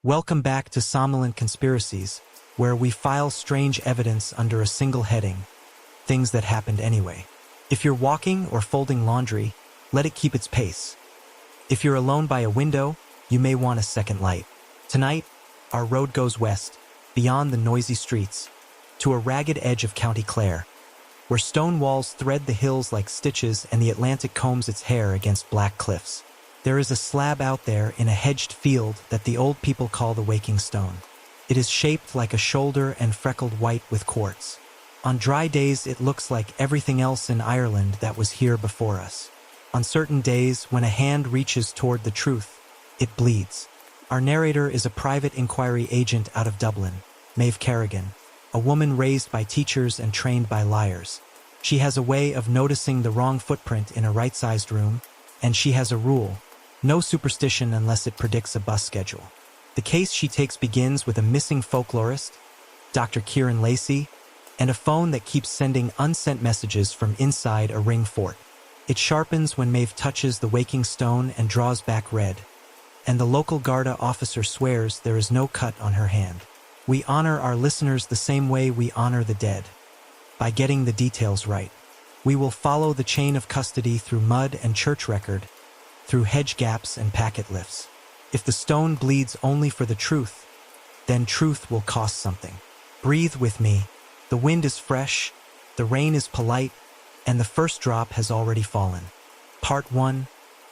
Welcome back to Somnolent Conspiracies, where we file strange evidence under a single heading, things that happened anyway. If you're walking or folding laundry, let it keep its pace. If you're alone by a window, you may want a second light. Tonight, our road goes west, beyond the noisy streets, to a ragged edge of County Clare, where stone walls thread the hills like stitches and the Atlantic combs its hair against black cliffs. There is a slab out there in a hedged field that the old people call the waking stone. It is shaped like a shoulder and freckled white with quartz. On dry days, it looks like everything else in Ireland that was here before us. On certain days, when a hand reaches toward the truth, it bleeds. Our narrator is a private inquiry agent out of Dublin, Maeve Kerrigan, a woman raised by teachers and trained by liars. She has a way of noticing the wrong footprint in a right-sized room, and she has a rule: no superstition unless it predicts a bus schedule. The case she takes begins with a missing folklorist, Dr. Kieran Lacey, and a phone that keeps sending unsent messages from inside a ring fort. It sharpens when Maeve touches the waking stone and draws back red, and the local Garda officer swears there is no cut on her hand. We honor our listeners the same way we honor the dead, by getting the details right. We will follow the chain of custody through mud and church record, through hedge gaps and packet lifts. If the stone bleeds only for the truth, then truth will cost something. Breathe with me. The wind is fresh, the rain is polite, and the first drop has already fallen. Part 1,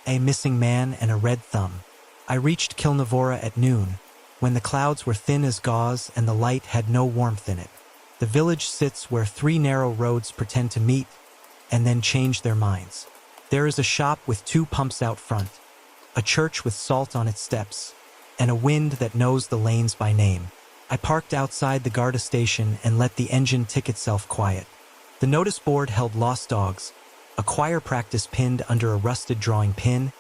A Missing Man and a Red Thumb. I reached Kilnavorra at noon, when the clouds were thin as gauze and the light had no warmth in it. The village sits where three narrow roads pretend to meet and then change their minds. There is a shop with two pumps out front, a church with salt on its steps, and a wind that knows the lanes by name. I parked outside the Garda station and let the engine tick itself quiet. The notice board held lost dogs, a choir practice pinned under a rusted drawing pin,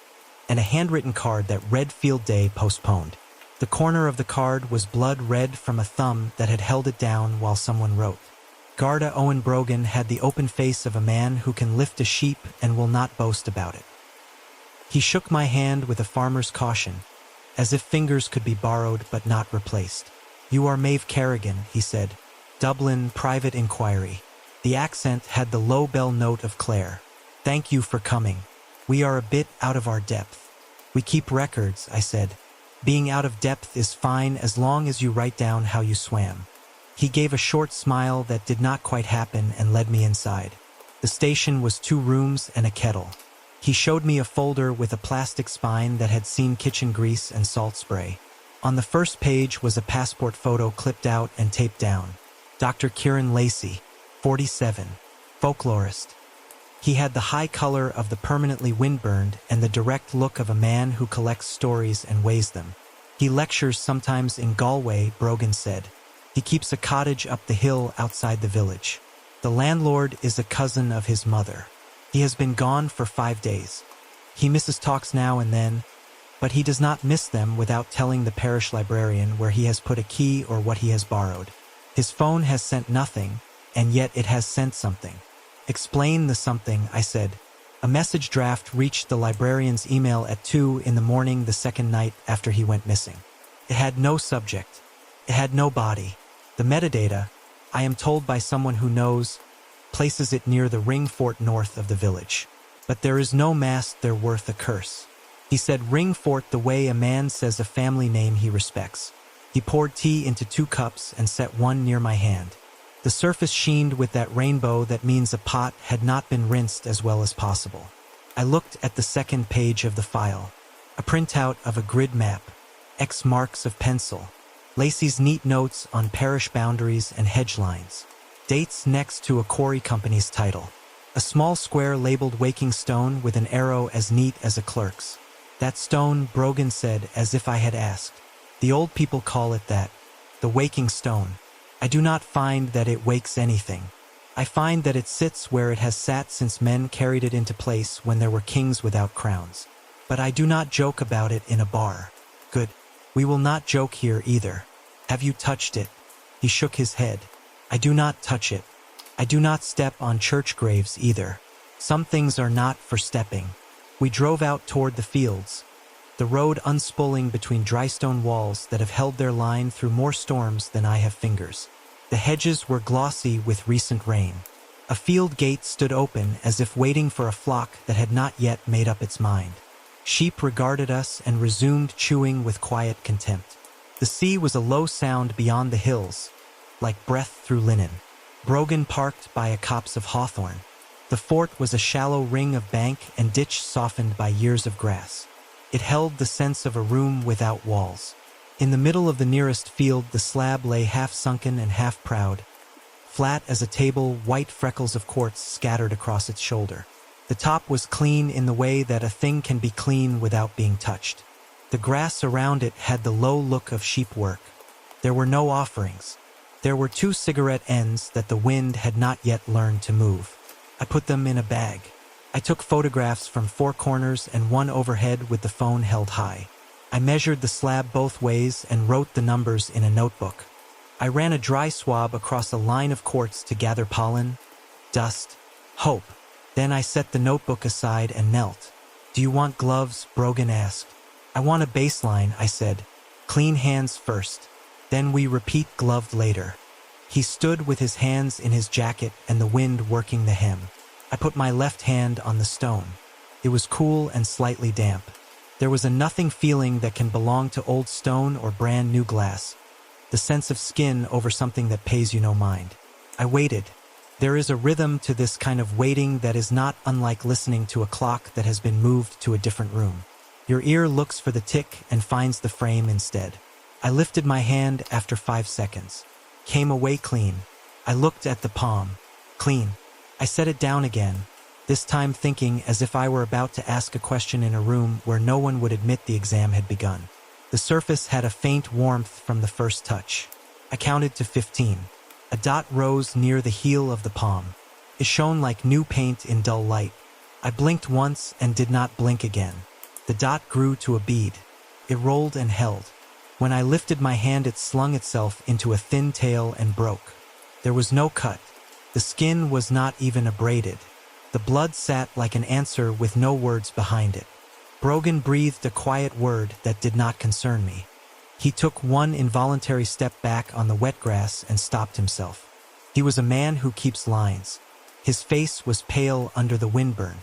and a handwritten card that read field day postponed. The corner of the card was blood red from a thumb that had held it down while someone wrote. Garda Owen Brogan had the open face of a man who can lift a sheep and will not boast about it. He shook my hand with a farmer's caution, as if fingers could be borrowed but not replaced. "You are Maeve Kerrigan," he said. "Dublin Private Inquiry." The accent had the low bell note of Clare. "Thank you for coming. We are a bit out of our depth." "We keep records," I said. "Being out of depth is fine as long as you write down how you swam." He gave a short smile that did not quite happen and led me inside. The station was 2 rooms and a kettle. He showed me a folder with a plastic spine that had seen kitchen grease and salt spray. On the first page was a passport photo clipped out and taped down. Dr. Kieran Lacey, 47, folklorist. He had the high color of the permanently windburned and the direct look of a man who collects stories and weighs them. He lectures sometimes in Galway, Brogan said. He keeps a cottage up the hill outside the village. The landlord is a cousin of his mother. He has been gone for 5 days. He misses talks now and then, but he does not miss them without telling the parish librarian where he has put a key or what he has borrowed. His phone has sent nothing, and yet it has sent something. "Explain the something," I said. A message draft reached the librarian's email at 2 in the morning the second night after he went missing. It had no subject. It had no body. The metadata, I am told by someone who knows, places it near the ring fort north of the village. But there is no mast there worth a curse. He said ring fort the way a man says a family name he respects. He poured tea into 2 cups and set one near my hand. The surface sheened with that rainbow that means a pot had not been rinsed as well as possible. I looked at the second page of the file. A printout of a grid map, X marks of pencil, Lacey's neat notes on parish boundaries and hedge lines, dates next to a quarry company's title, a small square labeled waking stone with an arrow as neat as a clerk's. "That stone," Brogan said as if I had asked. "The old people call it that, the waking stone. I do not find that it wakes anything. I find that it sits where it has sat since men carried it into place when there were kings without crowns. But I do not joke about it in a bar." "Good. We will not joke here either. Have you touched it?" He shook his head. "I do not touch it. I do not step on church graves either. Some things are not for stepping." We drove out toward the fields. the road unspooling between dry stone walls that have held their line through more storms than I have fingers. The hedges were glossy with recent rain. A field gate stood open as if waiting for a flock that had not yet made up its mind. Sheep regarded us and resumed chewing with quiet contempt. The sea was a low sound beyond the hills, like breath through linen. Brogan parked by a copse of hawthorn. The fort was a shallow ring of bank and ditch softened by years of grass. It held the sense of a room without walls. In the middle of the nearest field, the slab lay half-sunken and half-proud. Flat as a table, white freckles of quartz scattered across its shoulder. The top was clean in the way that a thing can be clean without being touched. The grass around it had the low look of sheep work. There were no offerings. There were 2 cigarette ends that the wind had not yet learned to move. I put them in a bag. I took photographs from 4 corners and 1 overhead with the phone held high. I measured the slab both ways and wrote the numbers in a notebook. I ran a dry swab across a line of quartz to gather pollen, dust, hope. Then I set the notebook aside and knelt. "Do you want gloves?" Brogan asked. "I want a baseline," I said. "Clean hands first. Then we repeat gloved later." He stood with his hands in his jacket and the wind working the hem. I put my left hand on the stone. It was cool and slightly damp. There was a nothing feeling that can belong to old stone or brand new glass. The sense of skin over something that pays you no mind. I waited. There is a rhythm to this kind of waiting that is not unlike listening to a clock that has been moved to a different room. Your ear looks for the tick and finds the frame instead. I lifted my hand after 5 seconds. Came away clean. I looked at the palm. Clean. I set it down again, this time thinking as if I were about to ask a question in a room where no one would admit the exam had begun. The surface had a faint warmth from the first touch. I counted to 15. A dot rose near the heel of the palm. It shone like new paint in dull light. I blinked once and did not blink again. The dot grew to a bead. It rolled and held. When I lifted my hand, it slung itself into a thin tail and broke. There was no cut. The skin was not even abraded. The blood sat like an answer with no words behind it. Brogan breathed a quiet word that did not concern me. He took 1 involuntary step back on the wet grass and stopped himself. He was a man who keeps lines. His face was pale under the windburn.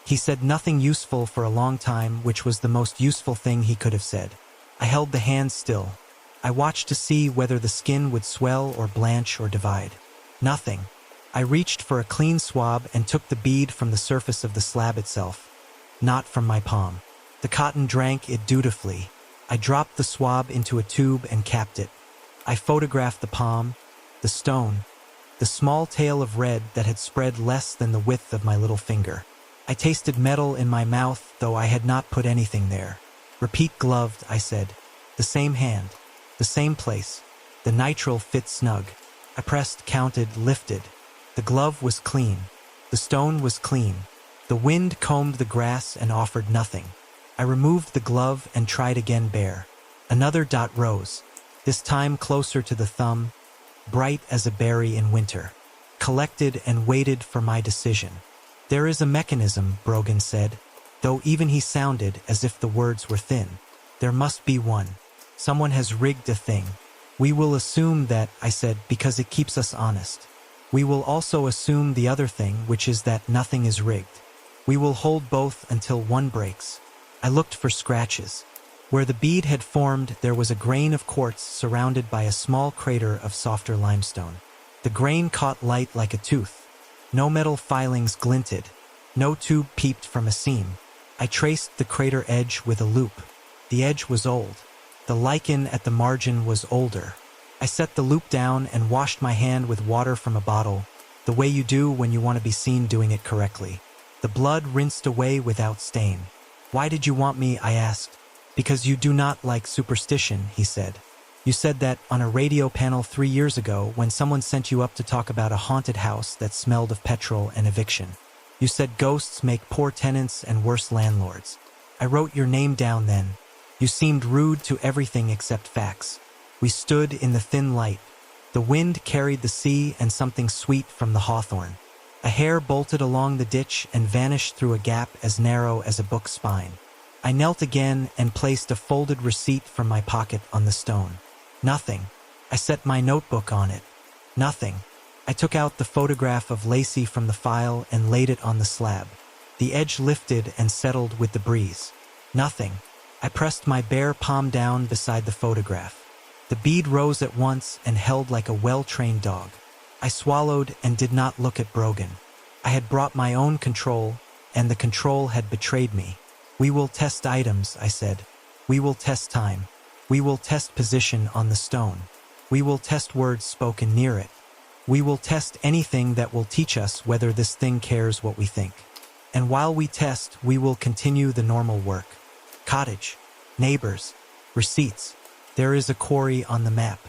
He said nothing useful for a long time, which was the most useful thing he could have said. I held the hand still. I watched to see whether the skin would swell or blanch or divide. Nothing. I reached for a clean swab and took the bead from the surface of the slab itself, not from my palm. The cotton drank it dutifully. I dropped the swab into a tube and capped it. I photographed the palm, the stone, the small tail of red that had spread less than the width of my little finger. I tasted metal in my mouth, though I had not put anything there. "Repeat gloved," I said. "The same hand, the same place. The nitrile fit snug." I pressed, counted, lifted. The glove was clean. The stone was clean. The wind combed the grass and offered nothing. I removed the glove and tried again bare. Another dot rose, this time closer to the thumb, bright as a berry in winter. Collected and waited for my decision. "There is a mechanism," Brogan said, though even he sounded as if the words were thin. "There must be one. Someone has rigged a thing. We will assume that," I said, "because it keeps us honest. We will also assume the other thing, which is that nothing is rigged. We will hold both until one breaks." I looked for scratches. Where the bead had formed, there was a grain of quartz surrounded by a small crater of softer limestone. The grain caught light like a tooth. No metal filings glinted. No tube peeped from a seam. I traced the crater edge with a loop. The edge was old. The lichen at the margin was older. I set the loop down and washed my hand with water from a bottle, the way you do when you want to be seen doing it correctly. The blood rinsed away without stain. "Why did you want me?" I asked. "Because you do not like superstition," he said. "You said that on a radio panel 3 years ago when someone sent you up to talk about a haunted house that smelled of petrol and eviction. You said ghosts make poor tenants and worse landlords. I wrote your name down then. You seemed rude to everything except facts." We stood in the thin light. The wind carried the sea and something sweet from the hawthorn. A hare bolted along the ditch and vanished through a gap as narrow as a book's spine. I knelt again and placed a folded receipt from my pocket on the stone. Nothing. I set my notebook on it. Nothing. I took out the photograph of Lacey from the file and laid it on the slab. The edge lifted and settled with the breeze. Nothing. I pressed my bare palm down beside the photograph. The bead rose at once and held like a well-trained dog. I swallowed and did not look at Brogan. I had brought my own control, and the control had betrayed me. We will test items, I said. We will test time. We will test position on the stone. We will test words spoken near it. We will test anything that will teach us whether this thing cares what we think. And while we test, we will continue the normal work. Cottage, neighbors, receipts. There is a quarry on the map.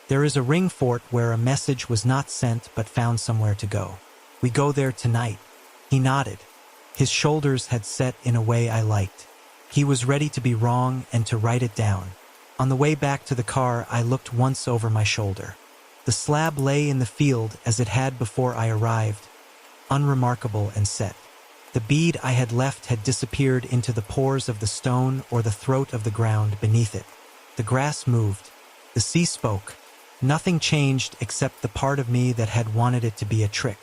There is a ring fort where a message was not sent but found somewhere to go. We go there tonight. He nodded. His shoulders had set in a way I liked. He was ready to be wrong and to write it down. On the way back to the car, I looked once over my shoulder. The slab lay in the field as it had before I arrived, unremarkable and set. The bead I had left had disappeared into the pores of the stone or the throat of the ground beneath it. The grass moved. The sea spoke. Nothing changed except the part of me that had wanted it to be a trick.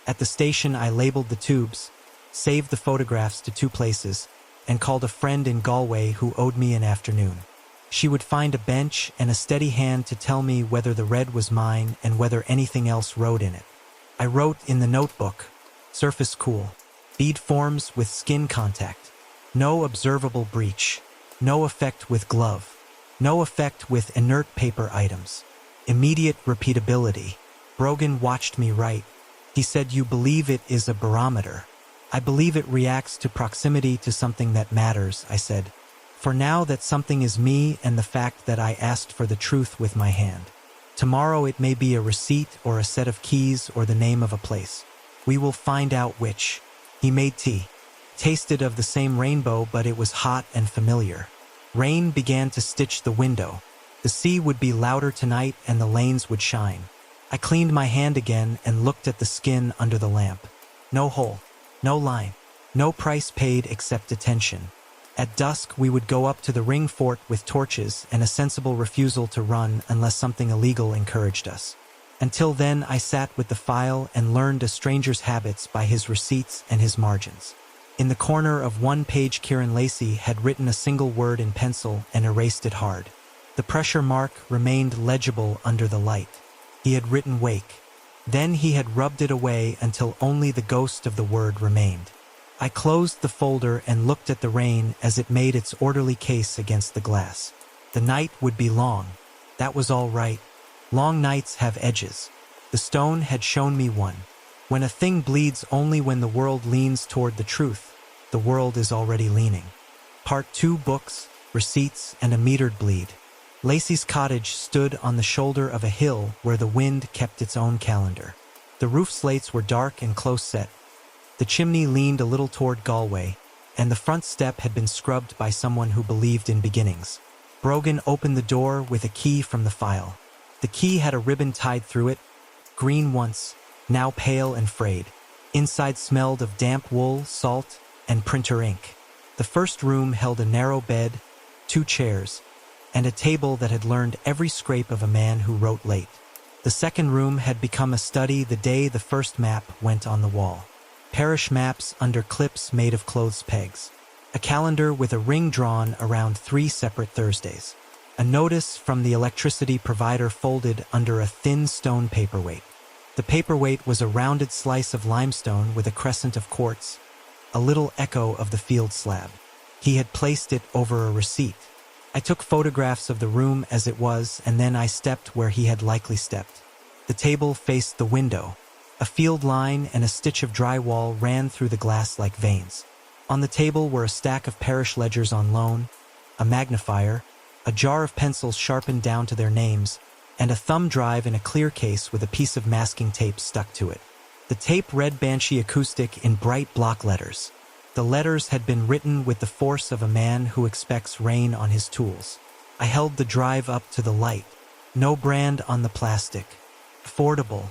At the station, I labeled the tubes, saved the photographs to 2 places, and called a friend in Galway who owed me an afternoon. She would find a bench and a steady hand to tell me whether the red was mine and whether anything else wrote in it. I wrote in the notebook, surface cool, bead forms with skin contact, no observable breach, no effect with glove, no effect with inert paper items, immediate repeatability. Brogan watched me write. He said, "You believe it is a barometer." "I believe it reacts to proximity to something that matters," I said. "For now that something is me and the fact that I asked for the truth with my hand. Tomorrow it may be a receipt or a set of keys or the name of a place. We will find out which." He made tea. Tasted of the same rainbow, but it was hot and familiar. Rain began to stitch the window. The sea would be louder tonight and the lanes would shine. I cleaned my hand again and looked at the skin under the lamp. No hole, no line, no price paid except attention. At dusk, we would go up to the ring fort with torches and a sensible refusal to run unless something illegal encouraged us. Until then, I sat with the file and learned a stranger's habits by his receipts and his margins. In the corner of one page, Kieran Lacey had written a single word in pencil and erased it hard. The pressure mark remained legible under the light. He had written wake. Then he had rubbed it away until only the ghost of the word remained. I closed the folder and looked at the rain as it made its orderly case against the glass. The night would be long. That was all right. Long nights have edges. The stone had shown me one. When a thing bleeds only when the world leans toward the truth, the world is already leaning. Part 2: books, receipts, and a metered bleed. Lacey's cottage stood on the shoulder of a hill where the wind kept its own calendar. The roof slates were dark and close set. The chimney leaned a little toward Galway, and the front step had been scrubbed by someone who believed in beginnings. Brogan opened the door with a key from the file. The key had a ribbon tied through it, green once, now pale and frayed. Inside smelled of damp wool, salt, and printer ink. The first room held a narrow bed, 2 chairs, and a table that had learned every scrape of a man who wrote late. The second room had become a study the day the first map went on the wall. Parish maps under clips made of clothes pegs. A calendar with a ring drawn around 3 separate Thursdays. A notice from the electricity provider folded under a thin stone paperweight. The paperweight was a rounded slice of limestone with a crescent of quartz, a little echo of the field slab. He had placed it over a receipt. I took photographs of the room as it was, and then I stepped where he had likely stepped. The table faced the window. A field line and a stitch of drywall ran through the glass like veins. On the table were a stack of parish ledgers on loan, a magnifier, a jar of pencils sharpened down to their names, and a thumb drive in a clear case with a piece of masking tape stuck to it. The tape read Banshee Acoustic in bright block letters. The letters had been written with the force of a man who expects rain on his tools. I held the drive up to the light. No brand on the plastic. Affordable.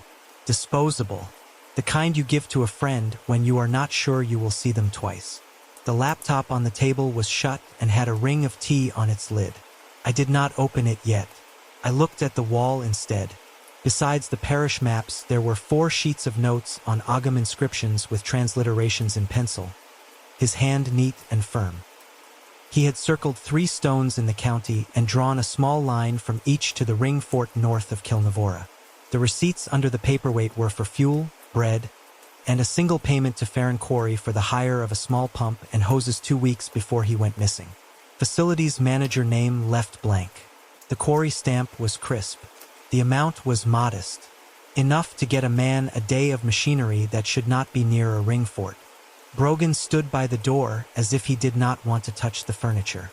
Disposable. The kind you give to a friend when you are not sure you will see them twice. The laptop on the table was shut and had a ring of tea on its lid. I did not open it yet. I looked at the wall instead. Besides the parish maps, there were 4 sheets of notes on Ogham inscriptions with transliterations in pencil, his hand neat and firm. He had circled 3 stones in the county and drawn a small line from each to the ring fort north of Kilnavorra. The receipts under the paperweight were for fuel, bread, and a single payment to Farron Quarry for the hire of a small pump and hoses 2 weeks before he went missing. Facilities manager name left blank. The quarry stamp was crisp. The amount was modest, enough to get a man a day of machinery that should not be near a ring fort. Brogan stood by the door as if he did not want to touch the furniture.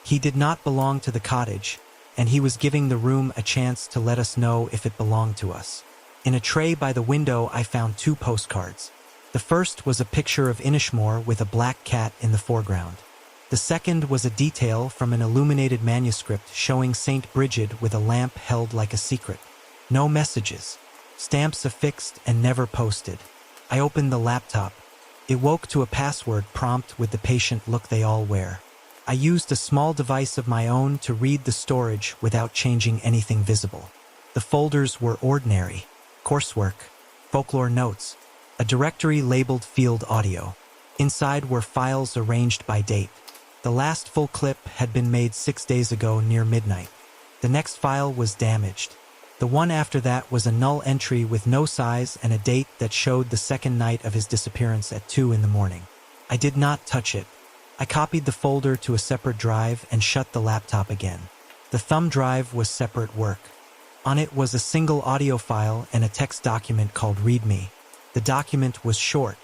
He did not belong to the cottage, and he was giving the room a chance to let us know if it belonged to us. In a tray by the window I found 2 postcards. The first was a picture of Inishmore with a black cat in the foreground. The second was a detail from an illuminated manuscript showing St. Bridget with a lamp held like a secret. No messages. Stamps affixed and never posted. I opened the laptop. It woke to a password prompt with the patient look they all wear. I used a small device of my own to read the storage without changing anything visible. The folders were ordinary. Coursework, folklore notes, a directory labeled field audio. Inside were files arranged by date. The last full clip had been made 6 days ago near midnight. The next file was damaged. The one after that was a null entry with no size and a date that showed the second night of his disappearance at 2 in the morning. I did not touch it. I copied the folder to a separate drive and shut the laptop again. The thumb drive was separate work. On it was a single audio file and a text document called README. The document was short.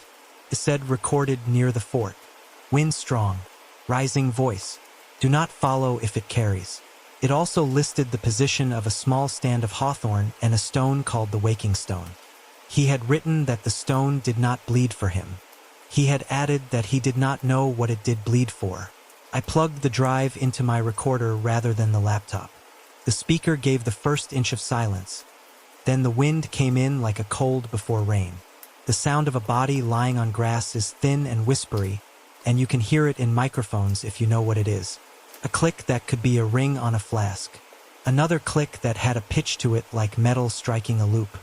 It said recorded near the fort. Wind strong. Rising voice. Do not follow if it carries. It also listed the position of a small stand of hawthorn and a stone called the waking stone. He had written that the stone did not bleed for him. He had added that he did not know what it did bleed for. I plugged the drive into my recorder rather than the laptop. The speaker gave the first inch of silence. Then the wind came in like a cold before rain. The sound of a body lying on grass is thin and whispery, and you can hear it in microphones if you know what it is. A click that could be a ring on a flask. Another click that had a pitch to it like metal striking a loop.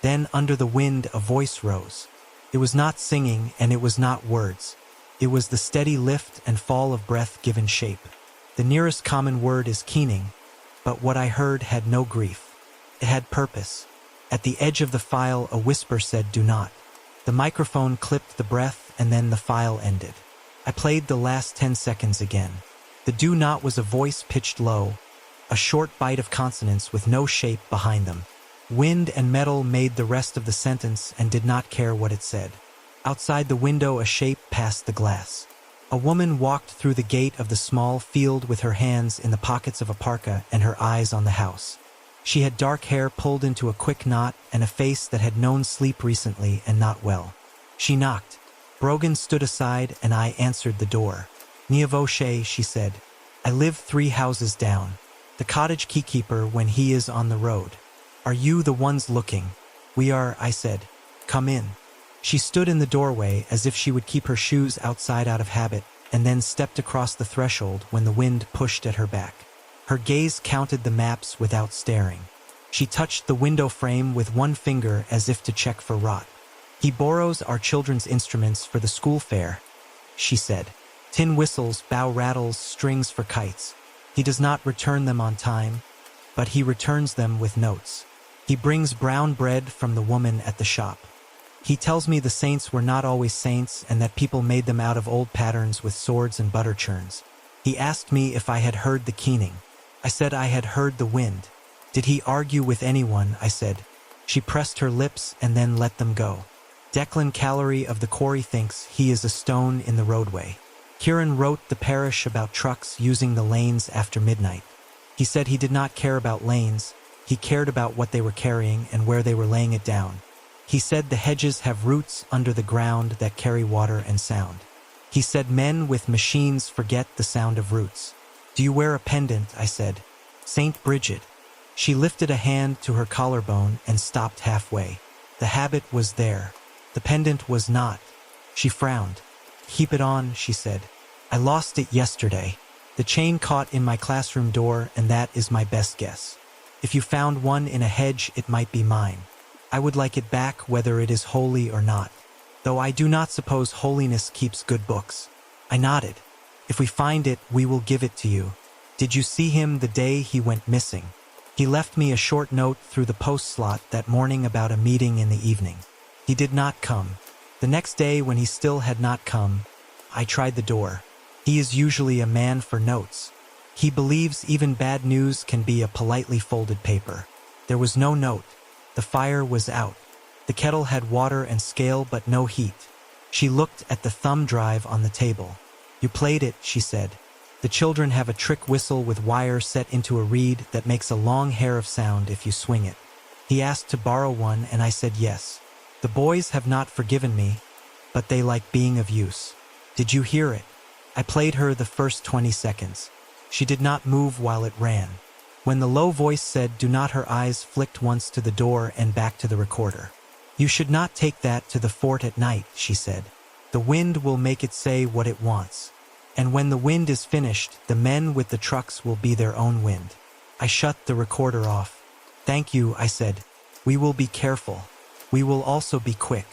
Then under the wind a voice rose. It was not singing and it was not words. It was the steady lift and fall of breath given shape. The nearest common word is keening, but what I heard had no grief. It had purpose. At the edge of the file a whisper said do not. The microphone clipped the breath and then the file ended. I played the last 10 seconds again. The do not was a voice pitched low, a short bite of consonants with no shape behind them. Wind and metal made the rest of the sentence and did not care what it said. Outside the window a shape passed the glass. A woman walked through the gate of the small field with her hands in the pockets of a parka and her eyes on the house. She had dark hair pulled into a quick knot and a face that had known sleep recently and not well. She knocked. Brogan stood aside and I answered the door. Niavoche, she said. I live 3 houses down. The cottage keykeeper when he is on the road. Are you the ones looking? We are, I said. Come in. She stood in the doorway as if she would keep her shoes outside out of habit, and then stepped across the threshold when the wind pushed at her back. Her gaze counted the maps without staring. She touched the window frame with one finger as if to check for rot. He borrows our children's instruments for the school fair, she said. Tin whistles, bow rattles, strings for kites. He does not return them on time, but he returns them with notes. He brings brown bread from the woman at the shop. He tells me the saints were not always saints and that people made them out of old patterns with swords and butter churns. He asked me if I had heard the keening. I said I had heard the wind. Did he argue with anyone? I said. She pressed her lips and then let them go. Declan Callery of the quarry thinks he is a stone in the roadway. Kieran wrote the parish about trucks using the lanes after midnight. He said he did not care about lanes. He cared about what they were carrying and where they were laying it down. He said the hedges have roots under the ground that carry water and sound. He said men with machines forget the sound of roots. Do you wear a pendant? I said. St. Bridget. She lifted a hand to her collarbone and stopped halfway. The habit was there. The pendant was not. She frowned. Keep it on, she said. I lost it yesterday. The chain caught in my classroom door, and that is my best guess. If you found one in a hedge, it might be mine. I would like it back whether it is holy or not, though I do not suppose holiness keeps good books. I nodded. If we find it, we will give it to you. Did you see him the day he went missing? He left me a short note through the post slot that morning about a meeting in the evening. He did not come. The next day, when he still had not come, I tried the door. He is usually a man for notes. He believes even bad news can be a politely folded paper. There was no note. The fire was out. The kettle had water and scale but no heat. She looked at the thumb drive on the table. You played it, she said. The children have a trick whistle with wire set into a reed that makes a long hair of sound if you swing it. He asked to borrow one and I said yes. The boys have not forgiven me, but they like being of use. Did you hear it? I played her the first 20 seconds. She did not move while it ran. When the low voice said do not, her eyes flicked once to the door and back to the recorder. You should not take that to the fort at night, she said. The wind will make it say what it wants. And when the wind is finished, the men with the trucks will be their own wind. I shut the recorder off. Thank you, I said. We will be careful. We will also be quick.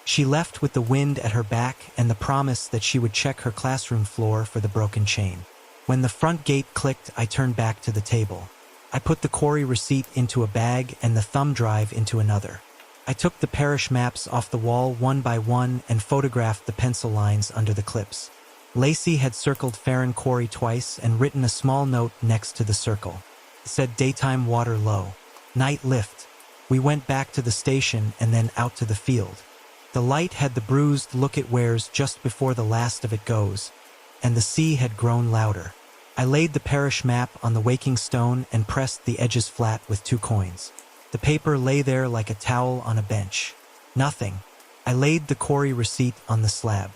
She left with the wind at her back and the promise that she would check her classroom floor for the broken chain. When the front gate clicked, I turned back to the table. I put the quarry receipt into a bag and the thumb drive into another. I took the parish maps off the wall one by one and photographed the pencil lines under the clips. Lacey had circled Farron Quarry twice and written a small note next to the circle. It said daytime water low. Night lift. We went back to the station and then out to the field. The light had the bruised look it wears just before the last of it goes, and the sea had grown louder. I laid the parish map on the waking stone and pressed the edges flat with 2 coins. The paper lay there like a towel on a bench. Nothing. I laid the quarry receipt on the slab.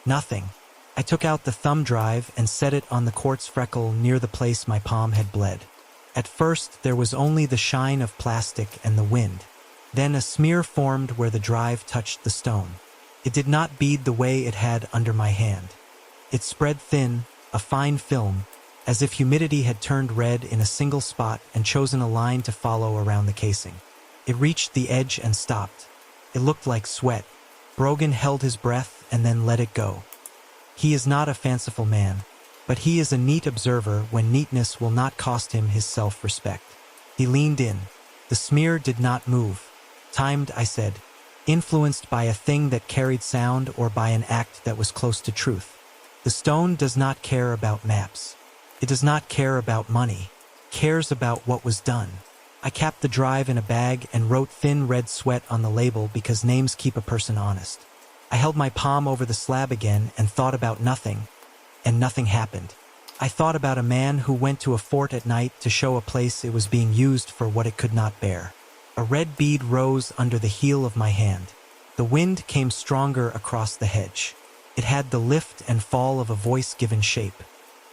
Nothing. I took out the thumb drive and set it on the quartz freckle near the place my palm had bled. At first, there was only the shine of plastic and the wind. Then a smear formed where the drive touched the stone. It did not bead the way it had under my hand. It spread thin, a fine film, as if humidity had turned red in a single spot and chosen a line to follow around the casing. It reached the edge and stopped. It looked like sweat. Brogan held his breath and then let it go. He is not a fanciful man, but he is a neat observer when neatness will not cost him his self-respect. He leaned in. The smear did not move. Timed, I said. Influenced by a thing that carried sound or by an act that was close to truth. The stone does not care about maps. It does not care about money. It cares about what was done. I capped the drive in a bag and wrote thin red sweat on the label because names keep a person honest. I held my palm over the slab again and thought about nothing, and nothing happened. I thought about a man who went to a fort at night to show a place it was being used for what it could not bear. A red bead rose under the heel of my hand. The wind came stronger across the hedge. It had the lift and fall of a voice-given shape.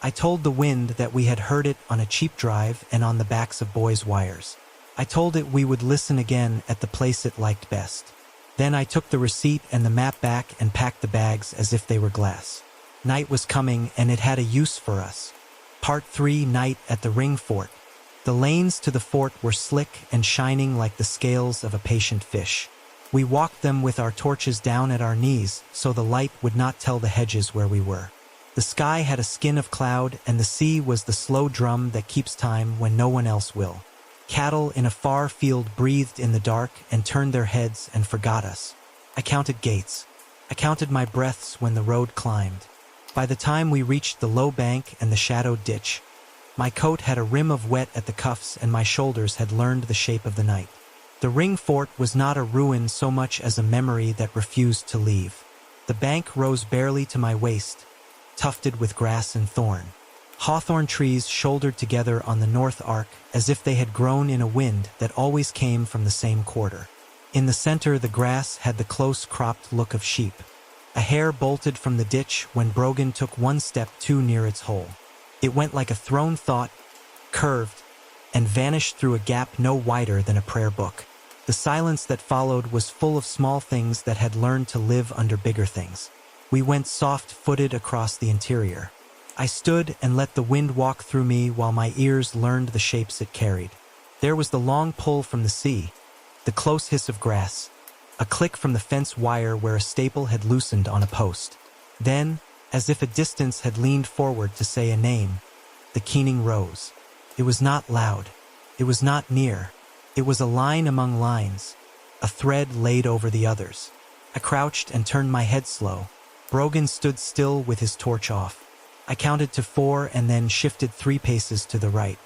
I told the wind that we had heard it on a cheap drive and on the backs of boys' wires. I told it we would listen again at the place it liked best. Then I took the receipt and the map back and packed the bags as if they were glass. Night was coming and it had a use for us. Part 3, Night at the Ring Fort. The lanes to the fort were slick and shining like the scales of a patient fish. We walked them with our torches down at our knees so the light would not tell the hedges where we were. The sky had a skin of cloud and the sea was the slow drum that keeps time when no one else will. Cattle in a far field breathed in the dark and turned their heads and forgot us. I counted gates. I counted my breaths when the road climbed. By the time we reached the low bank and the shadowed ditch, my coat had a rim of wet at the cuffs and my shoulders had learned the shape of the night. The ring fort was not a ruin so much as a memory that refused to leave. The bank rose barely to my waist, tufted with grass and thorn. Hawthorn trees shouldered together on the north arc as if they had grown in a wind that always came from the same quarter. In the center, the grass had the close-cropped look of sheep. A hare bolted from the ditch when Brogan took one step too near its hole. It went like a thrown thought, curved, and vanished through a gap no wider than a prayer book. The silence that followed was full of small things that had learned to live under bigger things. We went soft-footed across the interior. I stood and let the wind walk through me while my ears learned the shapes it carried. There was the long pull from the sea, the close hiss of grass, a click from the fence wire where a staple had loosened on a post. Then, as if a distance had leaned forward to say a name, the keening rose. It was not loud. It was not near. It was a line among lines, a thread laid over the others. I crouched and turned my head slow. Brogan stood still with his torch off. I counted to 4 and then shifted 3 paces to the right.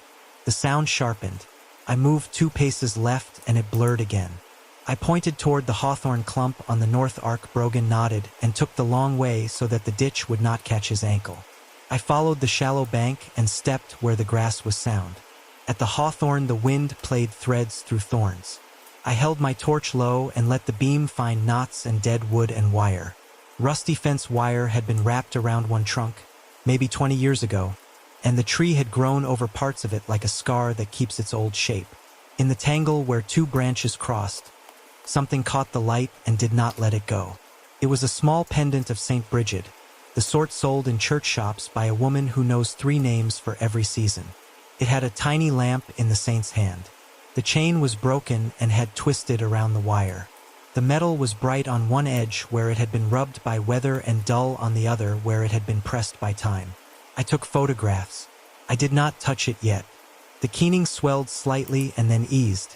The sound sharpened. I moved 2 paces left and it blurred again. I pointed toward the hawthorn clump on the north arc. Brogan nodded and took the long way so that the ditch would not catch his ankle. I followed the shallow bank and stepped where the grass was sound. At the hawthorn, the wind played threads through thorns. I held my torch low and let the beam find knots and dead wood and wire. Rusty fence wire had been wrapped around one trunk, maybe 20 years ago, and the tree had grown over parts of it like a scar that keeps its old shape. In the tangle where 2 branches crossed, something caught the light and did not let it go. It was a small pendant of St. Bridget, the sort sold in church shops by a woman who knows 3 names for every season. It had a tiny lamp in the saint's hand. The chain was broken and had twisted around the wire. The metal was bright on one edge where it had been rubbed by weather and dull on the other where it had been pressed by time. I took photographs. I did not touch it yet. The keening swelled slightly and then eased,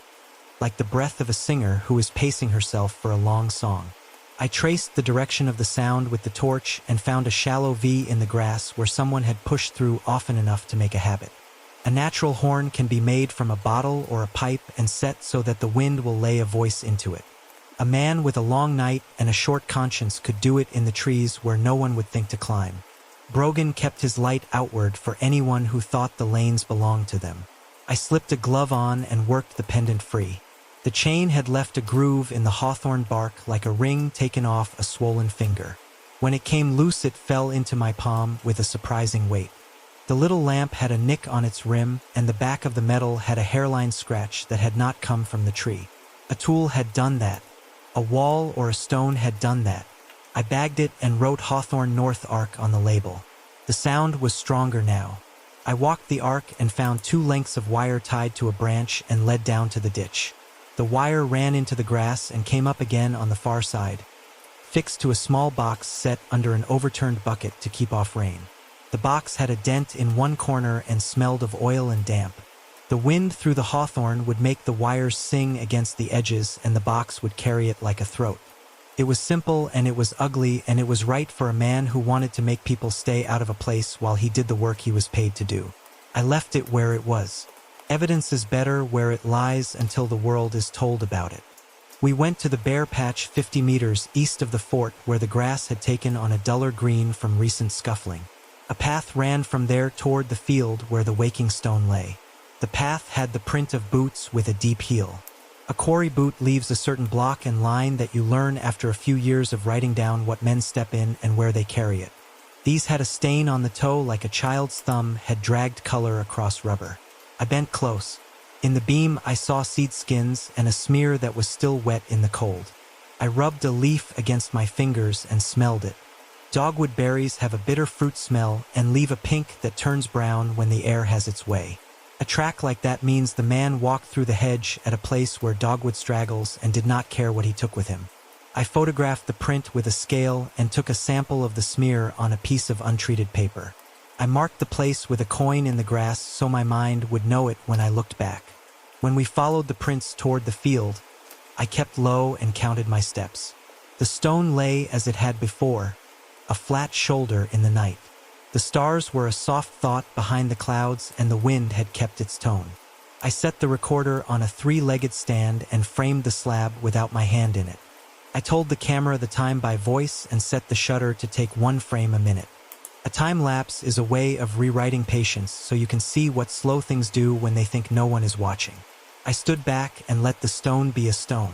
like the breath of a singer who is pacing herself for a long song. I traced the direction of the sound with the torch and found a shallow V in the grass where someone had pushed through often enough to make a habit. A natural horn can be made from a bottle or a pipe and set so that the wind will lay a voice into it. A man with a long night and a short conscience could do it in the trees where no one would think to climb. Brogan kept his light outward for anyone who thought the lanes belonged to them. I slipped a glove on and worked the pendant free. The chain had left a groove in the hawthorn bark like a ring taken off a swollen finger. When it came loose, it fell into my palm with a surprising weight. The little lamp had a nick on its rim, and the back of the metal had a hairline scratch that had not come from the tree. A tool had done that. A wall or a stone had done that. I bagged it and wrote Hawthorne North Arc on the label. The sound was stronger now. I walked the arc and found 2 lengths of wire tied to a branch and led down to the ditch. The wire ran into the grass and came up again on the far side, fixed to a small box set under an overturned bucket to keep off rain. The box had a dent in one corner and smelled of oil and damp. The wind through the hawthorn would make the wires sing against the edges, and the box would carry it like a throat. It was simple and it was ugly, and it was right for a man who wanted to make people stay out of a place while he did the work he was paid to do. I left it where it was. Evidence is better where it lies until the world is told about it. We went to the bare patch 50 meters east of the fort where the grass had taken on a duller green from recent scuffling. A path ran from there toward the field where the waking stone lay. The path had the print of boots with a deep heel. A quarry boot leaves a certain block and line that you learn after a few years of writing down what men step in and where they carry it. These had a stain on the toe like a child's thumb had dragged color across rubber. I bent close. In the beam I saw seed skins and a smear that was still wet in the cold. I rubbed a leaf against my fingers and smelled it. Dogwood berries have a bitter fruit smell and leave a pink that turns brown when the air has its way. A track like that means the man walked through the hedge at a place where dogwood straggles and did not care what he took with him. I photographed the print with a scale and took a sample of the smear on a piece of untreated paper. I marked the place with a coin in the grass so my mind would know it when I looked back. When we followed the prints toward the field, I kept low and counted my steps. The stone lay as it had before, a flat shoulder in the night. The stars were a soft thought behind the clouds, and the wind had kept its tone. I set the recorder on a 3-legged stand and framed the slab without my hand in it. I told the camera the time by voice and set the shutter to take 1 frame a minute. A time lapse is a way of rewriting patience so you can see what slow things do when they think no one is watching. I stood back and let the stone be a stone.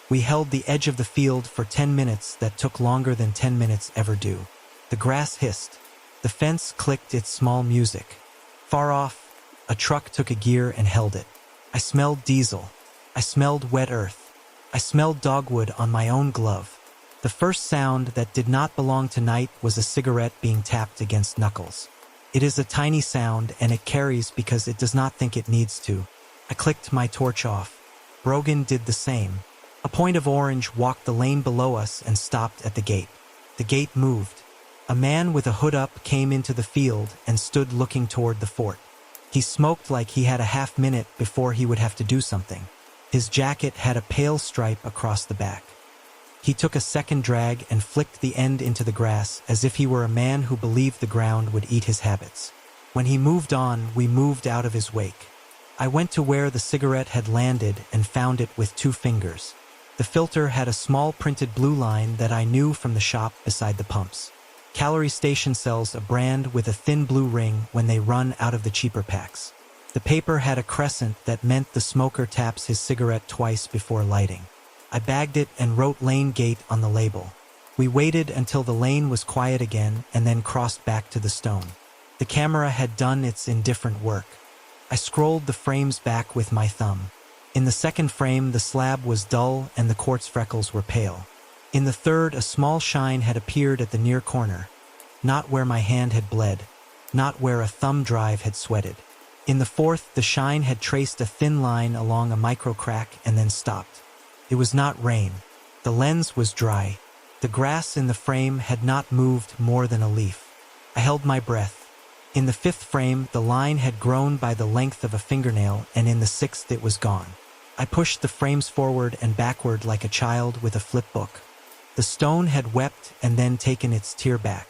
We held the edge of the field for 10 minutes that took longer than 10 minutes ever do. The grass hissed. The fence clicked its small music. Far off, a truck took a gear and held it. I smelled diesel. I smelled wet earth. I smelled dogwood on my own glove. The first sound that did not belong to night was a cigarette being tapped against knuckles. It is a tiny sound, and it carries because it does not think it needs to. I clicked my torch off. Brogan did the same. A point of orange walked the lane below us and stopped at the gate. The gate moved. A man with a hood up came into the field and stood looking toward the fort. He smoked like he had a half-minute before he would have to do something. His jacket had a pale stripe across the back. He took a second drag and flicked the end into the grass as if he were a man who believed the ground would eat his habits. When he moved on, we moved out of his wake. I went to where the cigarette had landed and found it with 2 fingers. The filter had a small printed blue line that I knew from the shop beside the pumps. Calorie Station sells a brand with a thin blue ring when they run out of the cheaper packs. The paper had a crescent that meant the smoker taps his cigarette twice before lighting. I bagged it and wrote Lane Gate on the label. We waited until the lane was quiet again and then crossed back to the stone. The camera had done its indifferent work. I scrolled the frames back with my thumb. In the second frame, the slab was dull and the quartz freckles were pale. In the third, a small shine had appeared at the near corner, not where my hand had bled, not where a thumb drive had sweated. In the fourth, the shine had traced a thin line along a micro crack and then stopped. It was not rain. The lens was dry. The grass in the frame had not moved more than a leaf. I held my breath. In the fifth frame, the line had grown by the length of a fingernail, and in the sixth it was gone. I pushed the frames forward and backward like a child with a flip book. The stone had wept and then taken its tear back.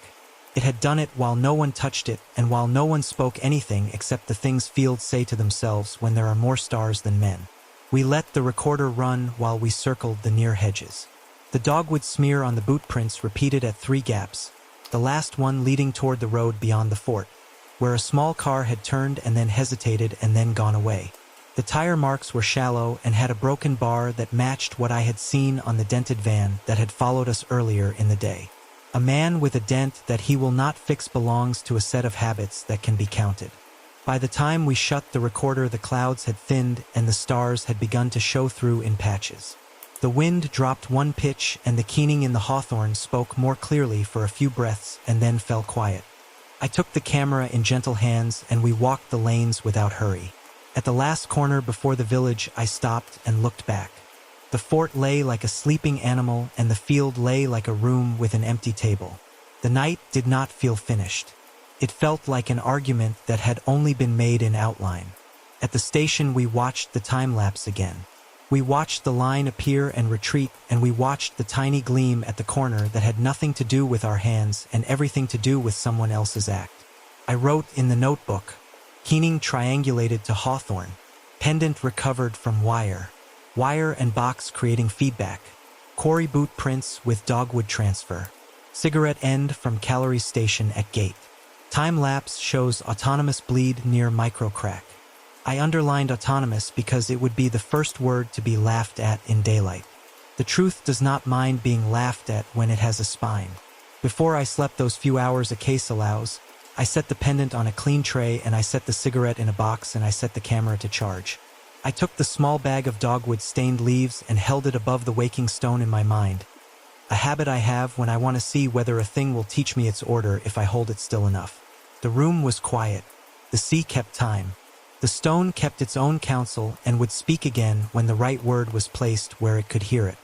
It had done it while no one touched it, and while no one spoke anything except the things fields say to themselves when there are more stars than men. We let the recorder run while we circled the near hedges. The dogwood smear on the boot prints repeated at 3 gaps, the last one leading toward the road beyond the fort, where a small car had turned and then hesitated and then gone away. The tire marks were shallow and had a broken bar that matched what I had seen on the dented van that had followed us earlier in the day. A man with a dent that he will not fix belongs to a set of habits that can be counted. By the time we shut the recorder, the clouds had thinned and the stars had begun to show through in patches. The wind dropped 1 pitch and the keening in the hawthorn spoke more clearly for a few breaths and then fell quiet. I took the camera in gentle hands and we walked the lanes without hurry. At the last corner before the village, I stopped and looked back. The fort lay like a sleeping animal and the field lay like a room with an empty table. The night did not feel finished. It felt like an argument that had only been made in outline. At the station, we watched the time-lapse again. We watched the line appear and retreat, and we watched the tiny gleam at the corner that had nothing to do with our hands and everything to do with someone else's act. I wrote in the notebook, Keening triangulated to hawthorn, pendant recovered from wire and box creating feedback, quarry boot prints with dogwood transfer, cigarette end from Calorie Station at gate. Time-lapse shows autonomous bleed near micro-crack. I underlined autonomous because it would be the first word to be laughed at in daylight. The truth does not mind being laughed at when it has a spine. Before I slept those few hours a case allows, I set the pendant on a clean tray and I set the cigarette in a box and I set the camera to charge. I took the small bag of dogwood stained leaves and held it above the waking stone in my mind. A habit I have when I want to see whether a thing will teach me its order if I hold it still enough. The room was quiet. The sea kept time. The stone kept its own counsel and would speak again when the right word was placed where it could hear it.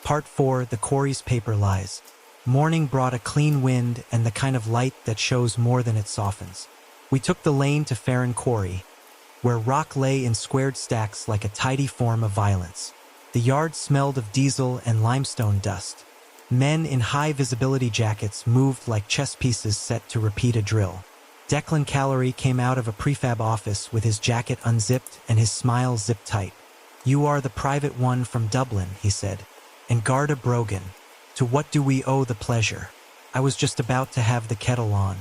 Part 4, The Quarry's Paper Lies. Morning brought a clean wind and the kind of light that shows more than it softens. We took the lane to Farron Quarry, where rock lay in squared stacks like a tidy form of violence. The yard smelled of diesel and limestone dust. Men in high-visibility jackets moved like chess pieces set to repeat a drill. Declan Calorie came out of a prefab office with his jacket unzipped and his smile zipped tight. "You are the private one from Dublin," he said. "And Garda Brogan. To what do we owe the pleasure?" I was just about to have the kettle on.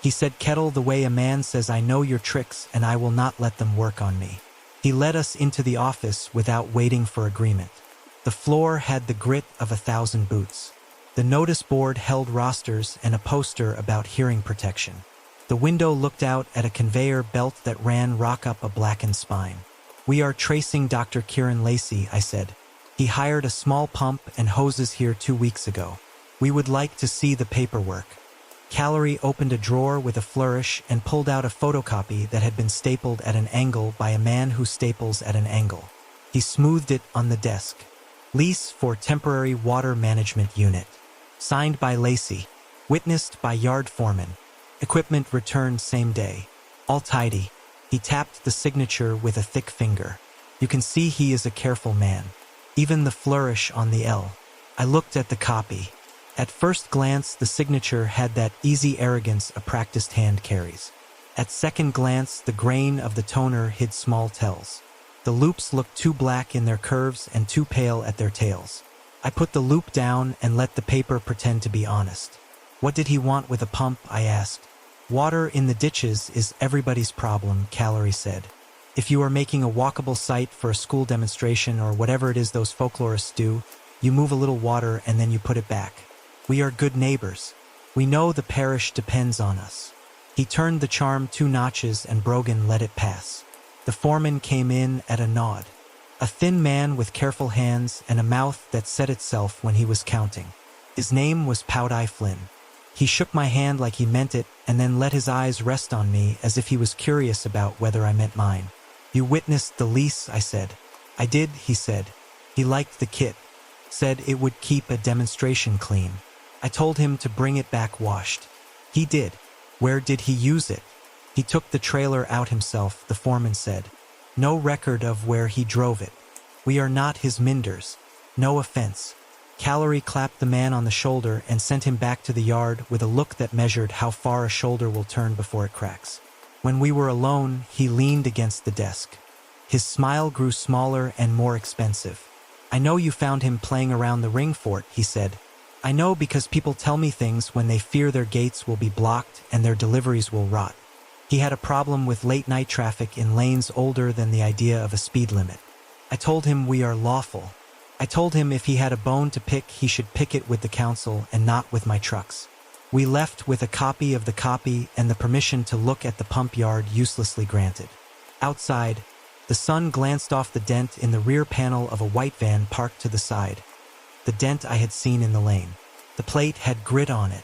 He said kettle the way a man says, "I know your tricks and I will not let them work on me." He led us into the office without waiting for agreement. The floor had the grit of 1,000 boots. The notice board held rosters and a poster about hearing protection. The window looked out at a conveyor belt that ran rock up a blackened spine. "We are tracing Dr. Kieran Lacey," I said. He hired a small pump and hoses here 2 weeks ago. We would like to see the paperwork. Callery opened a drawer with a flourish and pulled out a photocopy that had been stapled at an angle by a man who staples at an angle. He smoothed it on the desk. Lease for temporary water management unit. Signed by Lacey. Witnessed by yard foreman. Equipment returned same day. All tidy. He tapped the signature with a thick finger. You can see he is a careful man. Even the flourish on the L. I looked at the copy. At first glance, the signature had that easy arrogance a practiced hand carries. At second glance, the grain of the toner hid small tells. The loops looked too black in their curves and too pale at their tails. I put the loop down and let the paper pretend to be honest. What did he want with a pump, I asked. Water in the ditches is everybody's problem, Callery said. If you are making a walkable site for a school demonstration or whatever it is those folklorists do, you move a little water and then you put it back. We are good neighbors. We know the parish depends on us. He turned the charm 2 notches and Brogan let it pass. The foreman came in at a nod. A thin man with careful hands and a mouth that set itself when he was counting. His name was Powdeye Flynn. He shook my hand like he meant it and then let his eyes rest on me as if he was curious about whether I meant mine. You witnessed the lease, I said. I did, he said. He liked the kit. Said it would keep a demonstration clean. I told him to bring it back washed. He did. Where did he use it? He took the trailer out himself, the foreman said. No record of where he drove it. We are not his minders. No offense. Callery clapped the man on the shoulder and sent him back to the yard with a look that measured how far a shoulder will turn before it cracks. When we were alone, he leaned against the desk. His smile grew smaller and more expensive. I know you found him playing around the ring fort, he said. I know because people tell me things when they fear their gates will be blocked and their deliveries will rot. He had a problem with late-night traffic in lanes older than the idea of a speed limit. I told him we are lawful. I told him if he had a bone to pick, he should pick it with the council and not with my trucks. We left with a copy of the copy and the permission to look at the pump yard uselessly granted. Outside, the sun glanced off the dent in the rear panel of a white van parked to the side. The dent I had seen in the lane. The plate had grit on it.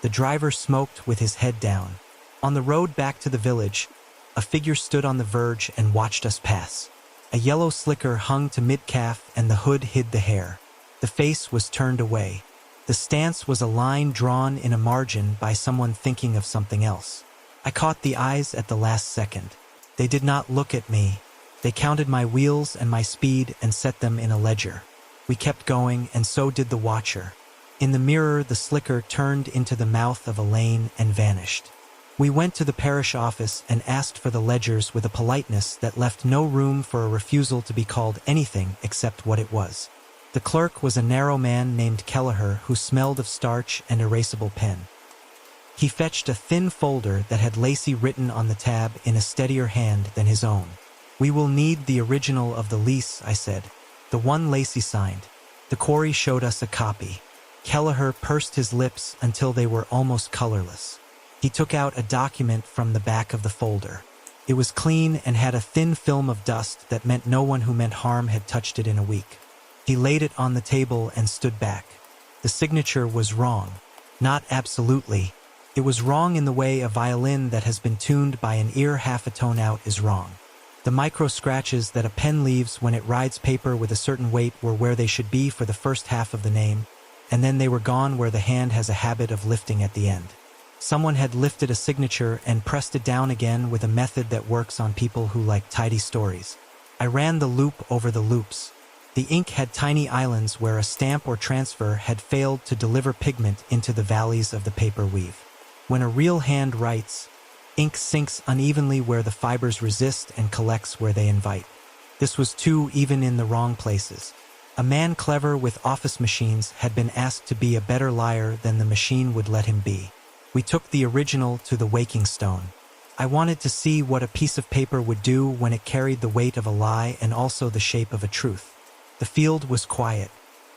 The driver smoked with his head down. On the road back to the village, a figure stood on the verge and watched us pass. A yellow slicker hung to mid-calf and the hood hid the hair. The face was turned away. The stance was a line drawn in a margin by someone thinking of something else. I caught the eyes at the last second. They did not look at me. They counted my wheels and my speed and set them in a ledger. We kept going, and so did the watcher. In the mirror, the slicker turned into the mouth of a lane and vanished. We went to the parish office and asked for the ledgers with a politeness that left no room for a refusal to be called anything except what it was. The clerk was a narrow man named Kelleher who smelled of starch and erasable pen. He fetched a thin folder that had Lacey written on the tab in a steadier hand than his own. We will need the original of the lease, I said. The one Lacey signed. The quarry showed us a copy. Kelleher pursed his lips until they were almost colorless. He took out a document from the back of the folder. It was clean and had a thin film of dust that meant no one who meant harm had touched it in a week. He laid it on the table and stood back. The signature was wrong. Not absolutely. It was wrong in the way a violin that has been tuned by an ear half a tone out is wrong. The micro scratches that a pen leaves when it rides paper with a certain weight were where they should be for the first half of the name, and then they were gone where the hand has a habit of lifting at the end. Someone had lifted a signature and pressed it down again with a method that works on people who like tidy stories. I ran the loop over the loops. The ink had tiny islands where a stamp or transfer had failed to deliver pigment into the valleys of the paper weave. When a real hand writes, ink sinks unevenly where the fibers resist and collects where they invite. This was too even in the wrong places. A man clever with office machines had been asked to be a better liar than the machine would let him be. We took the original to the waking stone. I wanted to see what a piece of paper would do when it carried the weight of a lie and also the shape of a truth. The field was quiet.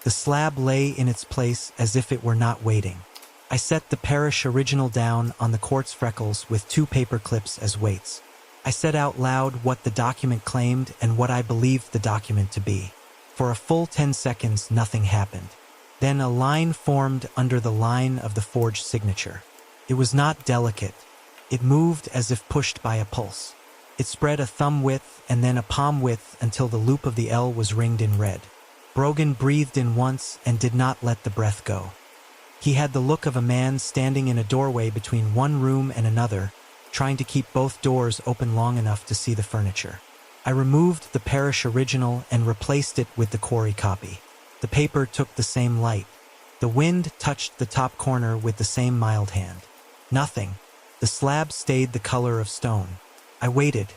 The slab lay in its place as if it were not waiting. I set the parish original down on the quartz freckles with 2 paper clips as weights. I said out loud what the document claimed and what I believed the document to be. For a full 10 seconds, nothing happened. Then a line formed under the line of the forged signature. It was not delicate. It moved as if pushed by a pulse. It spread a thumb width and then a palm width until the loop of the L was ringed in red. Brogan breathed in once and did not let the breath go. He had the look of a man standing in a doorway between one room and another, trying to keep both doors open long enough to see the furniture. I removed the parish original and replaced it with the quarry copy. The paper took the same light. The wind touched the top corner with the same mild hand. Nothing. The slab stayed the color of stone. I waited.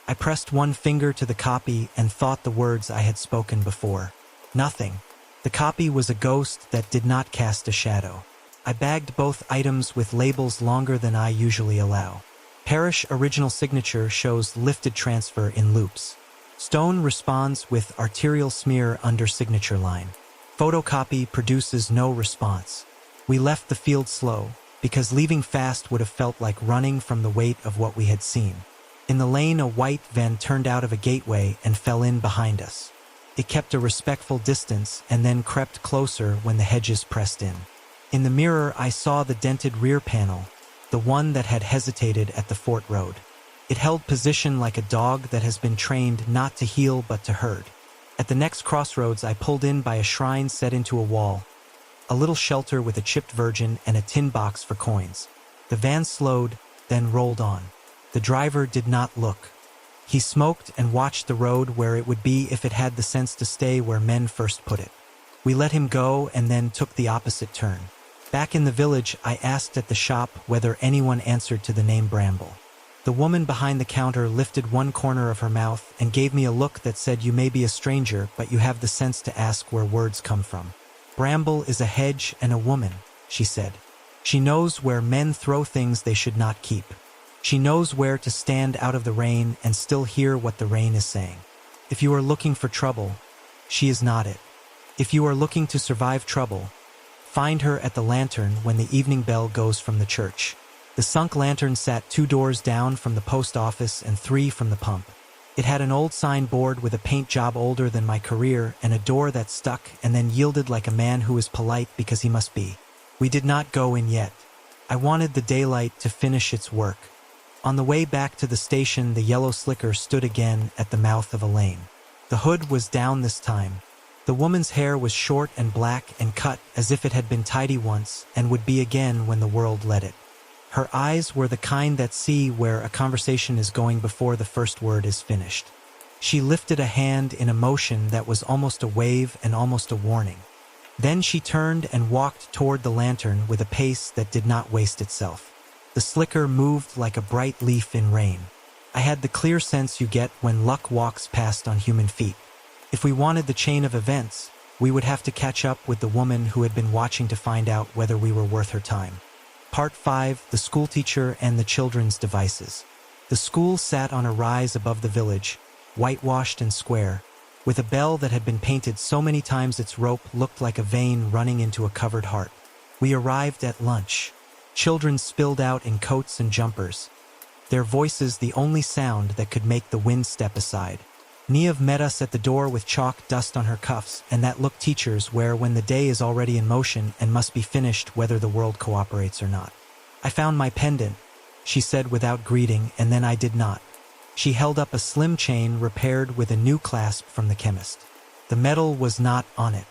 I pressed one finger to the copy and thought the words I had spoken before. Nothing. The copy was a ghost that did not cast a shadow. I bagged both items with labels longer than I usually allow. Parish original signature shows lifted transfer in loops. Stone responds with arterial smear under signature line. Photocopy produces no response. We left the field slow, because leaving fast would have felt like running from the weight of what we had seen. In the lane, a white van turned out of a gateway and fell in behind us. It kept a respectful distance and then crept closer when the hedges pressed in. In the mirror, I saw the dented rear panel, the one that had hesitated at the Fort Road. It held position like a dog that has been trained not to heel but to herd. At the next crossroads, I pulled in by a shrine set into a wall, a little shelter with a chipped virgin and a tin box for coins. The van slowed, then rolled on. The driver did not look. He smoked and watched the road where it would be if it had the sense to stay where men first put it. We let him go and then took the opposite turn. Back in the village, I asked at the shop whether anyone answered to the name Bramble. The woman behind the counter lifted one corner of her mouth and gave me a look that said, "You may be a stranger, but you have the sense to ask where words come from. Bramble is a hedge and a woman," she said. "She knows where men throw things they should not keep. She knows where to stand out of the rain and still hear what the rain is saying. If you are looking for trouble, she is not it. If you are looking to survive trouble, find her at the lantern when the evening bell goes from the church." The sunk lantern sat 2 doors down from the post office and 3 from the pump. It had an old signboard with a paint job older than my career and a door that stuck and then yielded like a man who is polite because he must be. We did not go in yet. I wanted the daylight to finish its work. On the way back to the station, the yellow slicker stood again at the mouth of a lane. The hood was down this time. The woman's hair was short and black and cut as if it had been tidy once and would be again when the world let it. Her eyes were the kind that see where a conversation is going before the first word is finished. She lifted a hand in a motion that was almost a wave and almost a warning. Then she turned and walked toward the lantern with a pace that did not waste itself. The slicker moved like a bright leaf in rain. I had the clear sense you get when luck walks past on human feet. If we wanted the chain of events, we would have to catch up with the woman who had been watching to find out whether we were worth her time. Part 5, The Schoolteacher and the Children's Devices. The school sat on a rise above the village, whitewashed and square, with a bell that had been painted so many times its rope looked like a vein running into a covered heart. We arrived at lunch. Children spilled out in coats and jumpers, their voices the only sound that could make the wind step aside. Niamh met us at the door with chalk dust on her cuffs and that look teachers wear when the day is already in motion and must be finished whether the world cooperates or not. "I found my pendant," she said without greeting, and then I did not. She held up a slim chain repaired with a new clasp from the chemist. The metal was not on it.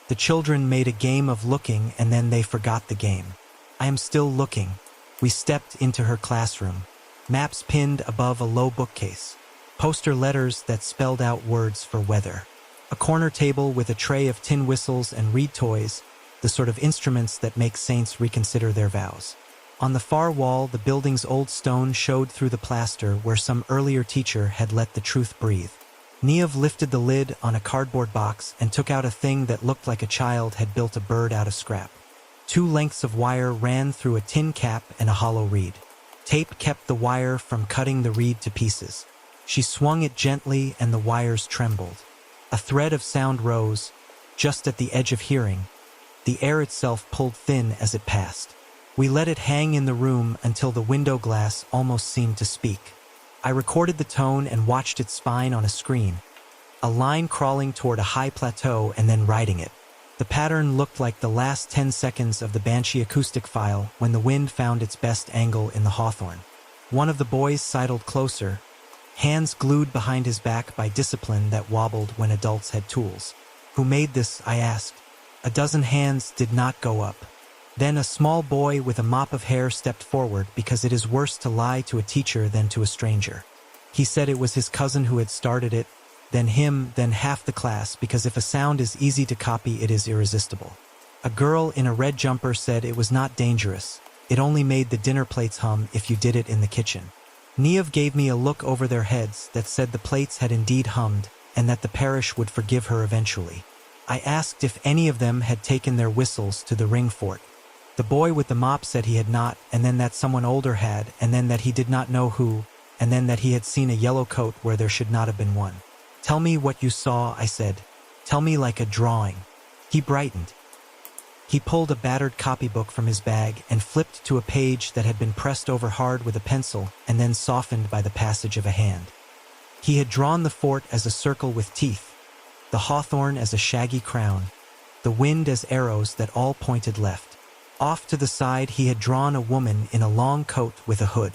The children made a game of looking and then they forgot the game. "I am still looking." We stepped into her classroom. Maps pinned above a low bookcase. Poster letters that spelled out words for weather. A corner table with a tray of tin whistles and reed toys, the sort of instruments that make saints reconsider their vows. On the far wall, the building's old stone showed through the plaster where some earlier teacher had let the truth breathe. Niamh lifted the lid on a cardboard box and took out a thing that looked like a child had built a bird out of scrap. 2 lengths of wire ran through a tin cap and a hollow reed. Tape kept the wire from cutting the reed to pieces. She swung it gently and the wires trembled. A thread of sound rose, just at the edge of hearing. The air itself pulled thin as it passed. We let it hang in the room until the window glass almost seemed to speak. I recorded the tone and watched its spine on a screen. a line crawling toward a high plateau and then riding it. The pattern looked like the last 10 seconds of the Banshee acoustic file when the wind found its best angle in the hawthorn. One of the boys sidled closer, hands glued behind his back by discipline that wobbled when adults had tools. "Who made this?" I asked. A dozen hands did not go up. Then a small boy with a mop of hair stepped forward because it is worse to lie to a teacher than to a stranger. He said it was his cousin who had started it, then him, then half the class, because if a sound is easy to copy, it is irresistible. A girl in a red jumper said it was not dangerous. It only made the dinner plates hum if you did it in the kitchen. Niamh gave me a look over their heads that said the plates had indeed hummed and that the parish would forgive her eventually. I asked if any of them had taken their whistles to the ring fort. The boy with the mop said he had not, and then that someone older had, and then that he did not know who, and then that he had seen a yellow coat where there should not have been one. "Tell me what you saw," I said. "Tell me like a drawing." He brightened. He pulled a battered copybook from his bag and flipped to a page that had been pressed over hard with a pencil and then softened by the passage of a hand. He had drawn the fort as a circle with teeth, the hawthorn as a shaggy crown, the wind as arrows that all pointed left. Off to the side he had drawn a woman in a long coat with a hood.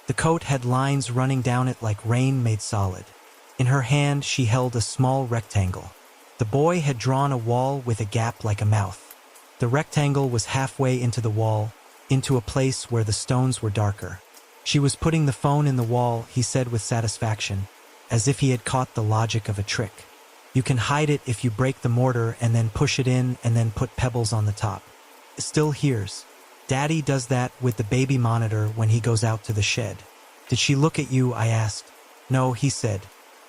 The coat had lines running down it like rain made solid. In her hand she held a small rectangle. The boy had drawn a wall with a gap like a mouth. The rectangle was halfway into the wall, into a place where the stones were darker. She was putting the phone in the wall, he said with satisfaction, as if he had caught the logic of a trick. "You can hide it if you break the mortar and then push it in and then put pebbles on the top. It still hears. Daddy does that with the baby monitor when he goes out to the shed." "Did she look at you?" I asked. "No," he said.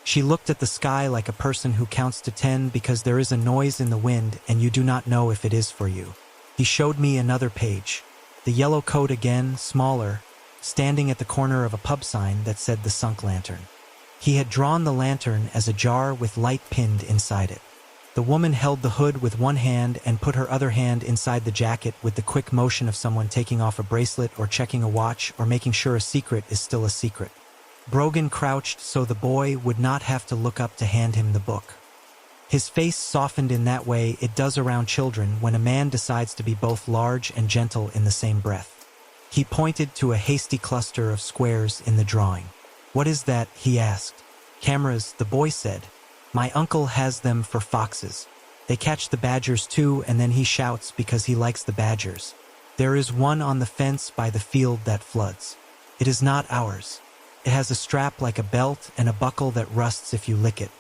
"She looked at the sky like a person who counts to 10 because there is a noise in the wind and you do not know if it is for you." He showed me another page. The yellow coat again, smaller, standing at the corner of a pub sign that said the Sunk Lantern. He had drawn the lantern as a jar with light pinned inside it. The woman held the hood with one hand and put her other hand inside the jacket with the quick motion of someone taking off a bracelet or checking a watch or making sure a secret is still a secret. Brogan crouched so the boy would not have to look up to hand him the book. His face softened in that way it does around children when a man decides to be both large and gentle in the same breath. He pointed to a hasty cluster of squares in the drawing. "What is that?" he asked. "Cameras," the boy said. "My uncle has them for foxes. They catch the badgers too, and then he shouts because he likes the badgers. There is one on the fence by the field that floods. It is not ours. It has a strap like a belt and a buckle that rusts if you lick it."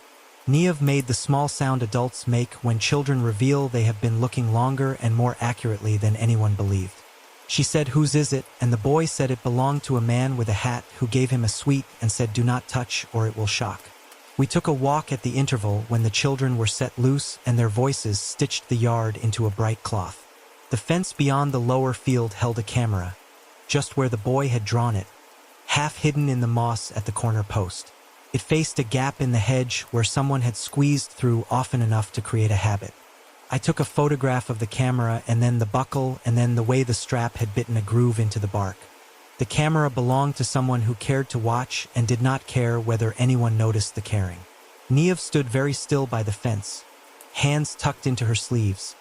Niamh made the small sound adults make when children reveal they have been looking longer and more accurately than anyone believed. She said, "Whose is it?" and the boy said it belonged to a man with a hat who gave him a sweet and said, "Do not touch or it will shock." We took a walk at the interval when the children were set loose and their voices stitched the yard into a bright cloth. The fence beyond the lower field held a camera, just where the boy had drawn it, half hidden in the moss at the corner post. It faced a gap in the hedge where someone had squeezed through often enough to create a habit. I took a photograph of the camera and then the buckle and then the way the strap had bitten a groove into the bark. The camera belonged to someone who cared to watch and did not care whether anyone noticed the caring. Niamh stood very still by the fence, hands tucked into her sleeves,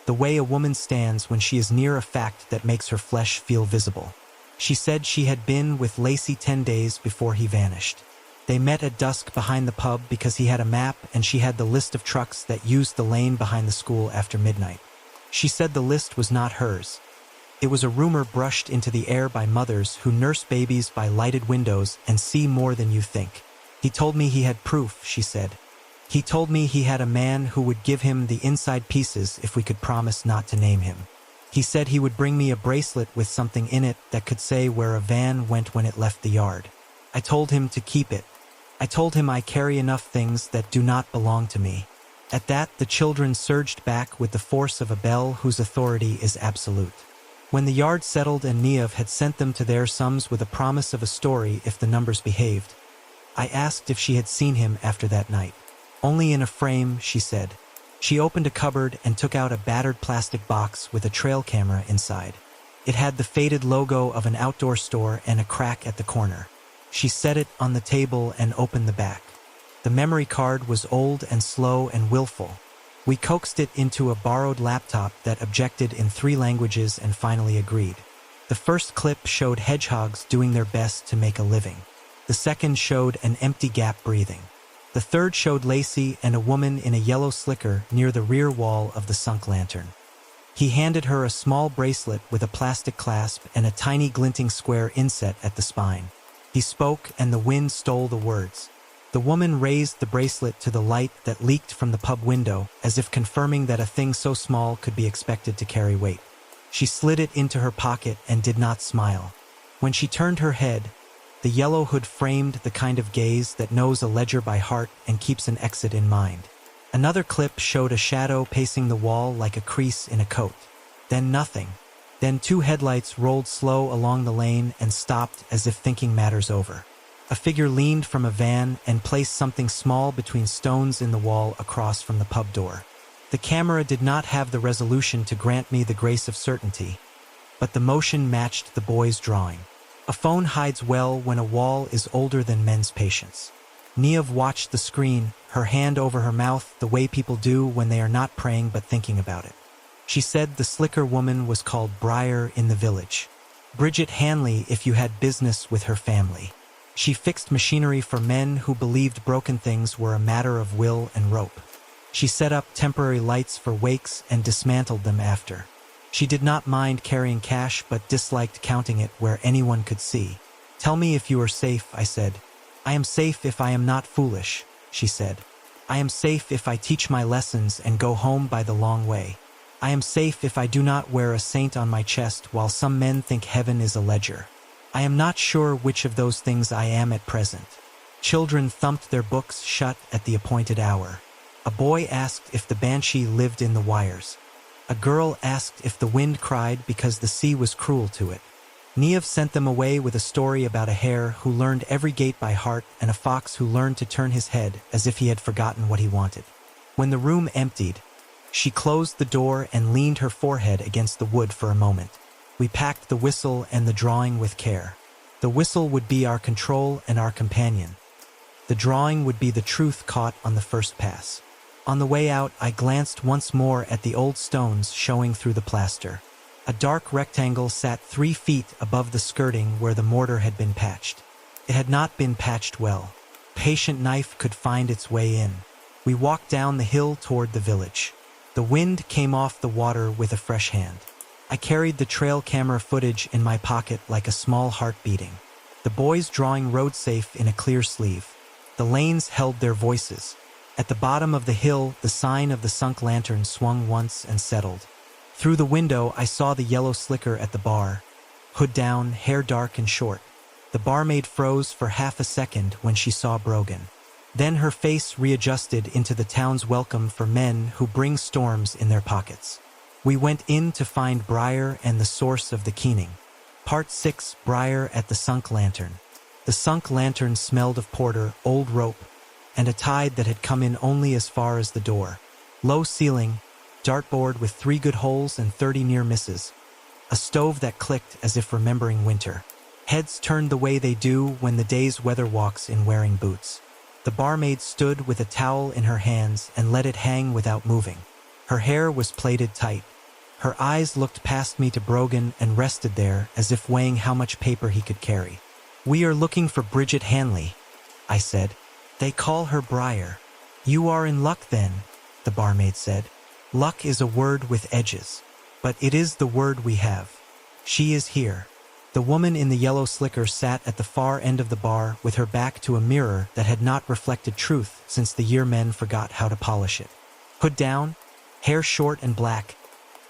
the way a woman stands when she is near a fact that makes her flesh feel visible. She said she had been with Lacey 10 days before he vanished. They met at dusk behind the pub because he had a map and she had the list of trucks that used the lane behind the school after midnight. She said the list was not hers. It was a rumor brushed into the air by mothers who nurse babies by lighted windows and see more than you think. "He told me he had proof," she said. "He told me he had a man who would give him the inside pieces if we could promise not to name him. He said he would bring me a bracelet with something in it that could say where a van went when it left the yard. I told him to keep it. I told him I carry enough things that do not belong to me." At that, the children surged back with the force of a bell whose authority is absolute. When the yard settled and Niamh had sent them to their sums with a promise of a story if the numbers behaved, I asked if she had seen him after that night. "Only in a frame," she said. She opened a cupboard and took out a battered plastic box with a trail camera inside. It had the faded logo of an outdoor store and a crack at the corner. She set it on the table and opened the back. The memory card was old and slow and willful. We coaxed it into a borrowed laptop that objected in 3 languages and finally agreed. The first clip showed hedgehogs doing their best to make a living. The second showed an empty gap breathing. The third showed Lacey and a woman in a yellow slicker near the rear wall of the sunk lantern. He handed her a small bracelet with a plastic clasp and a tiny glinting square inset at the spine. He spoke and the wind stole the words. The woman raised the bracelet to the light that leaked from the pub window, as if confirming that a thing so small could be expected to carry weight. She slid it into her pocket and did not smile. When she turned her head, the yellow hood framed the kind of gaze that knows a ledger by heart and keeps an exit in mind. Another clip showed a shadow pacing the wall like a crease in a coat. Then nothing. Then 2 headlights rolled slow along the lane and stopped as if thinking matters over. A figure leaned from a van and placed something small between stones in the wall across from the pub door. The camera did not have the resolution to grant me the grace of certainty, but the motion matched the boy's drawing. A phone hides well when a wall is older than men's patience. Niamh watched the screen, her hand over her mouth, the way people do when they are not praying but thinking about it. She said the slicker woman was called Briar in the village. Bridget Hanley if you had business with her family. She fixed machinery for men who believed broken things were a matter of will and rope. She set up temporary lights for wakes and dismantled them after. She did not mind carrying cash but disliked counting it where anyone could see. "Tell me if you are safe," I said. "I am safe if I am not foolish," she said. "I am safe if I teach my lessons and go home by the long way. I am safe if I do not wear a saint on my chest while some men think heaven is a ledger. I am not sure which of those things I am at present." Children thumped their books shut at the appointed hour. A boy asked if the banshee lived in the wires. A girl asked if the wind cried because the sea was cruel to it. Niamh sent them away with a story about a hare who learned every gate by heart and a fox who learned to turn his head as if he had forgotten what he wanted. When the room emptied, she closed the door and leaned her forehead against the wood for a moment. We packed the whistle and the drawing with care. The whistle would be our control and our companion. The drawing would be the truth caught on the first pass. On the way out, I glanced once more at the old stones showing through the plaster. A dark rectangle sat 3 feet above the skirting where the mortar had been patched. It had not been patched well. Patient knife could find its way in. We walked down the hill toward the village. The wind came off the water with a fresh hand. I carried the trail camera footage in my pocket like a small heart beating. The boys drawing road safe in a clear sleeve. The lanes held their voices. At the bottom of the hill, the sign of the sunk lantern swung once and settled. Through the window, I saw the yellow slicker at the bar. Hood down, hair dark and short. The barmaid froze for half a second when she saw Brogan. Then her face readjusted into the town's welcome for men who bring storms in their pockets. We went in to find Briar and the source of the keening. Part 6, Briar at the sunk lantern. The sunk lantern smelled of porter, old rope, and a tide that had come in only as far as the door. Low ceiling, dartboard with 3 good holes and 30 near misses. A stove that clicked as if remembering winter. Heads turned the way they do when the day's weather walks in wearing boots. The barmaid stood with a towel in her hands and let it hang without moving. Her hair was plaited tight. Her eyes looked past me to Brogan and rested there as if weighing how much paper he could carry. "We are looking for Bridget Hanley," I said. "They call her Briar." "You are in luck then," the barmaid said. "Luck is a word with edges. But it is the word we have. She is here." The woman in the yellow slicker sat at the far end of the bar with her back to a mirror that had not reflected truth since the year men forgot how to polish it. Hood down, hair short and black,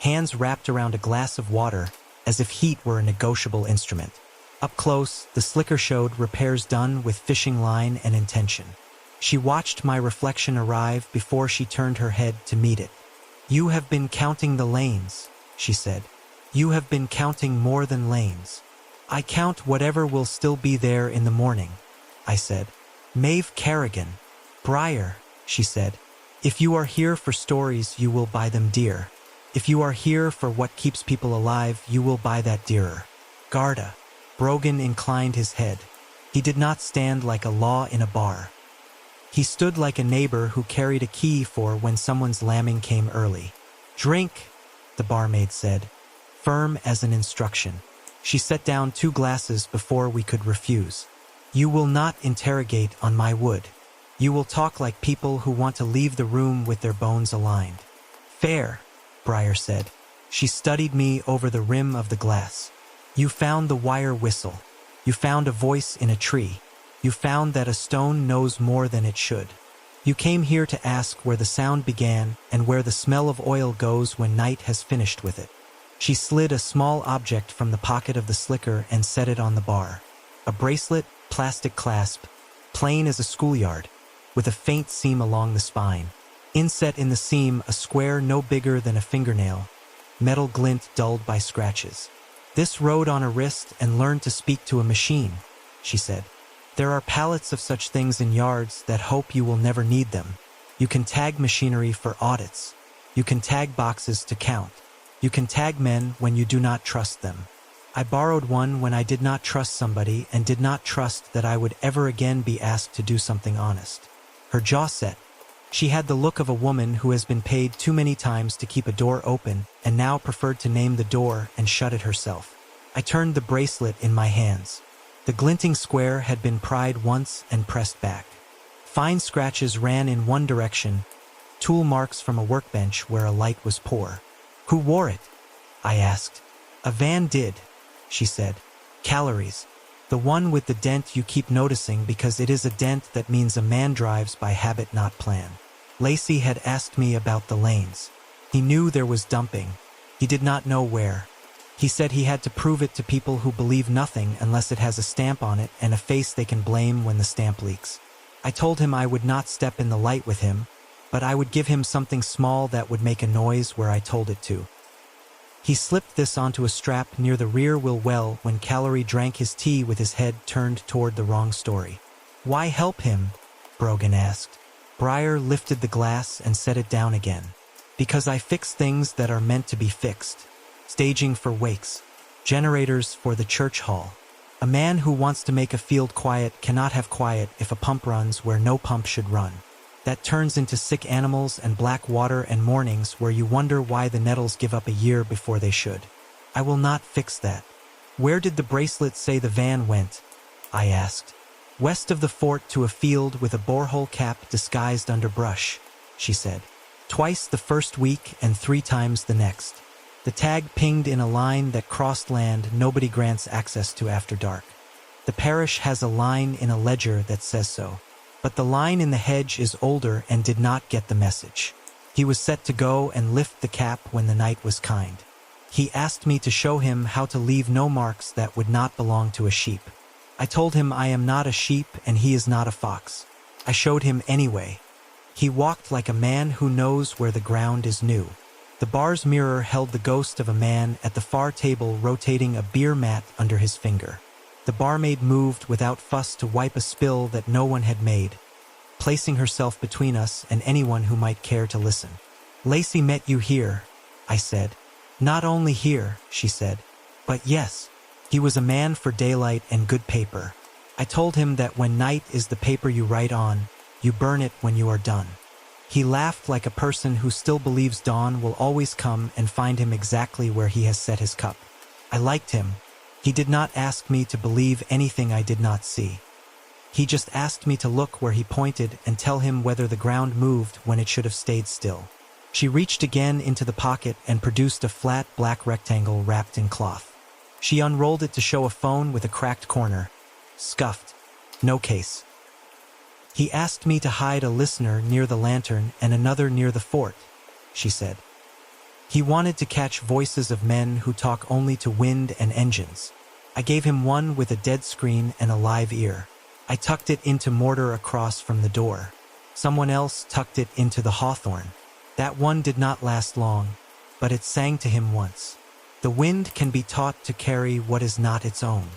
hands wrapped around a glass of water as if heat were a negotiable instrument. Up close, the slicker showed repairs done with fishing line and intention. She watched my reflection arrive before she turned her head to meet it. "You have been counting the lanes," she said. "You have been counting more than lanes." "I count whatever will still be there in the morning," I said. "Maeve Kerrigan." "Briar," she said. "If you are here for stories, you will buy them dear. If you are here for what keeps people alive, you will buy that dearer." "Garda." Brogan inclined his head. He did not stand like a law in a bar. He stood like a neighbor who carried a key for when someone's lambing came early. "Drink," the barmaid said, firm as an instruction. She set down 2 glasses before we could refuse. "You will not interrogate on my wood. You will talk like people who want to leave the room with their bones aligned." "Fair," Briar said. She studied me over the rim of the glass. "You found the wire whistle. You found a voice in a tree. You found that a stone knows more than it should. You came here to ask where the sound began and where the smell of oil goes when night has finished with it." She slid a small object from the pocket of the slicker and set it on the bar. A bracelet, plastic clasp, plain as a schoolyard, with a faint seam along the spine. Inset in the seam, a square no bigger than a fingernail, metal glint dulled by scratches. "This rode on a wrist and learned to speak to a machine," she said. "There are pallets of such things in yards that hope you will never need them. You can tag machinery for audits. You can tag boxes to count. You can tag men when you do not trust them. I borrowed one when I did not trust somebody and did not trust that I would ever again be asked to do something honest." Her jaw set. She had the look of a woman who has been paid too many times to keep a door open and now preferred to name the door and shut it herself. I turned the bracelet in my hands. The glinting square had been pried once and pressed back. Fine scratches ran in one direction, tool marks from a workbench where a light was poor. "Who wore it?" I asked. "A van did," she said. "Calories. The one with the dent you keep noticing because it is a dent that means a man drives by habit, not plan." Lacey had asked me about the lanes. He knew there was dumping. He did not know where. He said he had to prove it to people who believe nothing unless it has a stamp on it and a face they can blame when the stamp leaks. I told him I would not step in the light with him, but I would give him something small that would make a noise where I told it to. He slipped this onto a strap near the rear wheel well when Calorie drank his tea with his head turned toward the wrong story. "Why help him?" Brogan asked. Briar lifted the glass and set it down again. "Because I fix things that are meant to be fixed. Staging for wakes. Generators for the church hall. A man who wants to make a field quiet cannot have quiet if a pump runs where no pump should run. That turns into sick animals and black water and mornings where you wonder why the nettles give up a year before they should. I will not fix that." "Where did the bracelet say the van went?" I asked. "West of the fort to a field with a borehole cap disguised under brush," she said. "Twice the first week and 3 times the next. The tag pinged in a line that crossed land nobody grants access to after dark. The parish has a line in a ledger that says so. But the line in the hedge is older and did not get the message. He was set to go and lift the cap when the night was kind. He asked me to show him how to leave no marks that would not belong to a sheep. I told him I am not a sheep and he is not a fox. I showed him anyway. He walked like a man who knows where the ground is new. The bar's mirror held the ghost of a man at the far table rotating a beer mat under his finger. The barmaid moved without fuss to wipe a spill that no one had made, placing herself between us and anyone who might care to listen. "Lacey met you here," I said. "Not only here," she said, "but yes, he was a man for daylight and good paper. I told him that when night is the paper you write on, you burn it when you are done." He laughed like a person who still believes dawn will always come and find him exactly where he has set his cup. I liked him. He did not ask me to believe anything I did not see. He just asked me to look where he pointed and tell him whether the ground moved when it should have stayed still. She reached again into the pocket and produced a flat black rectangle wrapped in cloth. She unrolled it to show a phone with a cracked corner. Scuffed. No case. "He asked me to hide a listener near the lantern and another near the fort," she said. "He wanted to catch voices of men who talk only to wind and engines. I gave him one with a dead screen and a live ear. I tucked it into mortar across from the door. Someone else tucked it into the hawthorn. That one did not last long, but it sang to him once. The wind can be taught to carry what is not its own."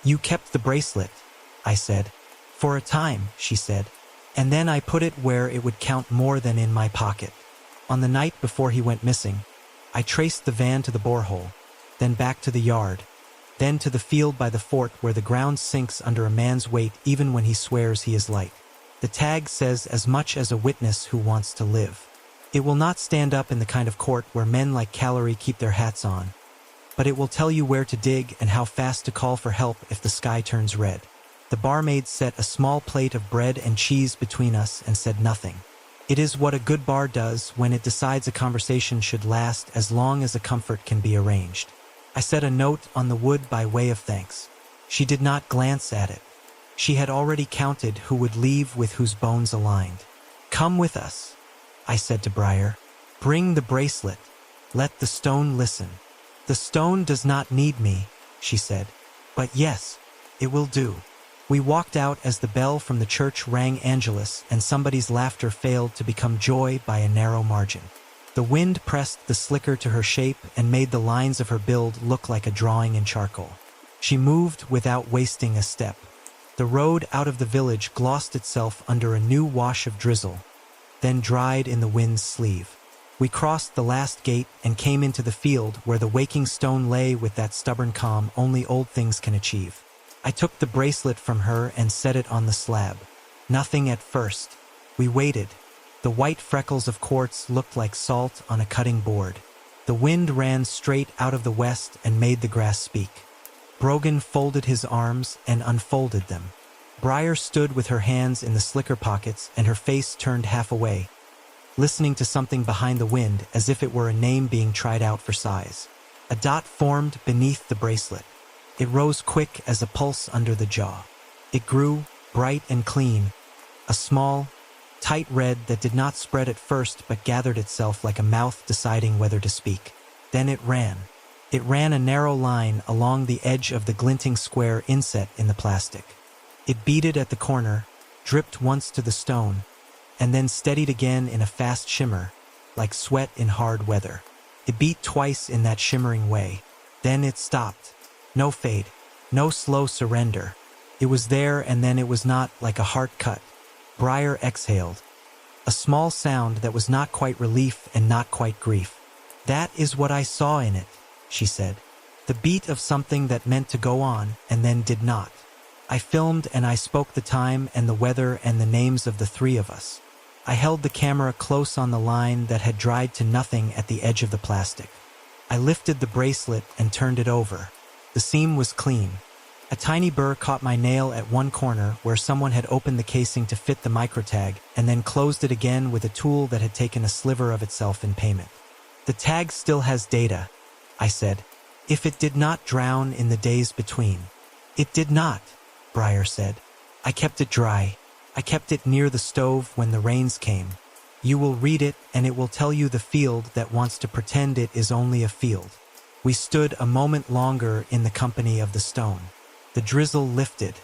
"You kept the bracelet," I said. "For a time," she said, "and then I put it where it would count more than in my pocket. On the night before he went missing, I traced the van to the borehole, then back to the yard, then to the field by the fort where the ground sinks under a man's weight even when he swears he is light. The tag says as much as a witness who wants to live. It will not stand up in the kind of court where men like Callery keep their hats on, but it will tell you where to dig and how fast to call for help if the sky turns red. The barmaid set a small plate of bread and cheese between us and said nothing. It is what a good bar does when it decides a conversation should last as long as a comfort can be arranged. I set a note on the wood by way of thanks. She did not glance at it. She had already counted who would leave with whose bones aligned. "Come with us," I said to Briar. "Bring the bracelet. Let the stone listen." "The stone does not need me," she said. "But yes, it will do." We walked out as the bell from the church rang Angelus and somebody's laughter failed to become joy by a narrow margin. The wind pressed the slicker to her shape and made the lines of her build look like a drawing in charcoal. She moved without wasting a step. The road out of the village glossed itself under a new wash of drizzle, then dried in the wind's sleeve. We crossed the last gate and came into the field where the waking stone lay with that stubborn calm only old things can achieve. I took the bracelet from her and set it on the slab. Nothing at first. We waited. The white freckles of quartz looked like salt on a cutting board. The wind ran straight out of the west and made the grass speak. Brogan folded his arms and unfolded them. Briar stood with her hands in the slicker pockets and her face turned half away, listening to something behind the wind as if it were a name being tried out for size. A dot formed beneath the bracelet. It rose quick as a pulse under the jaw. It grew, bright and clean, a small, tight red that did not spread at first but gathered itself like a mouth deciding whether to speak. Then it ran. It ran a narrow line along the edge of the glinting square inset in the plastic. It beaded at the corner, dripped once to the stone, and then steadied again in a fast shimmer, like sweat in hard weather. It beat twice in that shimmering way. Then it stopped. No fade, no slow surrender. It was there and then it was not, like a heart cut. Briar exhaled. A small sound that was not quite relief and not quite grief. "That is what I saw in it," she said. "The beat of something that meant to go on and then did not. I filmed and I spoke the time and the weather and the names of the three of us. I held the camera close on the line that had dried to nothing at the edge of the plastic. I lifted the bracelet and turned it over. The seam was clean. A tiny burr caught my nail at one corner where someone had opened the casing to fit the microtag and then closed it again with a tool that had taken a sliver of itself in payment. "The tag still has data," I said. "If it did not drown in the days between." "It did not," Briar said. "I kept it dry. I kept it near the stove when the rains came. You will read it and it will tell you the field that wants to pretend it is only a field." We stood a moment longer in the company of the stone. The drizzle lifted.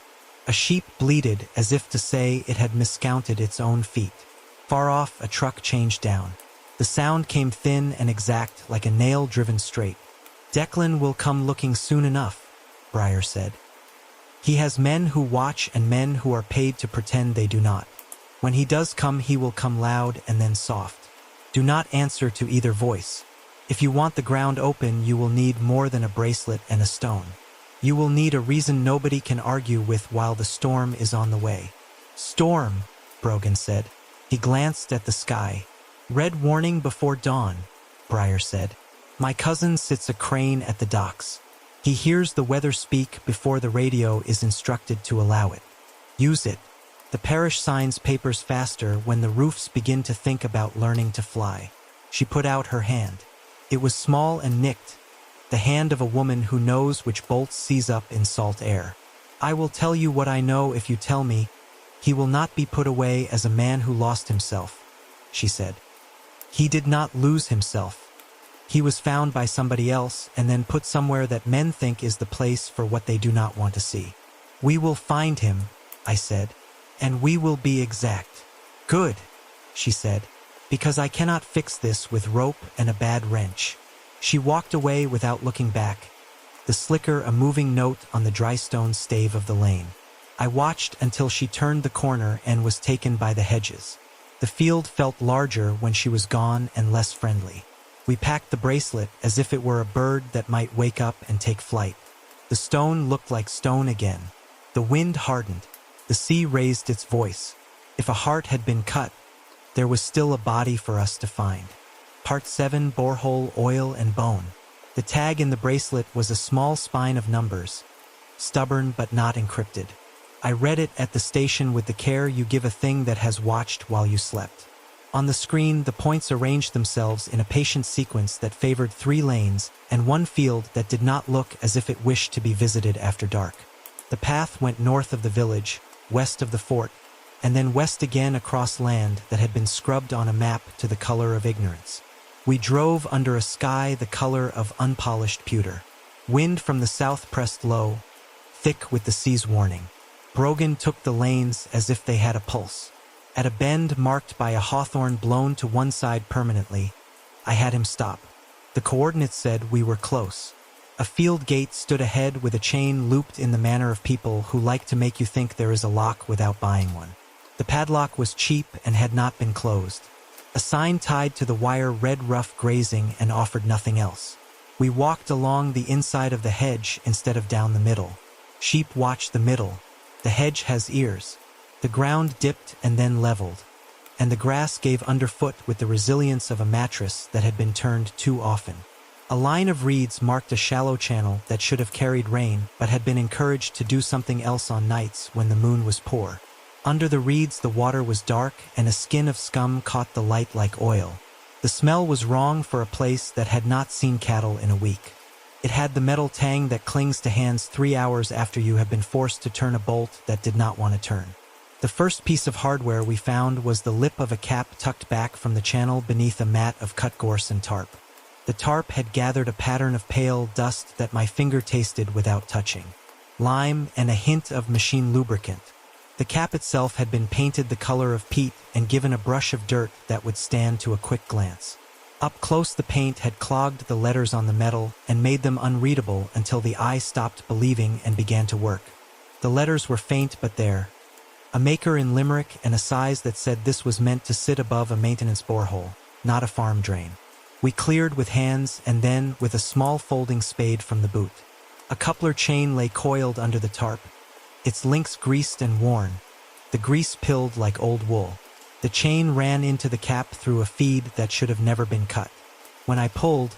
A sheep bleated as if to say it had miscounted its own feet. Far off, a truck changed down. The sound came thin and exact, like a nail driven straight. "Declan will come looking soon enough," Briar said. "He has men who watch and men who are paid to pretend they do not. When he does come, he will come loud and then soft. Do not answer to either voice. If you want the ground open, you will need more than a bracelet and a stone. You will need a reason nobody can argue with while the storm is on the way." "Storm," Brogan said. He glanced at the sky. "Red warning before dawn," Briar said. "My cousin sits a crane at the docks. He hears the weather speak before the radio is instructed to allow it. Use it. The parish signs papers faster when the roofs begin to think about learning to fly." She put out her hand. It was small and nicked, the hand of a woman who knows which bolts seize up in salt air. "I will tell you what I know if you tell me. He will not be put away as a man who lost himself," she said. "He did not lose himself. He was found by somebody else and then put somewhere that men think is the place for what they do not want to see." "We will find him," I said, "and we will be exact." "Good," she said, "because I cannot fix this with rope and a bad wrench." She walked away without looking back, the slicker a moving note on the dry stone stave of the lane. I watched until she turned the corner and was taken by the hedges. The field felt larger when she was gone and less friendly. We packed the bracelet as if it were a bird that might wake up and take flight. The stone looked like stone again. The wind hardened. The sea raised its voice. If a heart had been cut, there was still a body for us to find. Part 7, Borehole, Oil, and Bone. The tag in the bracelet was a small spine of numbers, stubborn but not encrypted. I read it at the station with the care you give a thing that has watched while you slept. On the screen, the points arranged themselves in a patient sequence that favored 3 lanes and one field that did not look as if it wished to be visited after dark. The path went north of the village, west of the fort, and then west again across land that had been scrubbed on a map to the color of ignorance. We drove under a sky the color of unpolished pewter. Wind from the south pressed low, thick with the sea's warning. Brogan took the lanes as if they had a pulse. At a bend marked by a hawthorn blown to one side permanently, I had him stop. The coordinates said we were close. A field gate stood ahead with a chain looped in the manner of people who like to make you think there is a lock without buying one. The padlock was cheap and had not been closed. A sign tied to the wire read rough grazing and offered nothing else. We walked along the inside of the hedge instead of down the middle. Sheep watch the middle. The hedge has ears. The ground dipped and then leveled, and the grass gave underfoot with the resilience of a mattress that had been turned too often. A line of reeds marked a shallow channel that should have carried rain but had been encouraged to do something else on nights when the moon was poor. Under the reeds the water was dark and a skin of scum caught the light like oil. The smell was wrong for a place that had not seen cattle in a week. It had the metal tang that clings to hands 3 hours after you have been forced to turn a bolt that did not want to turn. The first piece of hardware we found was the lip of a cap tucked back from the channel beneath a mat of cut gorse and tarp. The tarp had gathered a pattern of pale dust that my finger tasted without touching. Lime and a hint of machine lubricant. The cap itself had been painted the color of peat and given a brush of dirt that would stand to a quick glance. Up close the paint had clogged the letters on the metal and made them unreadable until the eye stopped believing and began to work. The letters were faint but there. A maker in Limerick and a size that said this was meant to sit above a maintenance borehole, not a farm drain. We cleared with hands and then with a small folding spade from the boot. A coupler chain lay coiled under the tarp, its links greased and worn, the grease pilled like old wool. The chain ran into the cap through a feed that should have never been cut. When I pulled,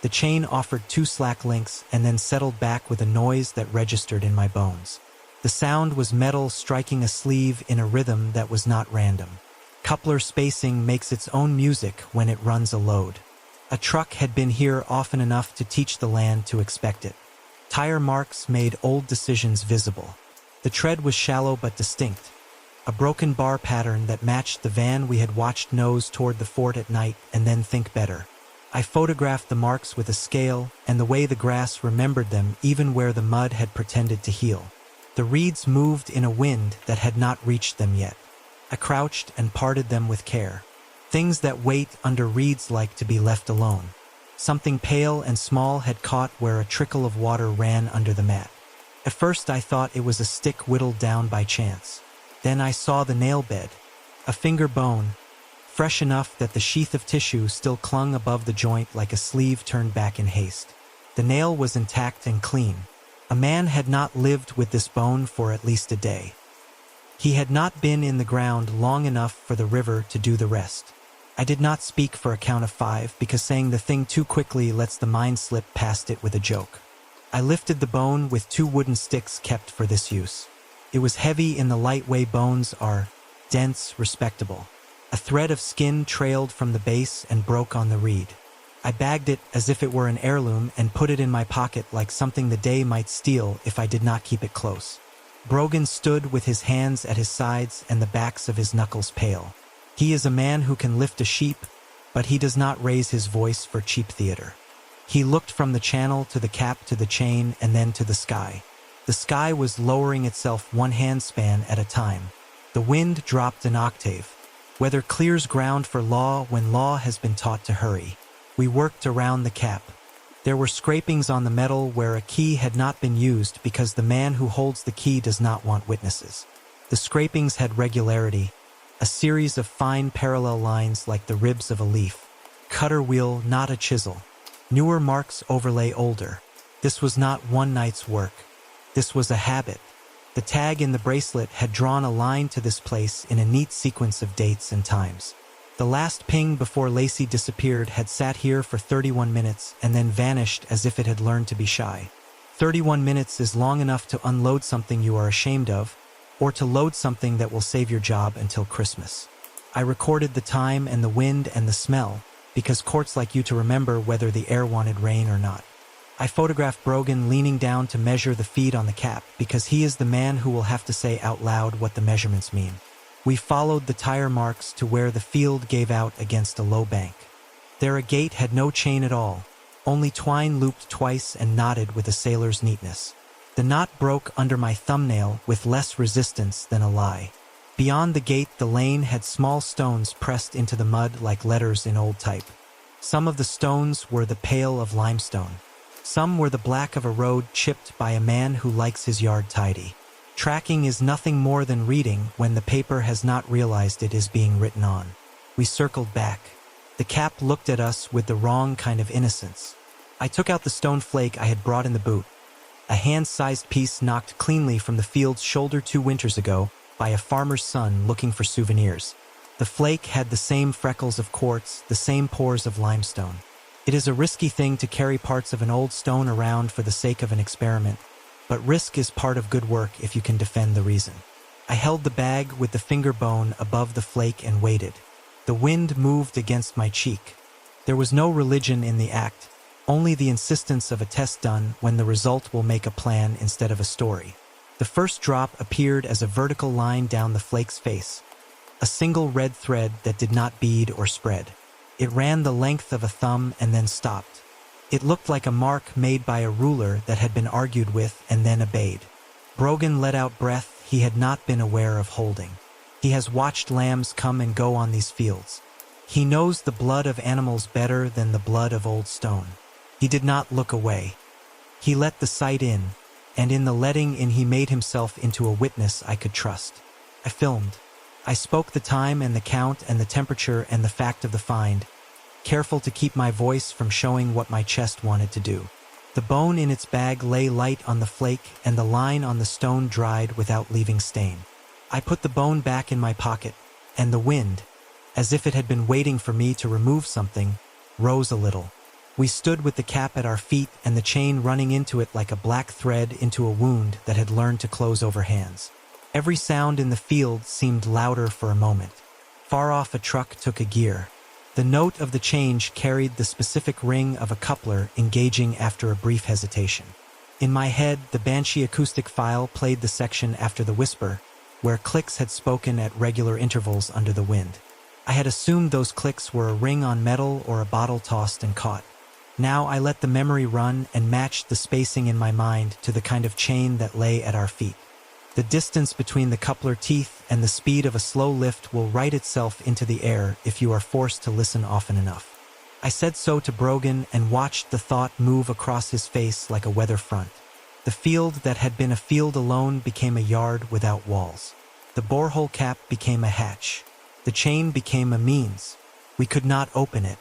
the chain offered 2 slack links and then settled back with a noise that registered in my bones. The sound was metal striking a sleeve in a rhythm that was not random. Coupler spacing makes its own music when it runs a load. A truck had been here often enough to teach the land to expect it. Tire marks made old decisions visible. The tread was shallow but distinct. A broken bar pattern that matched the van we had watched nose toward the fort at night and then think better. I photographed the marks with a scale and the way the grass remembered them even where the mud had pretended to heal. The reeds moved in a wind that had not reached them yet. I crouched and parted them with care. Things that wait under reeds like to be left alone. Something pale and small had caught where a trickle of water ran under the mat. At first I thought it was a stick whittled down by chance. Then I saw the nail bed, a finger bone, fresh enough that the sheath of tissue still clung above the joint like a sleeve turned back in haste. The nail was intact and clean. A man had not lived with this bone for at least a day. He had not been in the ground long enough for the river to do the rest. I did not speak for a count of 5 because saying the thing too quickly lets the mind slip past it with a joke. I lifted the bone with 2 wooden sticks kept for this use. It was heavy in the light way bones are, dense, respectable. A thread of skin trailed from the base and broke on the reed. I bagged it as if it were an heirloom and put it in my pocket like something the day might steal if I did not keep it close. Brogan stood with his hands at his sides and the backs of his knuckles pale. He is a man who can lift a sheep, but he does not raise his voice for cheap theater. He looked from the channel to the cap to the chain and then to the sky. The sky was lowering itself 1 handspan at a time. The wind dropped an octave. Weather clears ground for law when law has been taught to hurry. We worked around the cap. There were scrapings on the metal where a key had not been used because the man who holds the key does not want witnesses. The scrapings had regularity, a series of fine parallel lines like the ribs of a leaf. Cutter wheel, not a chisel. Newer marks overlay older. This was not one night's work. This was a habit. The tag in the bracelet had drawn a line to this place in a neat sequence of dates and times. The last ping before Lacey disappeared had sat here for 31 minutes and then vanished as if it had learned to be shy. 31 minutes is long enough to unload something you are ashamed of, or to load something that will save your job until Christmas. I recorded the time and the wind and the smell, because courts like you to remember whether the air wanted rain or not. I photographed Brogan leaning down to measure the feed on the cap, because he is the man who will have to say out loud what the measurements mean. We followed the tire marks to where the field gave out against a low bank. There a gate had no chain at all, only twine looped twice and knotted with a sailor's neatness. The knot broke under my thumbnail with less resistance than a lie. Beyond the gate, the lane had small stones pressed into the mud like letters in old type. Some of the stones were the pale of limestone. Some were the black of a road chipped by a man who likes his yard tidy. Tracking is nothing more than reading when the paper has not realized it is being written on. We circled back. The cap looked at us with the wrong kind of innocence. I took out the stone flake I had brought in the boot. A hand-sized piece knocked cleanly from the field's shoulder 2 winters ago by a farmer's son looking for souvenirs. The flake had the same freckles of quartz, the same pores of limestone. It is a risky thing to carry parts of an old stone around for the sake of an experiment, but risk is part of good work if you can defend the reason. I held the bag with the finger bone above the flake and waited. The wind moved against my cheek. There was no religion in the act, only the insistence of a test done when the result will make a plan instead of a story. The first drop appeared as a vertical line down the flake's face, a single red thread that did not bead or spread. It ran the length of a thumb and then stopped. It looked like a mark made by a ruler that had been argued with and then obeyed. Brogan let out breath he had not been aware of holding. He has watched lambs come and go on these fields. He knows the blood of animals better than the blood of old stone. He did not look away. He let the sight in, and in the letting in he made himself into a witness I could trust. I filmed. I spoke the time and the count and the temperature and the fact of the find, careful to keep my voice from showing what my chest wanted to do. The bone in its bag lay light on the flake and the line on the stone dried without leaving stain. I put the bone back in my pocket, and the wind, as if it had been waiting for me to remove something, rose a little. We stood with the cap at our feet and the chain running into it like a black thread into a wound that had learned to close over hands. Every sound in the field seemed louder for a moment. Far off a truck took a gear. The note of the change carried the specific ring of a coupler engaging after a brief hesitation. In my head, the Banshee acoustic file played the section after the whisper, where clicks had spoken at regular intervals under the wind. I had assumed those clicks were a ring on metal or a bottle tossed and caught. Now I let the memory run and matched the spacing in my mind to the kind of chain that lay at our feet. The distance between the coupler teeth and the speed of a slow lift will write itself into the air if you are forced to listen often enough. I said so to Brogan and watched the thought move across his face like a weather front. The field that had been a field alone became a yard without walls. The borehole cap became a hatch. The chain became a means. We could not open it.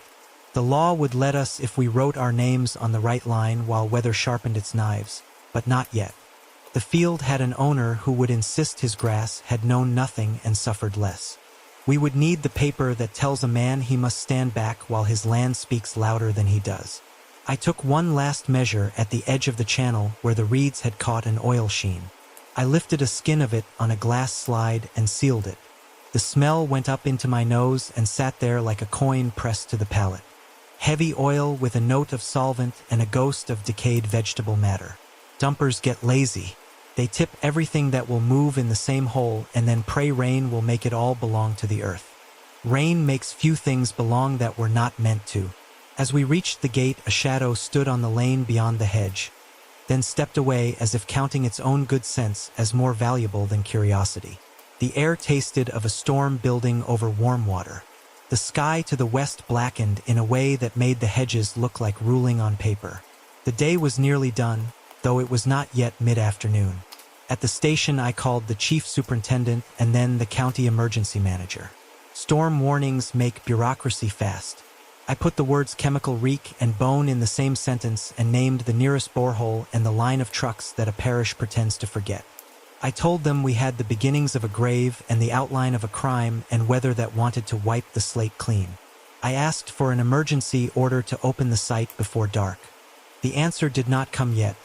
The law would let us if we wrote our names on the right line while weather sharpened its knives, but not yet. The field had an owner who would insist his grass had known nothing and suffered less. We would need the paper that tells a man he must stand back while his land speaks louder than he does. I took one last measure at the edge of the channel where the reeds had caught an oil sheen. I lifted a skin of it on a glass slide and sealed it. The smell went up into my nose and sat there like a coin pressed to the palate. Heavy oil with a note of solvent and a ghost of decayed vegetable matter. Dumpers get lazy. They tip everything that will move in the same hole and then pray rain will make it all belong to the earth. Rain makes few things belong that were not meant to. As we reached the gate, a shadow stood on the lane beyond the hedge, then stepped away as if counting its own good sense as more valuable than curiosity. The air tasted of a storm building over warm water. The sky to the west blackened in a way that made the hedges look like ruling on paper. The day was nearly done, though it was not yet mid-afternoon. At the station I called the chief superintendent and then the county emergency manager. Storm warnings make bureaucracy fast. I put the words chemical reek and bone in the same sentence and named the nearest borehole and the line of trucks that a parish pretends to forget. I told them we had the beginnings of a grave and the outline of a crime and weather that wanted to wipe the slate clean. I asked for an emergency order to open the site before dark. The answer did not come yet,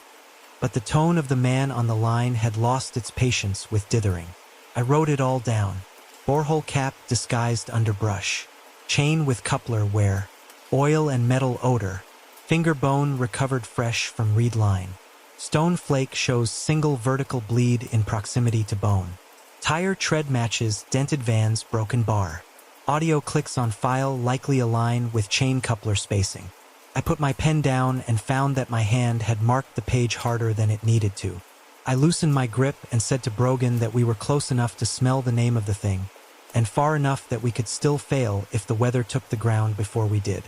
but the tone of the man on the line had lost its patience with dithering. I wrote it all down. Borehole cap disguised under brush. Chain with coupler wear. Oil and metal odor. Finger bone recovered fresh from reed line. Stone flake shows single vertical bleed in proximity to bone. Tire tread matches dented van's broken bar. Audio clicks on file likely align with chain coupler spacing. I put my pen down and found that my hand had marked the page harder than it needed to. I loosened my grip and said to Brogan that we were close enough to smell the name of the thing, and far enough that we could still fail if the weather took the ground before we did.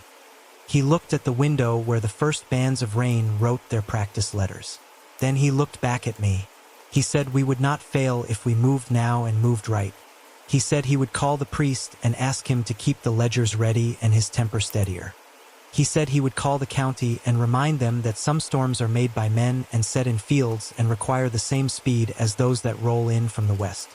He looked at the window where the first bands of rain wrote their practice letters. Then he looked back at me. He said we would not fail if we moved now and moved right. He said he would call the priest and ask him to keep the ledgers ready and his temper steadier. He said he would call the county and remind them that some storms are made by men and set in fields and require the same speed as those that roll in from the west.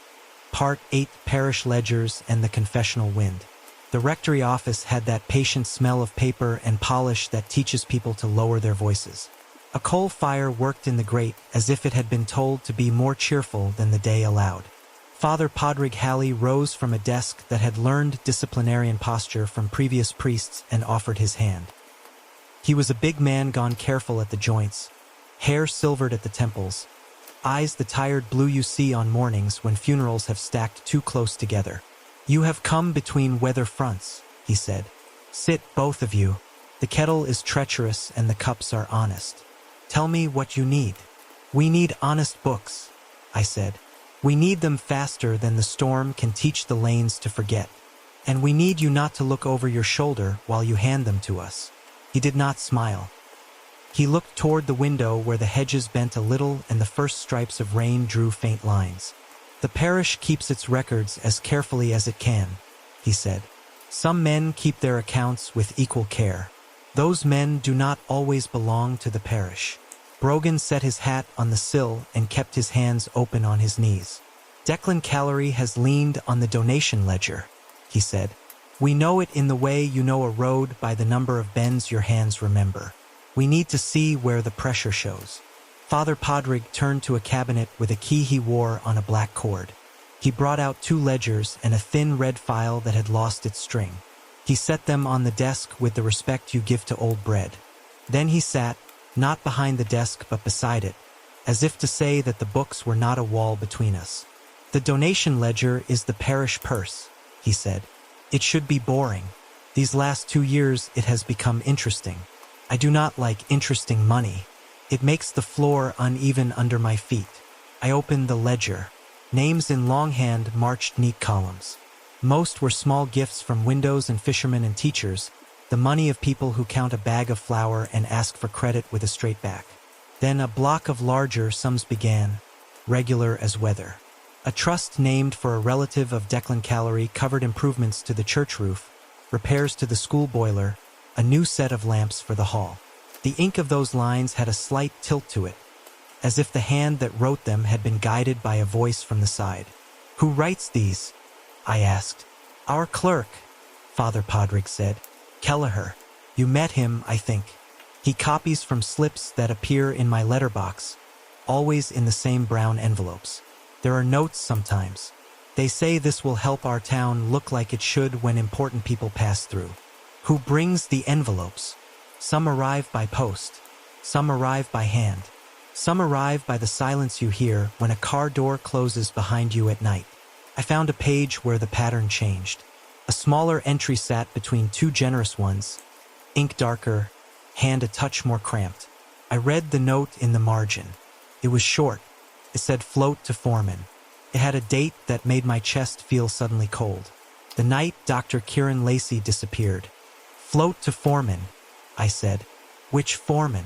Part 8 Parish Ledgers and the Confessional Wind. The rectory office had that patient smell of paper and polish that teaches people to lower their voices. A coal fire worked in the grate as if it had been told to be more cheerful than the day allowed. Father Padraig Halley rose from a desk that had learned disciplinarian posture from previous priests and offered his hand. He was a big man gone careful at the joints, hair silvered at the temples, eyes the tired blue you see on mornings when funerals have stacked too close together. "You have come between weather fronts," he said. "Sit, both of you. The kettle is treacherous and the cups are honest. Tell me what you need." "We need honest books," I said. "We need them faster than the storm can teach the lanes to forget. And we need you not to look over your shoulder while you hand them to us." He did not smile. He looked toward the window where the hedges bent a little and the first stripes of rain drew faint lines. "The parish keeps its records as carefully as it can," he said. "Some men keep their accounts with equal care. Those men do not always belong to the parish." Brogan set his hat on the sill and kept his hands open on his knees. "Declan Callery has leaned on the donation ledger," he said. "We know it in the way you know a road by the number of bends your hands remember. We need to see where the pressure shows." Father Padraig turned to a cabinet with a key he wore on a black cord. He brought out 2 ledgers and a thin red file that had lost its string. He set them on the desk with the respect you give to old bread. Then he sat, not behind the desk but beside it, as if to say that the books were not a wall between us. "The donation ledger is the parish purse," he said. "It should be boring. These last 2 years it has become interesting. I do not like interesting money. It makes the floor uneven under my feet." I opened the ledger. Names in longhand marched neat columns. Most were small gifts from widows and fishermen and teachers, the money of people who count a bag of flour and ask for credit with a straight back. Then a block of larger sums began, regular as weather. A trust named for a relative of Declan Callery covered improvements to the church roof, repairs to the school boiler, a new set of lamps for the hall. The ink of those lines had a slight tilt to it, as if the hand that wrote them had been guided by a voice from the side. "Who writes these?" I asked. "Our clerk," Father Padraig said. "Kelleher. You met him, I think. He copies from slips that appear in my letterbox, always in the same brown envelopes. There are notes sometimes. They say this will help our town look like it should when important people pass through." "Who brings the envelopes?" "Some arrive by post. Some arrive by hand. Some arrive by the silence you hear when a car door closes behind you at night." I found a page where the pattern changed. A smaller entry sat between 2 generous ones, ink darker, hand a touch more cramped. I read the note in the margin. It was short. It said "Float to Foreman." It had a date that made my chest feel suddenly cold. The night Dr. Kieran Lacey disappeared. "Float to Foreman," I said. "Which foreman?"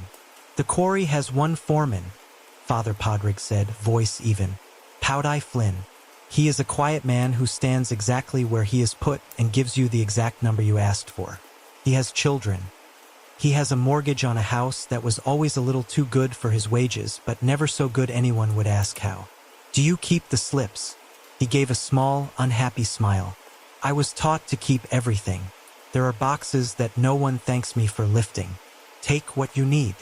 "The quarry has 1 foreman," Father Padraig said, voice even. "Powdai Flynn. He is a quiet man who stands exactly where he is put and gives you the exact number you asked for. He has children. He has a mortgage on a house that was always a little too good for his wages, but never so good anyone would ask how. "Do you keep the slips?" He gave a small, unhappy smile. "I was taught to keep everything. There are boxes that no one thanks me for lifting. Take what you need."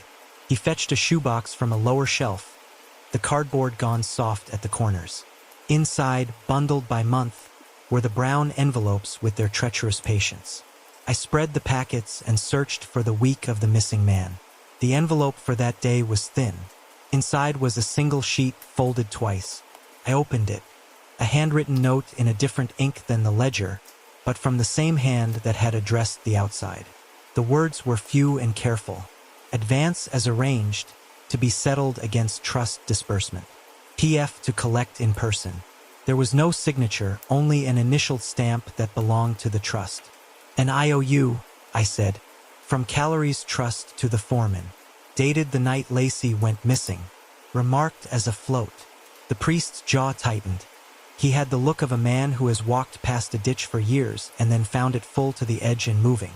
He fetched a shoebox from a lower shelf, the cardboard gone soft at the corners. Inside, bundled by month, were the brown envelopes with their treacherous patience. I spread the packets and searched for the week of the missing man. The envelope for that day was thin. Inside was a single sheet folded twice. I opened it. A handwritten note in a different ink than the ledger, but from the same hand that had addressed the outside. The words were few and careful. "Advance as arranged, to be settled against trust disbursement. PF to collect in person." There was no signature, only an initial stamp that belonged to the trust. "An IOU," I said, "from Calories Trust to the foreman. Dated the night Lacey went missing. Remarked as a float." The priest's jaw tightened. He had the look of a man who has walked past a ditch for years and then found it full to the edge and moving.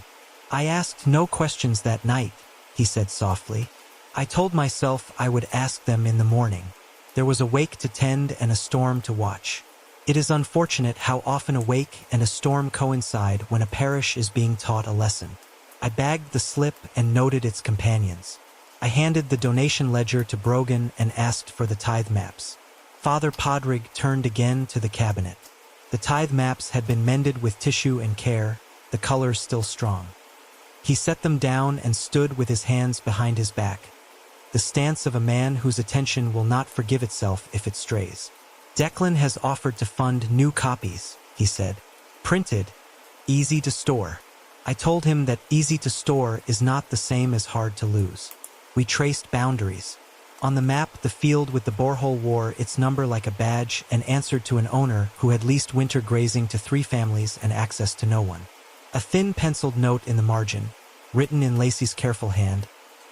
"I asked no questions that night," he said softly. "I told myself I would ask them in the morning. There was a wake to tend and a storm to watch. It is unfortunate how often a wake and a storm coincide when a parish is being taught a lesson." I bagged the slip and noted its companions. I handed the donation ledger to Brogan and asked for the tithe maps. Father Podrick turned again to the cabinet. The tithe maps had been mended with tissue and care, the colors still strong. He set them down and stood with his hands behind his back, the stance of a man whose attention will not forgive itself if it strays. "Declan has offered to fund new copies," he said. "Printed, easy to store." I told him that easy to store is not the same as hard to lose. We traced boundaries. On the map, the field with the borehole wore its number like a badge and answered to an owner who had leased winter grazing to 3 families and access to no one. A thin penciled note in the margin, written in Lacey's careful hand,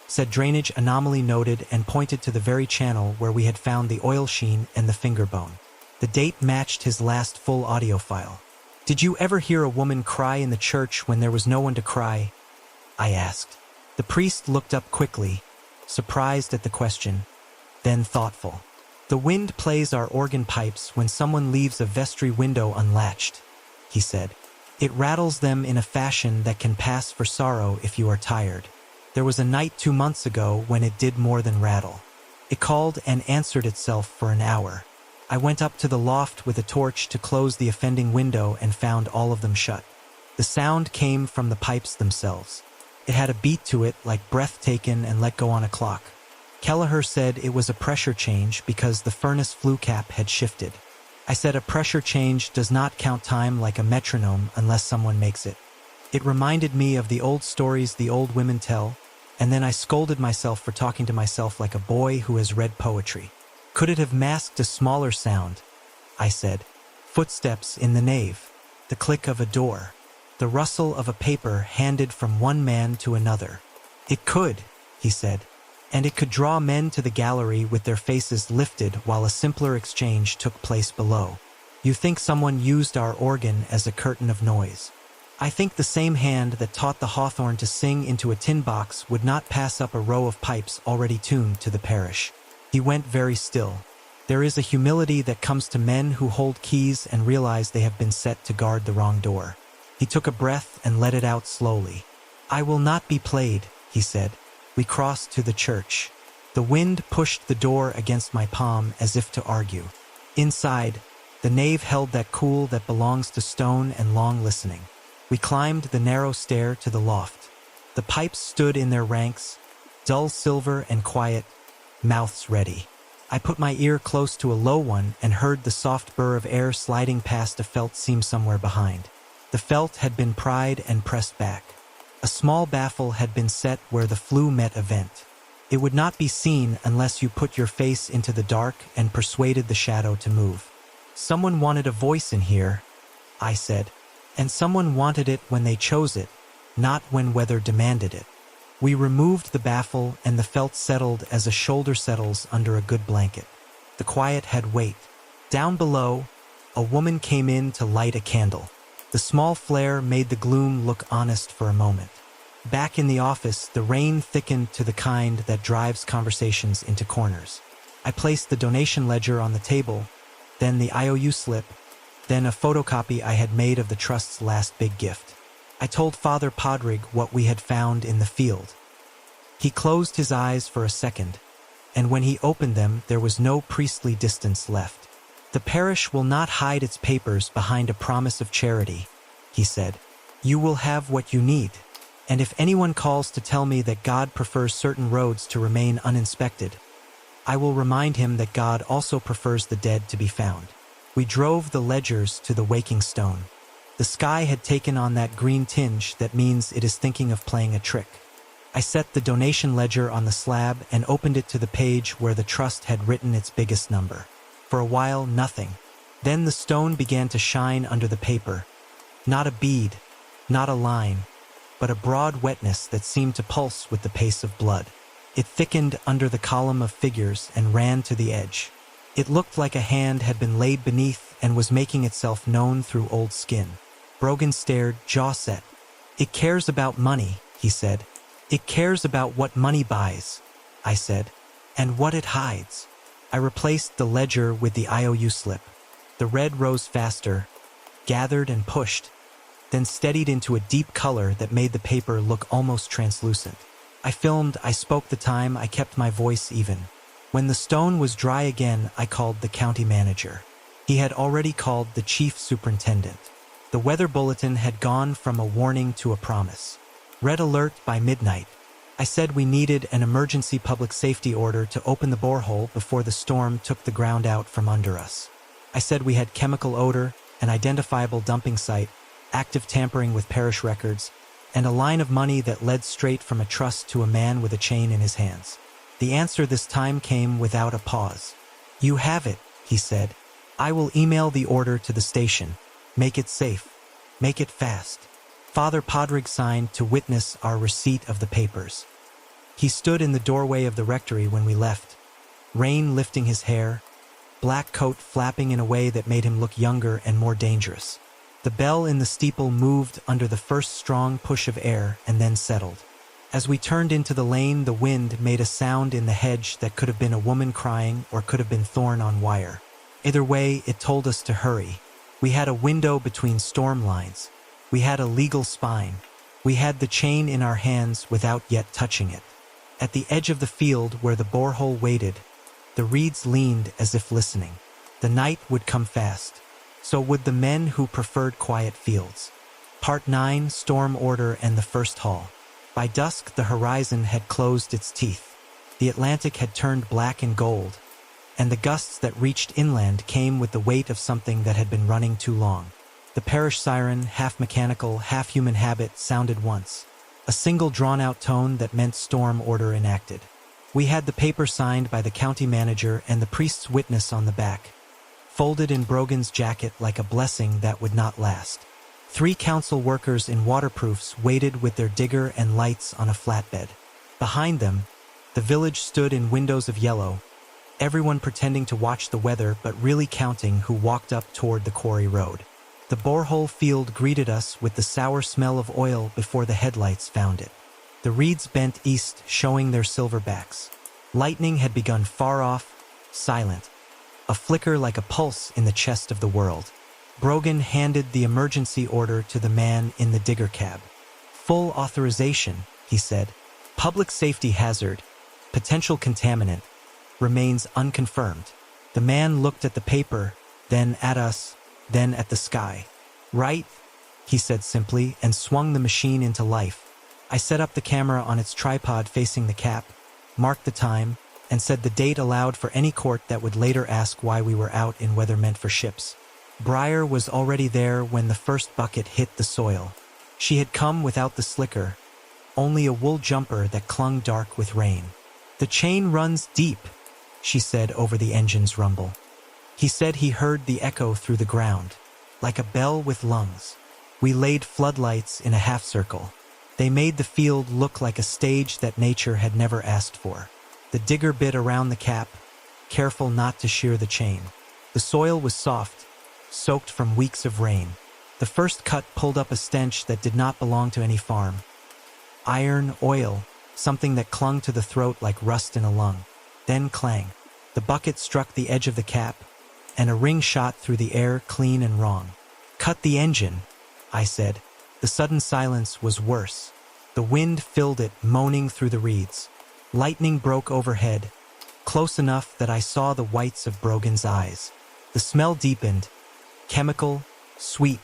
said drainage anomaly noted and pointed to the very channel where we had found the oil sheen and the finger bone. The date matched his last full audio file. "Did you ever hear a woman cry in the church when there was no one to cry?" I asked. The priest looked up quickly, surprised at the question, then thoughtful. "The wind plays our organ pipes when someone leaves a vestry window unlatched," he said. "It rattles them in a fashion that can pass for sorrow if you are tired. There was a night 2 months ago when it did more than rattle. It called and answered itself for an hour. I went up to the loft with a torch to close the offending window and found all of them shut. The sound came from the pipes themselves. It had a beat to it like breath taken and let go on a clock. Kelleher said it was a pressure change because the furnace flue cap had shifted. I said a pressure change does not count time like a metronome unless someone makes it. It reminded me of the old stories the old women tell, and then I scolded myself for talking to myself like a boy who has read poetry. Could it have masked a smaller sound? I said. Footsteps in the nave, the click of a door, the rustle of a paper handed from one man to another. It could, he said, and it could draw men to the gallery with their faces lifted while a simpler exchange took place below. You think someone used our organ as a curtain of noise. I think the same hand that taught the hawthorn to sing into a tin box would not pass up a row of pipes already tuned to the parish. He went very still. There is a humility that comes to men who hold keys and realize they have been set to guard the wrong door. He took a breath and let it out slowly. I will not be played, he said. We crossed to the church. The wind pushed the door against my palm as if to argue. Inside, the nave held that cool that belongs to stone and long listening. We climbed the narrow stair to the loft. The pipes stood in their ranks, dull silver and quiet, mouths ready. I put my ear close to a low one and heard the soft burr of air sliding past a felt seam somewhere behind. The felt had been pried and pressed back. A small baffle had been set where the flue met a vent. It would not be seen unless you put your face into the dark and persuaded the shadow to move. Someone wanted a voice in here, I said, and someone wanted it when they chose it, not when weather demanded it. We removed the baffle and the felt settled as a shoulder settles under a good blanket. The quiet had weight. Down below, a woman came in to light a candle. The small flare made the gloom look honest for a moment. Back in the office, the rain thickened to the kind that drives conversations into corners. I placed the donation ledger on the table, then the IOU slip, then a photocopy I had made of the trust's last big gift. I told Father Podrig what we had found in the field. He closed his eyes for a second, and when he opened them, there was no priestly distance left. "The parish will not hide its papers behind a promise of charity," he said. "You will have what you need. And if anyone calls to tell me that God prefers certain roads to remain uninspected, I will remind him that God also prefers the dead to be found." We drove the ledgers to the waking stone. The sky had taken on that green tinge that means it is thinking of playing a trick. I set the donation ledger on the slab and opened it to the page where the trust had written its biggest number. For a while, nothing. Then the stone began to shine under the paper. Not a bead, not a line, but a broad wetness that seemed to pulse with the pace of blood. It thickened under the column of figures and ran to the edge. It looked like a hand had been laid beneath and was making itself known through old skin. Brogan stared, jaw set. "It cares about money," he said. "It cares about what money buys," I said, "and what it hides." I replaced the ledger with the IOU slip. The red rose faster, gathered and pushed, then steadied into a deep color that made the paper look almost translucent. I filmed, I spoke the time, I kept my voice even. When the stone was dry again, I called the county manager. He had already called the chief superintendent. The weather bulletin had gone from a warning to a promise. Red alert by midnight. I said we needed an emergency public safety order to open the borehole before the storm took the ground out from under us. I said we had chemical odor, an identifiable dumping site, active tampering with parish records, and a line of money that led straight from a trust to a man with a chain in his hands. The answer this time came without a pause. "You have it," he said. "I will email the order to the station. Make it safe. Make it fast." Father Podrig signed to witness our receipt of the papers. He stood in the doorway of the rectory when we left, rain lifting his hair, black coat flapping in a way that made him look younger and more dangerous. The bell in the steeple moved under the first strong push of air and then settled. As we turned into the lane, the wind made a sound in the hedge that could have been a woman crying or could have been thorn on wire. Either way, it told us to hurry. We had a window between storm lines. We had a legal spine. We had the chain in our hands without yet touching it. At the edge of the field where the borehole waited, the reeds leaned as if listening. The night would come fast. So would the men who preferred quiet fields. Part 9, Storm Order and the First Hall. By dusk, the horizon had closed its teeth. The Atlantic had turned black and gold, and the gusts that reached inland came with the weight of something that had been running too long. The parish siren, half mechanical, half human habit, sounded once. A single drawn-out tone that meant storm order enacted. We had the paper signed by the county manager and the priest's witness on the back, folded in Brogan's jacket like a blessing that would not last. 3 council workers in waterproofs waited with their digger and lights on a flatbed. Behind them, the village stood in windows of yellow, everyone pretending to watch the weather but really counting who walked up toward the quarry road. The borehole field greeted us with the sour smell of oil before the headlights found it. The reeds bent east, showing their silver backs. Lightning had begun far off, silent, a flicker like a pulse in the chest of the world. Brogan handed the emergency order to the man in the digger cab. "Full authorization," he said. "Public safety hazard, potential contaminant, remains unconfirmed." The man looked at the paper, then at us, then at the sky. "Right," he said simply, and swung the machine into life. I set up the camera on its tripod facing the cap, marked the time, and said the date aloud for any court that would later ask why we were out in weather meant for ships. Briar was already there when the first bucket hit the soil. She had come without the slicker, only a wool jumper that clung dark with rain. "The chain runs deep," she said over the engine's rumble. He said he heard the echo through the ground, like a bell with lungs. We laid floodlights in a half-circle. They made the field look like a stage that nature had never asked for. The digger bit around the cap, careful not to shear the chain. The soil was soft, soaked from weeks of rain. The first cut pulled up a stench that did not belong to any farm. Iron, oil, something that clung to the throat like rust in a lung. Then clang. The bucket struck the edge of the cap, and a ring shot through the air clean and wrong. "Cut the engine," I said. The sudden silence was worse. The wind filled it, moaning through the reeds. Lightning broke overhead, close enough that I saw the whites of Brogan's eyes. The smell deepened, chemical, sweet,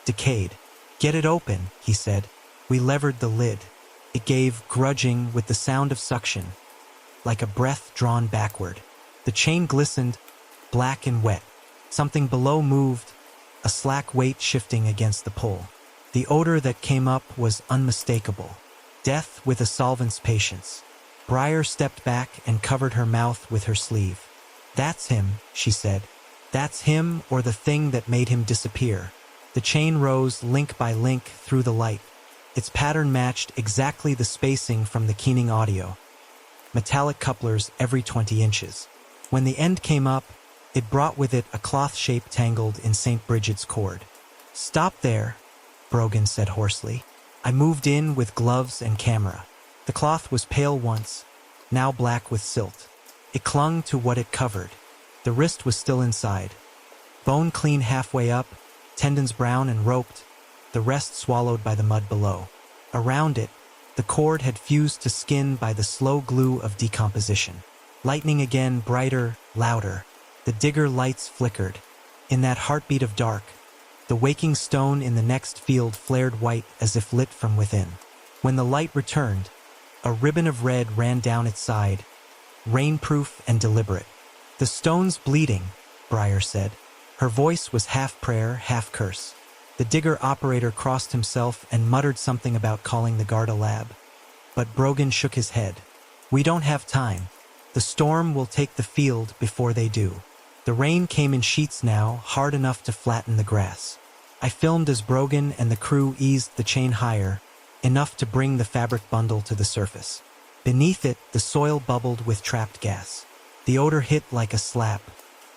decayed. "Get it open," he said. We levered the lid. It gave, grudging, with the sound of suction, like a breath drawn backward. The chain glistened, black and wet. Something below moved, a slack weight shifting against the pull. The odor that came up was unmistakable. Death with a solvent's patience. Briar stepped back and covered her mouth with her sleeve. "That's him," she said. "That's him or the thing that made him disappear." The chain rose link by link through the light. Its pattern matched exactly the spacing from the keening audio. Metallic couplers every 20 inches. When the end came up, it brought with it a cloth shape tangled in St. Bridget's cord. "Stop there," Brogan said hoarsely. I moved in with gloves and camera. The cloth was pale once, now black with silt. It clung to what it covered. The wrist was still inside. Bone clean halfway up, tendons brown and roped, the rest swallowed by the mud below. Around it, the cord had fused to skin by the slow glue of decomposition. Lightning again, brighter, louder. The digger lights flickered. In that heartbeat of dark, the waking stone in the next field flared white as if lit from within. When the light returned, a ribbon of red ran down its side, rainproof and deliberate. "The stone's bleeding," Briar said. Her voice was half prayer, half curse. The digger operator crossed himself and muttered something about calling the Garda lab. But Brogan shook his head. "We don't have time. The storm will take the field before they do." The rain came in sheets now, hard enough to flatten the grass. I filmed as Brogan and the crew eased the chain higher, enough to bring the fabric bundle to the surface. Beneath it, the soil bubbled with trapped gas. The odor hit like a slap.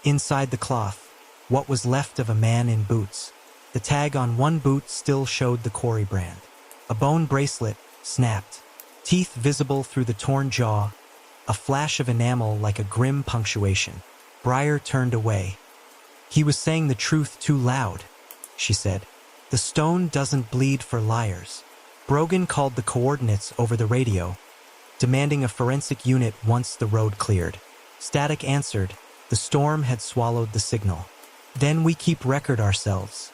Inside the cloth, what was left of a man in boots. The tag on one boot still showed the quarry brand. A bone bracelet snapped, teeth visible through the torn jaw, a flash of enamel like a grim punctuation. Briar turned away. "He was saying the truth too loud," she said. "The stone doesn't bleed for liars." Brogan called the coordinates over the radio, demanding a forensic unit once the road cleared. Static answered. The storm had swallowed the signal. "Then we keep record ourselves,"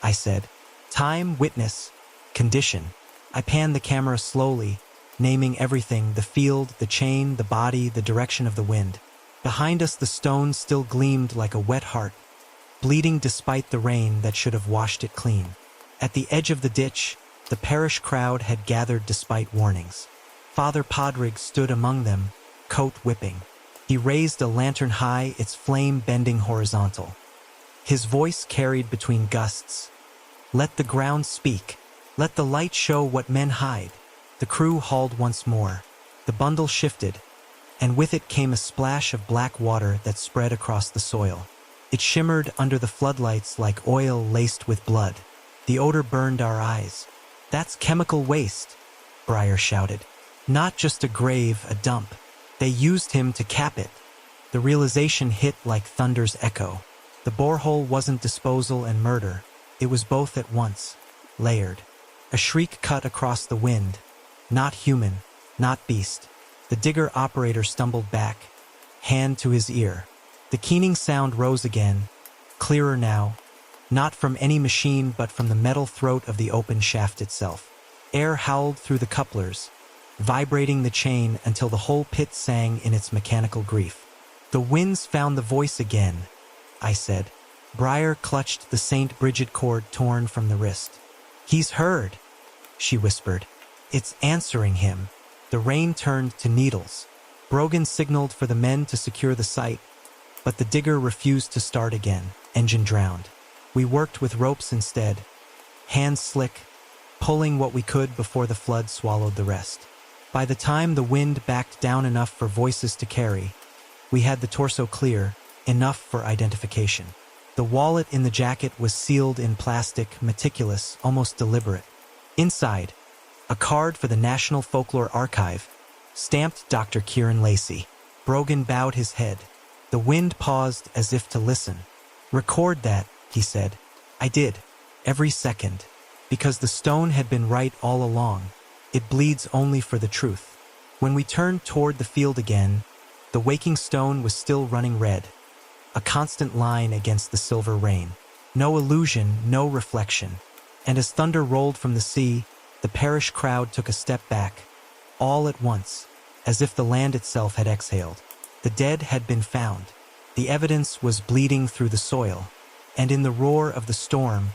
I said. "Time, witness, condition." I panned the camera slowly, naming everything, the field, the chain, the body, the direction of the wind. Behind us the stone still gleamed like a wet heart, bleeding despite the rain that should have washed it clean. At the edge of the ditch, the parish crowd had gathered despite warnings. Father Podrick stood among them, coat whipping. He raised a lantern high, its flame bending horizontal. His voice carried between gusts. "Let the ground speak. Let the light show what men hide." The crew hauled once more. The bundle shifted, and with it came a splash of black water that spread across the soil. It shimmered under the floodlights like oil laced with blood. The odor burned our eyes. "That's chemical waste," Briar shouted. "Not just a grave, a dump. They used him to cap it." The realization hit like thunder's echo. The borehole wasn't disposal and murder. It was both at once, layered. A shriek cut across the wind. Not human, not beast. The digger operator stumbled back, hand to his ear. The keening sound rose again, clearer now, not from any machine but from the metal throat of the open shaft itself. Air howled through the couplers, vibrating the chain until the whole pit sang in its mechanical grief. "The winds found the voice again," I said. Briar clutched the St. Bridget cord torn from the wrist. "He's heard," she whispered. "It's answering him." The rain turned to needles. Brogan signaled for the men to secure the site, but the digger refused to start again, engine drowned. We worked with ropes instead, hands slick, pulling what we could before the flood swallowed the rest. By the time the wind backed down enough for voices to carry, we had the torso clear, enough for identification. The wallet in the jacket was sealed in plastic, meticulous, almost deliberate. Inside, a card for the National Folklore Archive, stamped Dr. Kieran Lacey. Brogan bowed his head. The wind paused as if to listen. "Record that," he said. I did. Every second. Because the stone had been right all along. It bleeds only for the truth. When we turned toward the field again, the waking stone was still running red. A constant line against the silver rain. No illusion, no reflection. And as thunder rolled from the sea, the parish crowd took a step back. All at once, as if the land itself had exhaled. The dead had been found. The evidence was bleeding through the soil. And in the roar of the storm,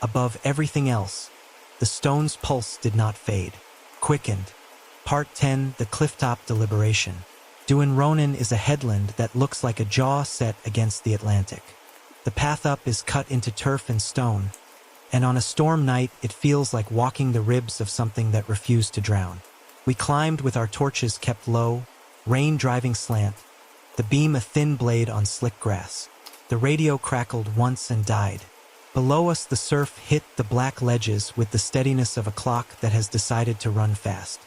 above everything else, the stone's pulse did not fade. Quickened. Part 10, The Clifftop Deliberation. Duinronan is a headland that looks like a jaw set against the Atlantic. The path up is cut into turf and stone, and on a storm night it feels like walking the ribs of something that refused to drown. We climbed with our torches kept low, rain driving slant, the beam a thin blade on slick grass. The radio crackled once and died. Below us the surf hit the black ledges with the steadiness of a clock that has decided to run fast.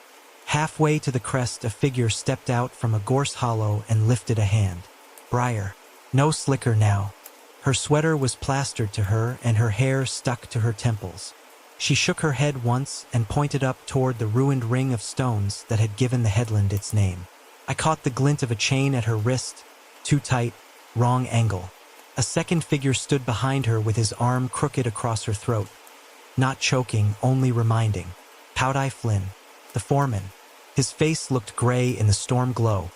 Halfway to the crest a figure stepped out from a gorse hollow and lifted a hand. Briar. No slicker now. Her sweater was plastered to her and her hair stuck to her temples. She shook her head once and pointed up toward the ruined ring of stones that had given the headland its name. I caught the glint of a chain at her wrist. Too tight, wrong angle. A second figure stood behind her with his arm crooked across her throat. Not choking, only reminding. Powdeye Flynn, the foreman. His face looked gray in the storm glow,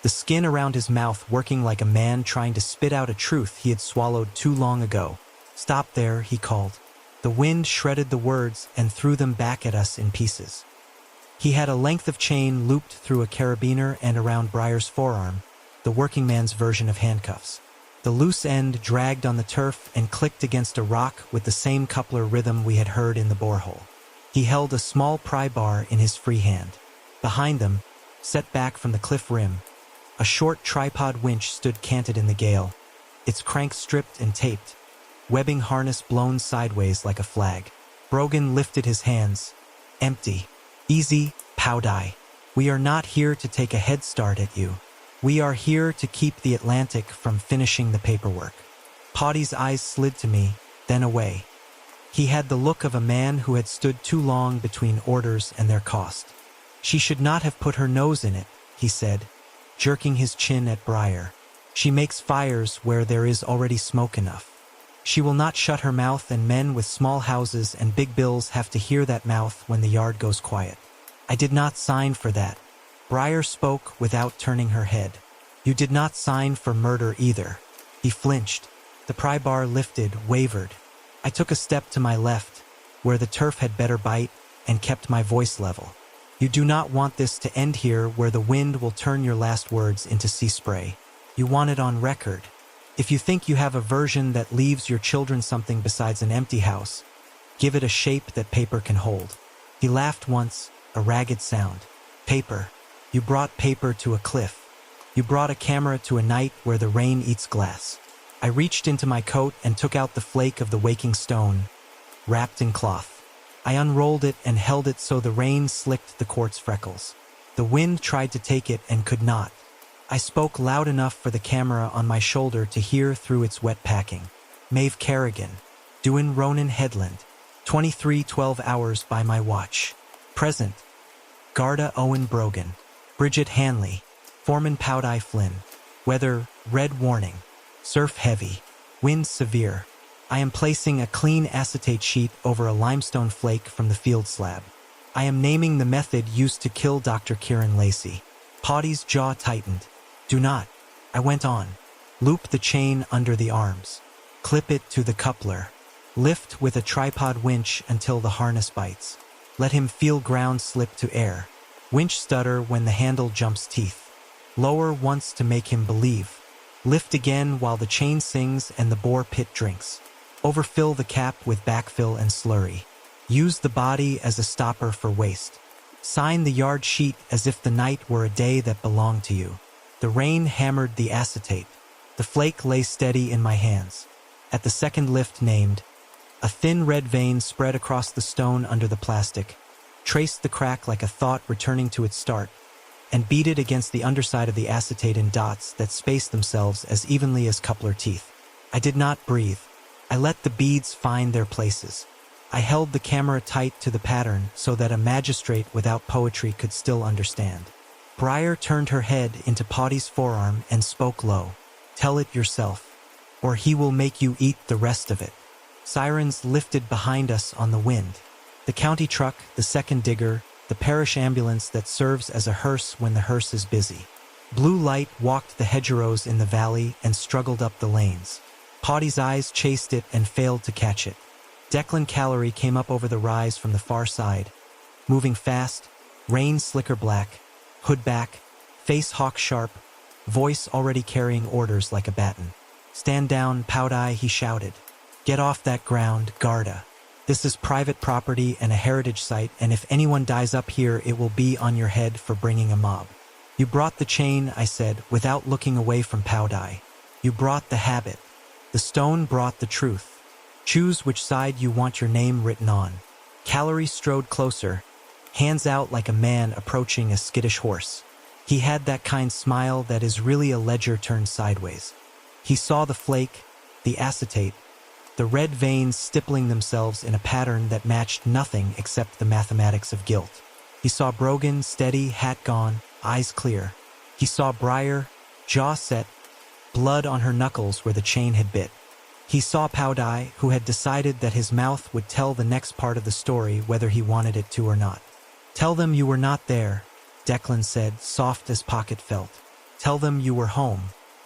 the skin around his mouth working like a man trying to spit out a truth he had swallowed too long ago. "Stop there," he called. The wind shredded the words and threw them back at us in pieces. He had a length of chain looped through a carabiner and around Briar's forearm, the working man's version of handcuffs. The loose end dragged on the turf and clicked against a rock with the same coupler rhythm we had heard in the borehole. He held a small pry bar in his free hand. Behind them, set back from the cliff rim, a short tripod winch stood canted in the gale, its crank stripped and taped, webbing harness blown sideways like a flag. Brogan lifted his hands. "Empty. Easy, Powdeye. We are not here to take a head start at you. We are here to keep the Atlantic from finishing the paperwork." Poddy's eyes slid to me, then away. He had the look of a man who had stood too long between orders and their cost. "She should not have put her nose in it," he said, jerking his chin at Briar. "She makes fires where there is already smoke enough. She will not shut her mouth, and men with small houses and big bills have to hear that mouth when the yard goes quiet. I did not sign for that." Briar spoke without turning her head. "You did not sign for murder either." He flinched. The pry bar lifted, wavered. I took a step to my left, where the turf had better bite, and kept my voice level. "You do not want this to end here where the wind will turn your last words into sea spray. You want it on record. If you think you have a version that leaves your children something besides an empty house, give it a shape that paper can hold." He laughed once, a ragged sound. "Paper. You brought paper to a cliff. You brought a camera to a night where the rain eats glass." I reached into my coat and took out the flake of the waking stone, wrapped in cloth. I unrolled it and held it so the rain slicked the quartz freckles. The wind tried to take it and could not. I spoke loud enough for the camera on my shoulder to hear through its wet packing. "Maeve Kerrigan, Duinronan Headland, 23:12 hours by my watch. Present. Garda Owen Brogan, Bridget Hanley, Foreman Powdeye Flynn. Weather, red warning. Surf heavy. Wind severe. I am placing a clean acetate sheet over a limestone flake from the field slab. I am naming the method used to kill Dr. Kieran Lacey." Poddy's jaw tightened. "Do not," I went on. "Loop the chain under the arms. Clip it to the coupler. Lift with a tripod winch until the harness bites. Let him feel ground slip to air. Winch stutter when the handle jumps teeth. Lower once to make him believe. Lift again while the chain sings and the bore pit drinks. Overfill the cap with backfill and slurry. Use the body as a stopper for waste. Sign the yard sheet as if the night were a day that belonged to you." The rain hammered the acetate. The flake lay steady in my hands. At the second lift named, a thin red vein spread across the stone under the plastic, traced the crack like a thought returning to its start, and beat it against the underside of the acetate in dots that spaced themselves as evenly as coupler teeth. I did not breathe. I let the beads find their places. I held the camera tight to the pattern so that a magistrate without poetry could still understand. Briar turned her head into Poddy's forearm and spoke low. Tell it yourself, or he will make you eat the rest of it. Sirens lifted behind us on the wind. The county truck, the second digger, the parish ambulance that serves as a hearse when the hearse is busy. Blue light walked the hedgerows in the valley and struggled up the lanes. Poddy's eyes chased it and failed to catch it. Declan Callery came up over the rise from the far side, moving fast, rain slicker black, hood back, face hawk sharp, voice already carrying orders like a baton. Stand down, Powdeye, he shouted. Get off that ground, Garda. This is private property and a heritage site, and if anyone dies up here, it will be on your head for bringing a mob. You brought the chain, I said, without looking away from Powdeye. You brought the habit. The stone brought the truth. Choose which side you want your name written on. Callery strode closer, hands out like a man approaching a skittish horse. He had that kind smile that is really a ledger turned sideways. He saw the flake, the acetate, the red veins stippling themselves in a pattern that matched nothing except the mathematics of guilt. He saw Brogan, steady, hat gone, eyes clear. He saw Briar, jaw set, blood on her knuckles where the chain had bit. He saw Powdeye, who had decided that his mouth would tell the next part of the story whether he wanted it to or not. Tell them you were not there, Declan said, soft as Pocket felt. Tell them you were home.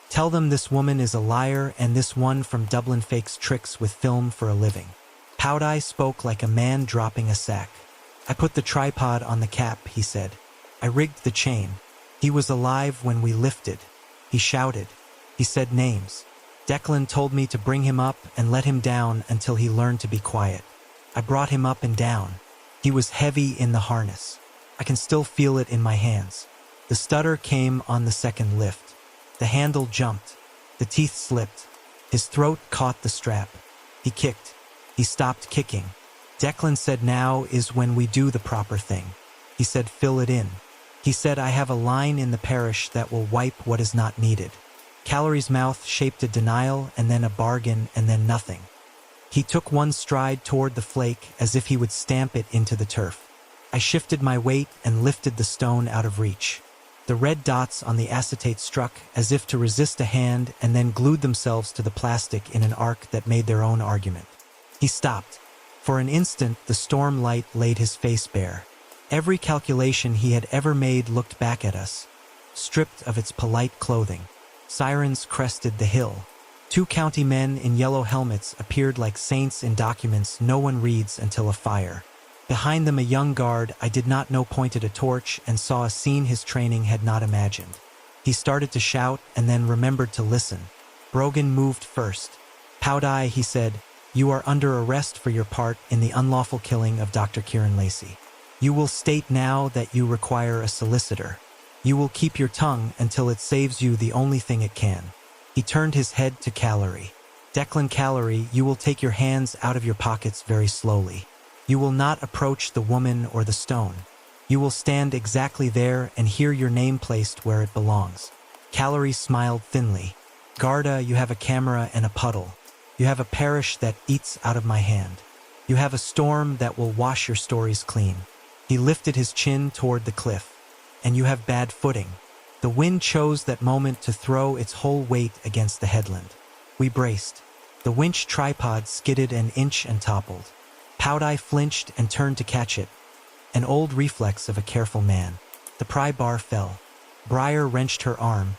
Tell them this woman is a liar and this one from Dublin fakes tricks with film for a living. Powdeye spoke like a man dropping a sack. I put the tripod on the cap, he said. I rigged the chain. He was alive when we lifted. He shouted. He said names. Declan told me to bring him up and let him down until he learned to be quiet. I brought him up and down. He was heavy in the harness. I can still feel it in my hands. The stutter came on the second lift. The handle jumped. The teeth slipped. His throat caught the strap. He kicked. He stopped kicking. Declan said now is when we do the proper thing. He said fill it in. He said I have a line in the parish that will wipe what is not needed. Callery's mouth shaped a denial and then a bargain and then nothing. He took one stride toward the flake as if he would stamp it into the turf. I shifted my weight and lifted the stone out of reach. The red dots on the acetate struck as if to resist a hand and then glued themselves to the plastic in an arc that made their own argument. He stopped. For an instant, the storm light laid his face bare. Every calculation he had ever made looked back at us, stripped of its polite clothing. Sirens crested the hill. 2 county men in yellow helmets appeared like saints in documents no one reads until a fire. Behind them a young guard I did not know pointed a torch and saw a scene his training had not imagined. He started to shout and then remembered to listen. Brogan moved first. Powdeye, he said, you are under arrest for your part in the unlawful killing of Dr. Kieran Lacey. You will state now that you require a solicitor. You will keep your tongue until it saves you the only thing it can. He turned his head to Callery. Declan Callery, you will take your hands out of your pockets very slowly. You will not approach the woman or the stone. You will stand exactly there and hear your name placed where it belongs. Callery smiled thinly. Garda, you have a camera and a puddle. You have a parish that eats out of my hand. You have a storm that will wash your stories clean. He lifted his chin toward the cliff. And you have bad footing. The wind chose that moment to throw its whole weight against the headland. We braced. The winch tripod skidded an inch and toppled. Powdeye flinched and turned to catch it, an old reflex of a careful man. The pry bar fell. Briar wrenched her arm,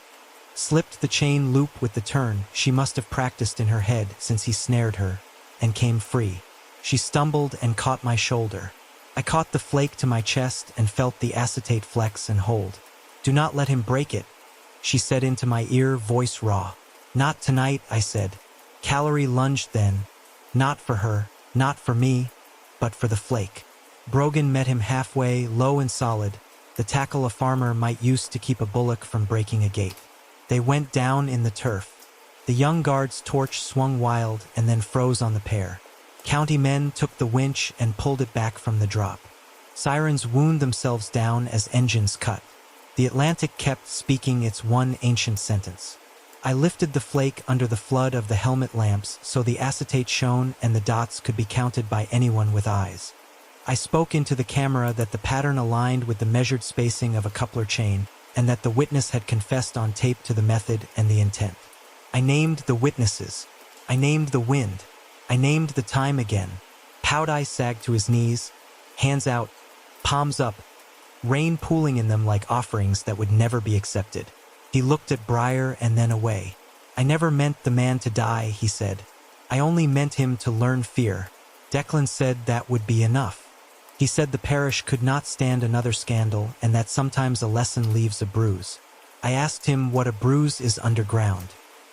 slipped the chain loop with the turn she must have practiced in her head since he snared her, and came free. She stumbled and caught my shoulder. I caught the flake to my chest and felt the acetate flex and hold. Do not let him break it, she said into my ear, voice raw. Not tonight, I said. Callery lunged then. Not for her, not for me, but for the flake. Brogan met him halfway, low and solid, the tackle a farmer might use to keep a bullock from breaking a gate. They went down in the turf. The young guard's torch swung wild and then froze on the pair. County men took the winch and pulled it back from the drop. Sirens wound themselves down as engines cut. The Atlantic kept speaking its one ancient sentence. I lifted the flake under the flood of the helmet lamps so the acetate shone and the dots could be counted by anyone with eyes. I spoke into the camera that the pattern aligned with the measured spacing of a coupler chain, and that the witness had confessed on tape to the method and the intent. I named the witnesses. I named the wind. I named the time again. Powdeye sagged to his knees, hands out, palms up, rain pooling in them like offerings that would never be accepted. He looked at Briar and then away. I never meant the man to die, he said. I only meant him to learn fear. Declan said that would be enough. He said the parish could not stand another scandal and that sometimes a lesson leaves a bruise. I asked him what a bruise is underground.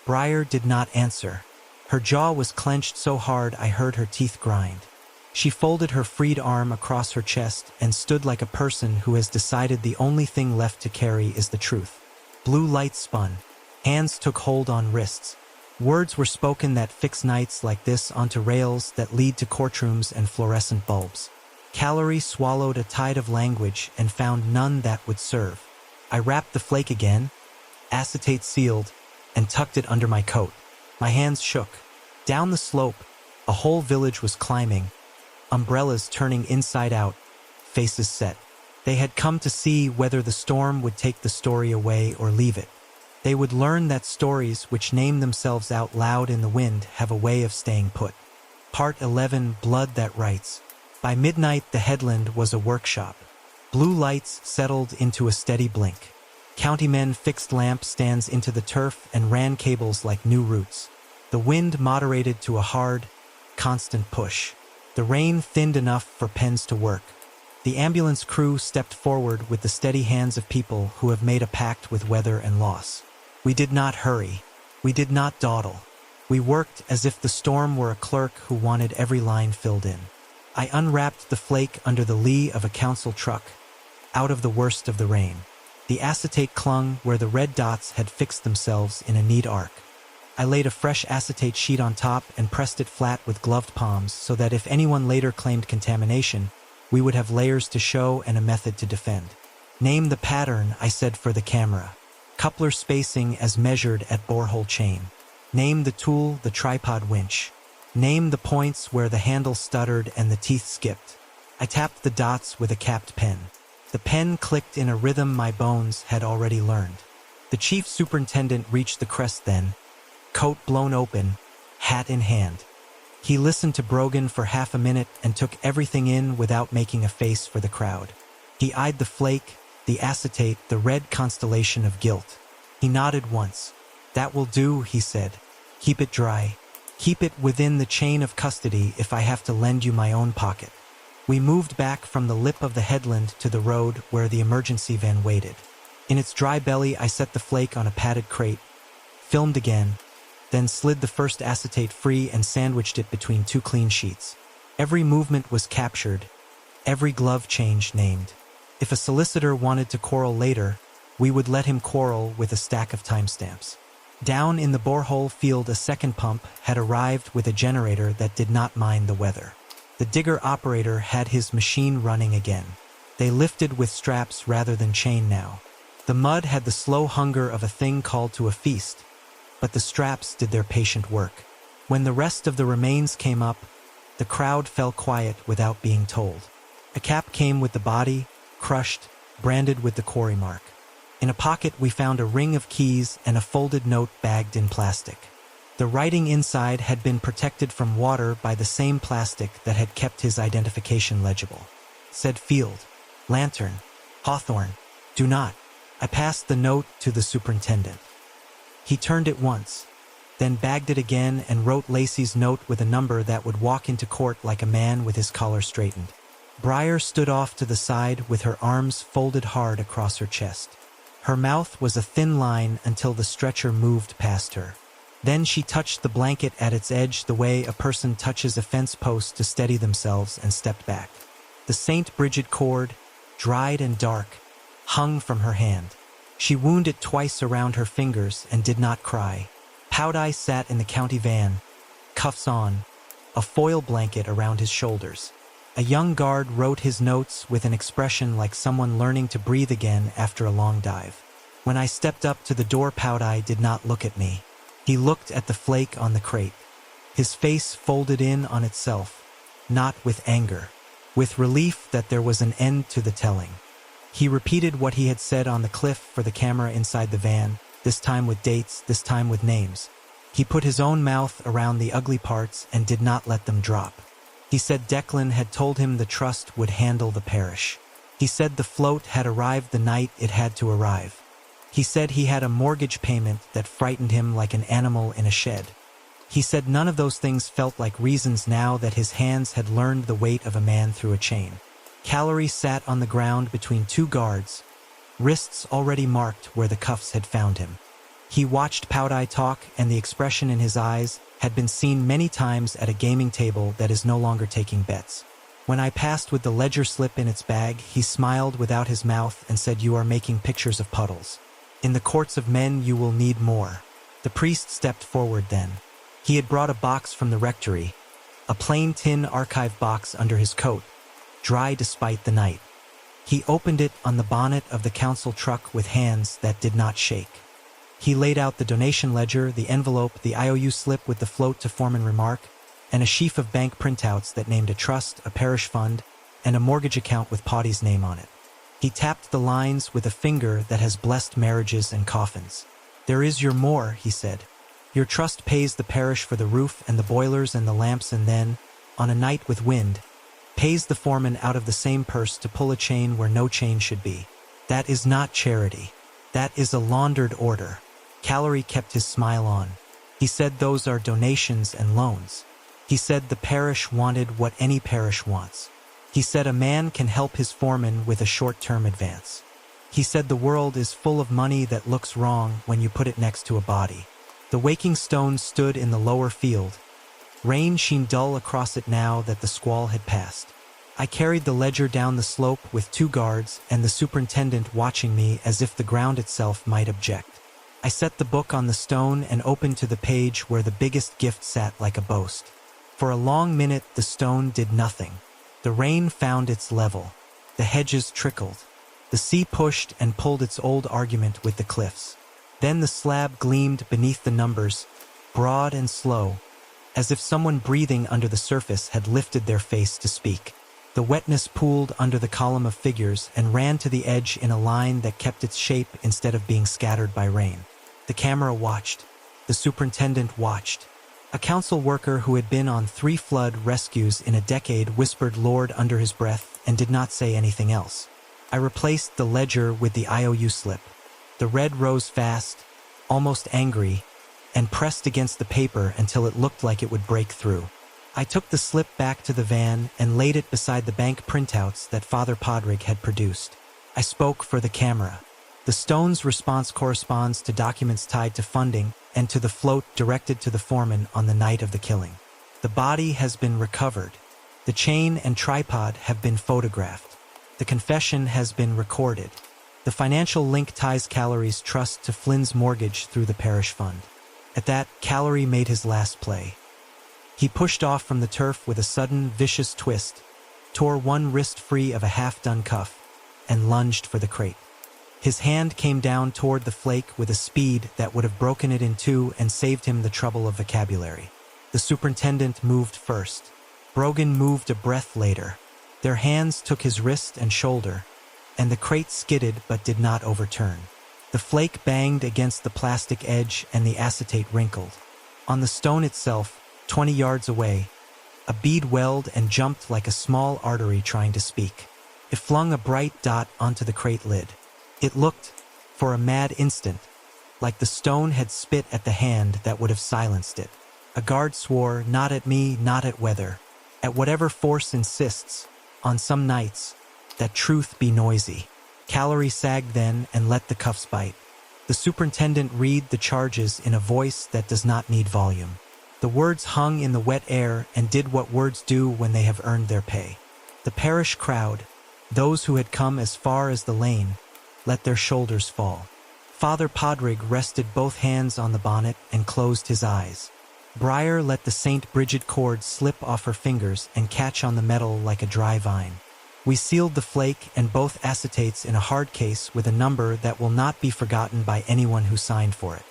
Briar did not answer. Her jaw was clenched so hard I heard her teeth grind. She folded her freed arm across her chest and stood like a person who has decided the only thing left to carry is the truth. Blue light spun. Hands took hold on wrists. Words were spoken that fix nights like this onto rails that lead to courtrooms and fluorescent bulbs. Callery swallowed a tide of language and found none that would serve. I wrapped the flake again, acetate sealed, and tucked it under my coat. My hands shook. Down the slope, a whole village was climbing, umbrellas turning inside out, faces set. They had come to see whether the storm would take the story away or leave it. They would learn that stories which name themselves out loud in the wind have a way of staying put. Part 11, Blood That Writes. By midnight, the headland was a workshop. Blue lights settled into a steady blink. Countymen fixed lamp stands into the turf and ran cables like new roots. The wind moderated to a hard, constant push. The rain thinned enough for pens to work. The ambulance crew stepped forward with the steady hands of people who have made a pact with weather and loss. We did not hurry. We did not dawdle. We worked as if the storm were a clerk who wanted every line filled in. I unwrapped the flake under the lee of a council truck, out of the worst of the rain. The acetate clung where the red dots had fixed themselves in a neat arc. I laid a fresh acetate sheet on top and pressed it flat with gloved palms so that if anyone later claimed contamination, we would have layers to show and a method to defend. Name the pattern, I said for the camera. Coupler spacing as measured at borehole chain. Name the tool, the tripod winch. Name the points where the handle stuttered and the teeth skipped. I tapped the dots with a capped pen. The pen clicked in a rhythm my bones had already learned. The chief superintendent reached the crest then, coat blown open, hat in hand. He listened to Brogan for half a minute and took everything in without making a face for the crowd. He eyed the flake, the acetate, the red constellation of guilt. He nodded once. That will do, he said. Keep it dry. Keep it within the chain of custody if I have to lend you my own pocket. We moved back from the lip of the headland to the road where the emergency van waited. In its dry belly, I set the flake on a padded crate, filmed again, then slid the first acetate free and sandwiched it between two clean sheets. Every movement was captured, every glove change named. If a solicitor wanted to quarrel later, we would let him quarrel with a stack of timestamps. Down in the borehole field, a second pump had arrived with a generator that did not mind the weather. The digger operator had his machine running again. They lifted with straps rather than chain now. The mud had the slow hunger of a thing called to a feast, but the straps did their patient work. When the rest of the remains came up, the crowd fell quiet without being told. A cap came with the body, crushed, branded with the quarry mark. In a pocket we found a ring of keys and a folded note bagged in plastic. The writing inside had been protected from water by the same plastic that had kept his identification legible. Said Field, Lantern, Hawthorne, do not. I passed the note to the superintendent. He turned it once, then bagged it again and wrote Lacey's note with a number that would walk into court like a man with his collar straightened. Briar stood off to the side with her arms folded hard across her chest. Her mouth was a thin line until the stretcher moved past her. Then she touched the blanket at its edge the way a person touches a fence post to steady themselves and stepped back. The St. Bridget cord, dried and dark, hung from her hand. She wound it twice around her fingers and did not cry. Powdeye sat in the county van, cuffs on, a foil blanket around his shoulders. A young guard wrote his notes with an expression like someone learning to breathe again after a long dive. When I stepped up to the door, Powdeye did not look at me. He looked at the flake on the crate. His face folded in on itself, not with anger, with relief that there was an end to the telling. He repeated what he had said on the cliff for the camera inside the van, this time with dates, this time with names. He put his own mouth around the ugly parts and did not let them drop. He said Declan had told him the trust would handle the parish. He said the float had arrived the night it had to arrive. He said he had a mortgage payment that frightened him like an animal in a shed. He said none of those things felt like reasons now that his hands had learned the weight of a man through a chain. Callery sat on the ground between two guards, wrists already marked where the cuffs had found him. He watched Powdeye talk, and the expression in his eyes had been seen many times at a gaming table that is no longer taking bets. When I passed with the ledger slip in its bag, he smiled without his mouth and said, "You are making pictures of puddles. In the courts of men you will need more." The priest stepped forward then. He had brought a box from the rectory, a plain tin archive box under his coat, dry despite the night. He opened it on the bonnet of the council truck with hands that did not shake. He laid out the donation ledger, the envelope, the IOU slip with the float to foreman remark, and a sheaf of bank printouts that named a trust, a parish fund, and a mortgage account with Poddy's name on it. He tapped the lines with a finger that has blessed marriages and coffins. "There is your more," he said. "Your trust pays the parish for the roof and the boilers and the lamps, and then, on a night with wind, pays the foreman out of the same purse to pull a chain where no chain should be. That is not charity. That is a laundered order." Callery kept his smile on. He said those are donations and loans. He said the parish wanted what any parish wants. He said a man can help his foreman with a short-term advance. He said the world is full of money that looks wrong when you put it next to a body. The waking stone stood in the lower field. Rain sheen dull across it now that the squall had passed. I carried the ledger down the slope with two guards and the superintendent watching me as if the ground itself might object. I set the book on the stone and opened to the page where the biggest gift sat like a boast. For a long minute the stone did nothing. The rain found its level. The hedges trickled. The sea pushed and pulled its old argument with the cliffs. Then the slab gleamed beneath the numbers, broad and slow, as if someone breathing under the surface had lifted their face to speak. The wetness pooled under the column of figures and ran to the edge in a line that kept its shape instead of being scattered by rain. The camera watched. The superintendent watched. A council worker who had been on 3 flood rescues in a decade whispered "Lord" under his breath and did not say anything else. I replaced the ledger with the IOU slip. The red rose fast, almost angry, and pressed against the paper until it looked like it would break through. I took the slip back to the van and laid it beside the bank printouts that Father Podrick had produced. I spoke for the camera. The stone's response corresponds to documents tied to funding and to the float directed to the foreman on the night of the killing. The body has been recovered. The chain and tripod have been photographed. The confession has been recorded. The financial link ties Callery's trust to Flynn's mortgage through the parish fund. At that, Callery made his last play. He pushed off from the turf with a sudden, vicious twist, tore one wrist free of a half-done cuff, and lunged for the crate. His hand came down toward the flake with a speed that would have broken it in two and saved him the trouble of vocabulary. The superintendent moved first. Brogan moved a breath later. Their hands took his wrist and shoulder, and the crate skidded but did not overturn. The flake banged against the plastic edge and the acetate wrinkled. On the stone itself, 20 yards away, a bead welled and jumped like a small artery trying to speak. It flung a bright dot onto the crate lid. It looked, for a mad instant, like the stone had spit at the hand that would have silenced it. A guard swore, "Not at me, not at weather. At whatever force insists, on some nights, that truth be noisy." Callery sagged then and let the cuffs bite. The superintendent read the charges in a voice that does not need volume. The words hung in the wet air and did what words do when they have earned their pay. The parish crowd, those who had come as far as the lane, let their shoulders fall. Father Podrick rested both hands on the bonnet and closed his eyes. Briar let the St. Bridget cord slip off her fingers and catch on the metal like a dry vine. We sealed the flake and both acetates in a hard case with a number that will not be forgotten by anyone who signed for it.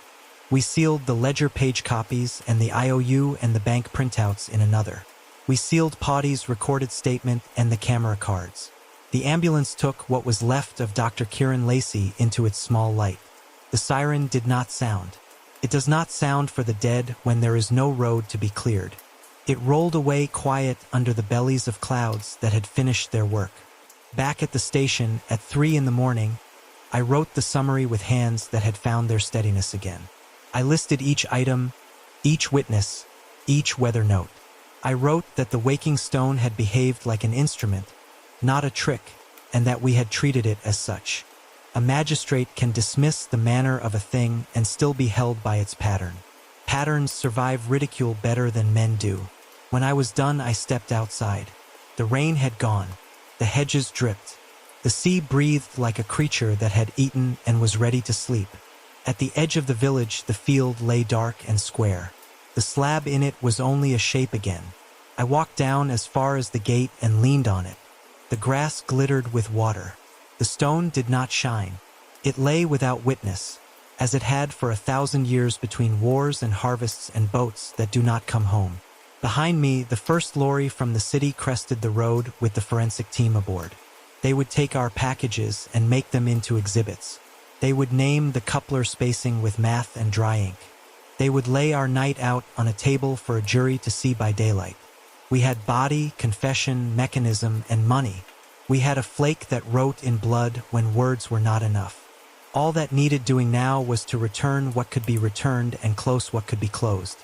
We sealed the ledger page copies and the IOU and the bank printouts in another. We sealed Poddy's recorded statement and the camera cards. The ambulance took what was left of Dr. Kieran Lacey into its small light. The siren did not sound. It does not sound for the dead when there is no road to be cleared. It rolled away quiet under the bellies of clouds that had finished their work. Back at the station at 3 in the morning, I wrote the summary with hands that had found their steadiness again. I listed each item, each witness, each weather note. I wrote that the waking stone had behaved like an instrument, not a trick, and that we had treated it as such. A magistrate can dismiss the manner of a thing and still be held by its pattern. Patterns survive ridicule better than men do. When I was done, I stepped outside. The rain had gone. The hedges dripped. The sea breathed like a creature that had eaten and was ready to sleep. At the edge of the village, the field lay dark and square. The slab in it was only a shape again. I walked down as far as the gate and leaned on it. The grass glittered with water. The stone did not shine. It lay without witness, as it had for 1,000 years between wars and harvests and boats that do not come home. Behind me, the first lorry from the city crested the road with the forensic team aboard. They would take our packages and make them into exhibits. They would name the coupler spacing with math and dry ink. They would lay our night out on a table for a jury to see by daylight. We had body, confession, mechanism, and money. We had a flake that wrote in blood when words were not enough. All that needed doing now was to return what could be returned and close what could be closed.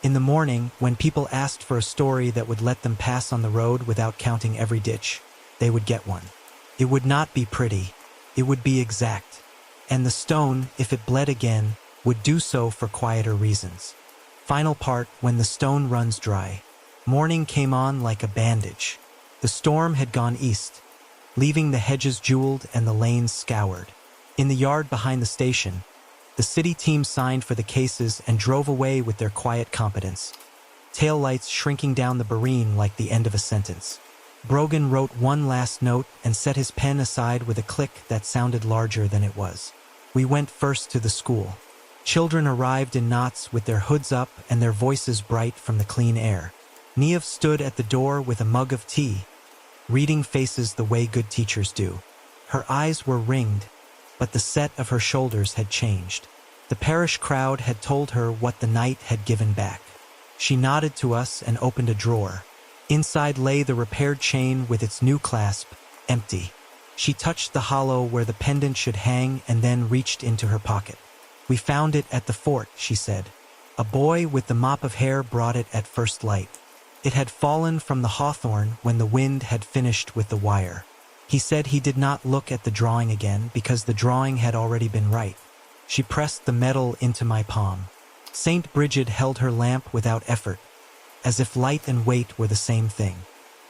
In the morning, when people asked for a story that would let them pass on the road without counting every ditch, they would get one. It would not be pretty. It would be exact. And the stone, if it bled again, would do so for quieter reasons. Final part, when the stone runs dry. Morning came on like a bandage. The storm had gone east, leaving the hedges jeweled and the lanes scoured. In the yard behind the station, the city team signed for the cases and drove away with their quiet competence, taillights shrinking down the barrene like the end of a sentence. Brogan wrote one last note and set his pen aside with a click that sounded larger than it was. We went first to the school. Children arrived in knots with their hoods up and their voices bright from the clean air. Niamh stood at the door with a mug of tea, reading faces the way good teachers do. Her eyes were ringed, but the set of her shoulders had changed. The parish crowd had told her what the night had given back. She nodded to us and opened a drawer. Inside lay the repaired chain with its new clasp, empty. She touched the hollow where the pendant should hang and then reached into her pocket. "We found it at the fort," she said. A boy with the mop of hair brought it at first light. It had fallen from the hawthorn when the wind had finished with the wire. He said he did not look at the drawing again because the drawing had already been right. She pressed the metal into my palm. Saint Bridget held her lamp without effort, as if light and weight were the same thing.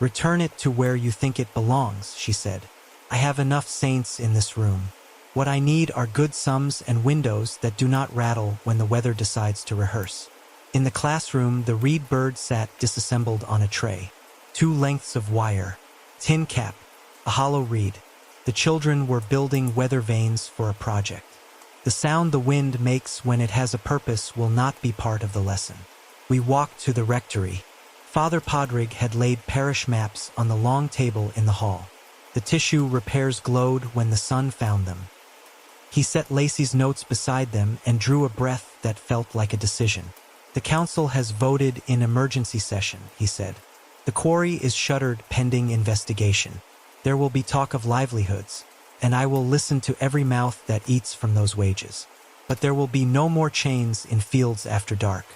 "Return it to where you think it belongs," she said. "I have enough saints in this room. What I need are good sums and windows that do not rattle when the weather decides to rehearse." In the classroom, the reed bird sat disassembled on a tray. 2 lengths of wire, tin cap, a hollow reed. The children were building weather vanes for a project. The sound the wind makes when it has a purpose will not be part of the lesson. We walked to the rectory. Father Podrick had laid parish maps on the long table in the hall. The tissue repairs glowed when the sun found them. He set Lacey's notes beside them and drew a breath that felt like a decision. "The council has voted in emergency session," he said. "The quarry is shuttered pending investigation. There will be talk of livelihoods, and I will listen to every mouth that eats from those wages. But there will be no more chains in fields after dark.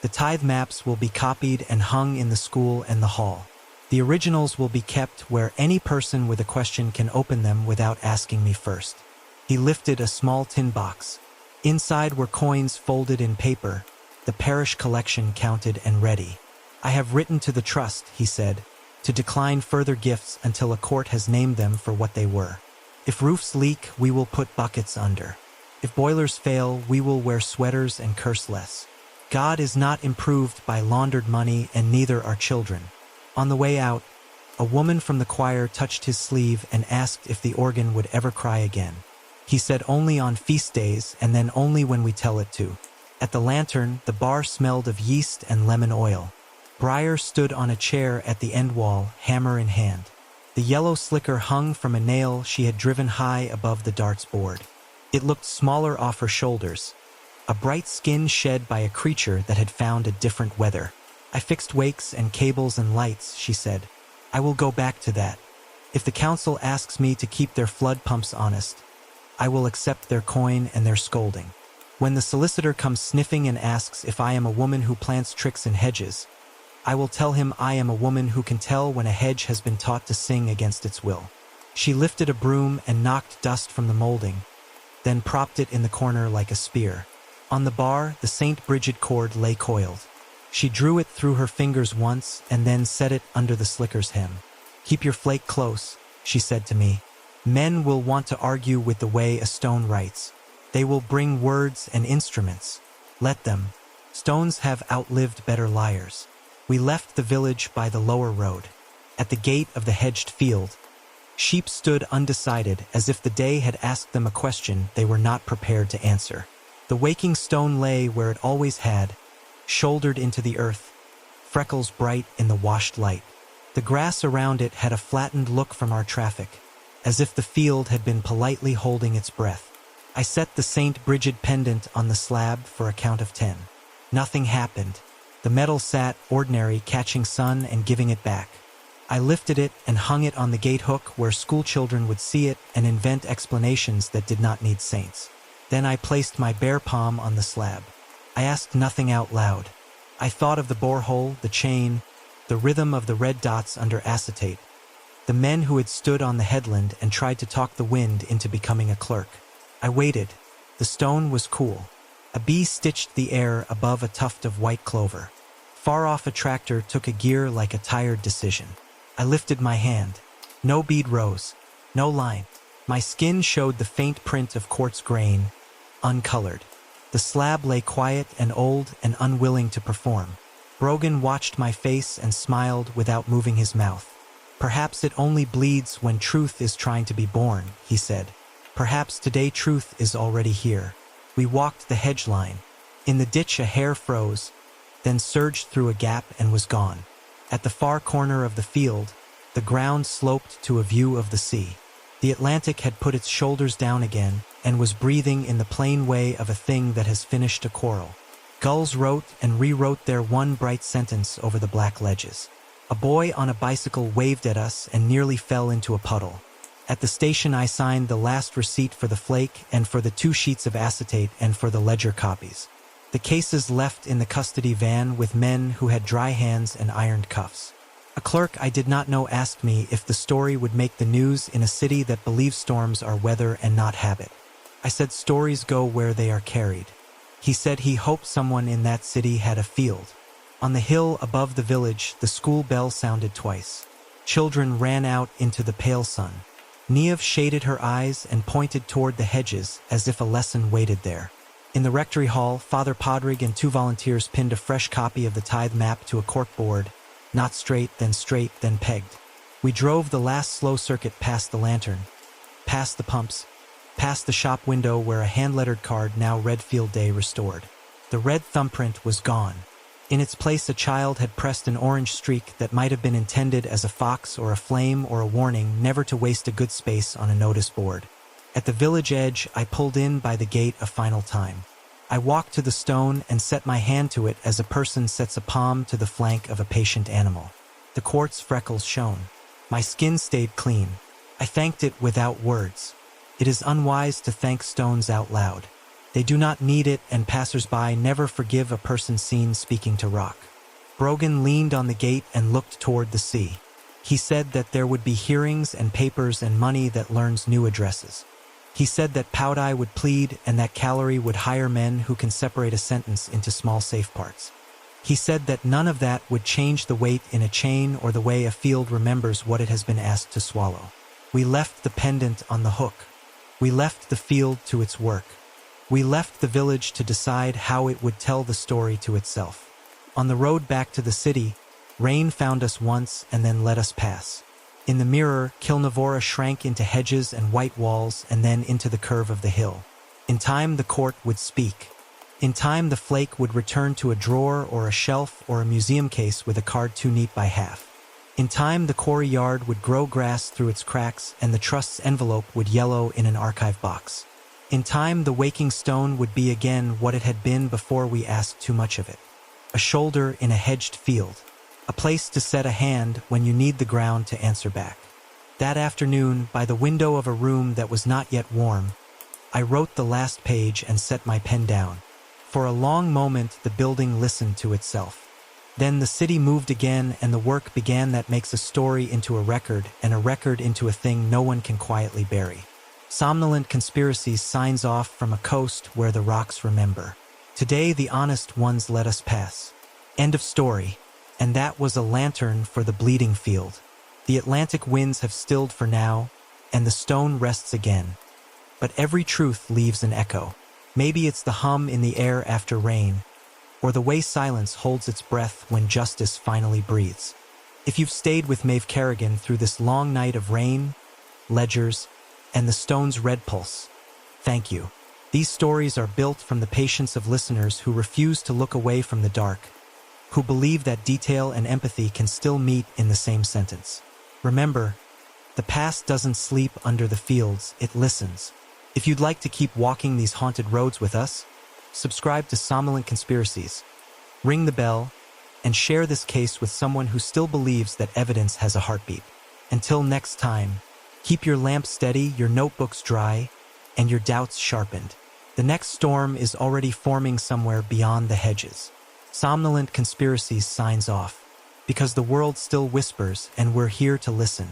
The tithe maps will be copied and hung in the school and the hall. The originals will be kept where any person with a question can open them without asking me first." He lifted a small tin box. Inside were coins folded in paper, the parish collection counted and ready. "I have written to the trust," he said, "to decline further gifts until a court has named them for what they were. If roofs leak, we will put buckets under. If boilers fail, we will wear sweaters and curse less. God is not improved by laundered money, and neither are children." On the way out, A woman from the choir touched his sleeve and asked if the organ would ever cry again. He said only on feast days and then only when we tell it to. At the lantern, the bar smelled of yeast and lemon oil. Briar stood on a chair at the end wall, hammer in hand. The yellow slicker hung from a nail she had driven high above the darts board. It looked smaller off her shoulders, a bright skin shed by a creature that had found a different weather. I fixed wakes and cables and lights, she said. I will go back to that. If the council asks me to keep their flood pumps honest, I will accept their coin and their scolding. When the solicitor comes sniffing and asks if I am a woman who plants tricks in hedges, I will tell him I am a woman who can tell when a hedge has been taught to sing against its will. She lifted a broom and knocked dust from the molding, then propped it in the corner like a spear. On the bar, the St. Bridget cord lay coiled. She drew it through her fingers once and then set it under the slicker's hem. Keep your flake close, she said to me. Men will want to argue with the way a stone writes. They will bring words and instruments. Let them. Stones have outlived better liars. We left the village by the lower road. At the gate of the hedged field, sheep stood undecided as if the day had asked them a question they were not prepared to answer. The waking stone lay where it always had, shouldered into the earth, freckles bright in the washed light. The grass around it had a flattened look from our traffic, as if the field had been politely holding its breath. I set the St. Bridget pendant on the slab for a count of 10. Nothing happened. The metal sat ordinary, catching sun and giving it back. I lifted it and hung it on the gate hook where schoolchildren would see it and invent explanations that did not need saints. Then I placed my bare palm on the slab. I asked nothing out loud. I thought of the borehole, the chain, the rhythm of the red dots under acetate, the men who had stood on the headland and tried to talk the wind into becoming a clerk. I waited. The stone was cool. A bee stitched the air above a tuft of white clover. Far off a tractor took a gear like a tired decision. I lifted my hand. No bead rose. No line. My skin showed the faint print of quartz grain, uncolored. The slab lay quiet and old and unwilling to perform. Brogan watched my face and smiled without moving his mouth. Perhaps it only bleeds when truth is trying to be born, he said. Perhaps today truth is already here. We walked the hedge line. In the ditch a hare froze, then surged through a gap and was gone. At the far corner of the field, the ground sloped to a view of the sea. The Atlantic had put its shoulders down again and was breathing in the plain way of a thing that has finished a quarrel. Gulls wrote and rewrote their one bright sentence over the black ledges. A boy on a bicycle waved at us and nearly fell into a puddle. At the station I signed the last receipt for the flake and for the 2 sheets of acetate and for the ledger copies. The cases left in the custody van with men who had dry hands and ironed cuffs. A clerk I did not know asked me if the story would make the news in a city that believes storms are weather and not habit. I said stories go where they are carried. He said he hoped someone in that city had a field. On the hill above the village, the school bell sounded twice. Children ran out into the pale sun. Niamh shaded her eyes and pointed toward the hedges as if a lesson waited there. In the rectory hall, Father Podrick and 2 volunteers pinned a fresh copy of the tithe map to a corkboard, not straight, then pegged. We drove the last slow circuit past the lantern, past the pumps, past the shop window where a hand-lettered card now read Field Day restored. The red thumbprint was gone. In its place a child had pressed an orange streak that might have been intended as a fox or a flame or a warning never to waste a good space on a notice board. At the village edge, I pulled in by the gate a final time. I walked to the stone and set my hand to it as a person sets a palm to the flank of a patient animal. The quartz freckles shone. My skin stayed clean. I thanked it without words. It is unwise to thank stones out loud. They do not need it, and passers-by never forgive a person seen speaking to rock. Brogan leaned on the gate and looked toward the sea. He said that there would be hearings and papers and money that learns new addresses. He said that Powdeye would plead and that Callery would hire men who can separate a sentence into small safe parts. He said that none of that would change the weight in a chain or the way a field remembers what it has been asked to swallow. We left the pendant on the hook. We left the field to its work. We left the village to decide how it would tell the story to itself. On the road back to the city, rain found us once and then let us pass. In the mirror, Kilnavorra shrank into hedges and white walls and then into the curve of the hill. In time, the court would speak. In time, the flake would return to a drawer or a shelf or a museum case with a card too neat by half. In time, the quarry yard would grow grass through its cracks and the trust's envelope would yellow in an archive box. In time, the waking stone would be again what it had been before we asked too much of it. A shoulder in a hedged field. A place to set a hand when you need the ground to answer back. That afternoon, by the window of a room that was not yet warm, I wrote the last page and set my pen down. For a long moment, the building listened to itself. Then the city moved again and the work began that makes a story into a record and a record into a thing no one can quietly bury. Somnolent Conspiracies signs off from a coast where the rocks remember. Today the honest ones let us pass. End of story. And that was a lantern for the bleeding field. The Atlantic winds have stilled for now, and the stone rests again. But every truth leaves an echo. Maybe it's the hum in the air after rain, or the way silence holds its breath when justice finally breathes. If you've stayed with Maeve Kerrigan through this long night of rain, ledgers, and the stone's red pulse, thank you. These stories are built from the patience of listeners who refuse to look away from the dark, who believe that detail and empathy can still meet in the same sentence. Remember, the past doesn't sleep under the fields, it listens. If you'd like to keep walking these haunted roads with us, subscribe to Somnolent Conspiracies, ring the bell, and share this case with someone who still believes that evidence has a heartbeat. Until next time, keep your lamp steady, your notebooks dry, and your doubts sharpened. The next storm is already forming somewhere beyond the hedges. Somnolent Conspiracies signs off, because the world still whispers and we're here to listen.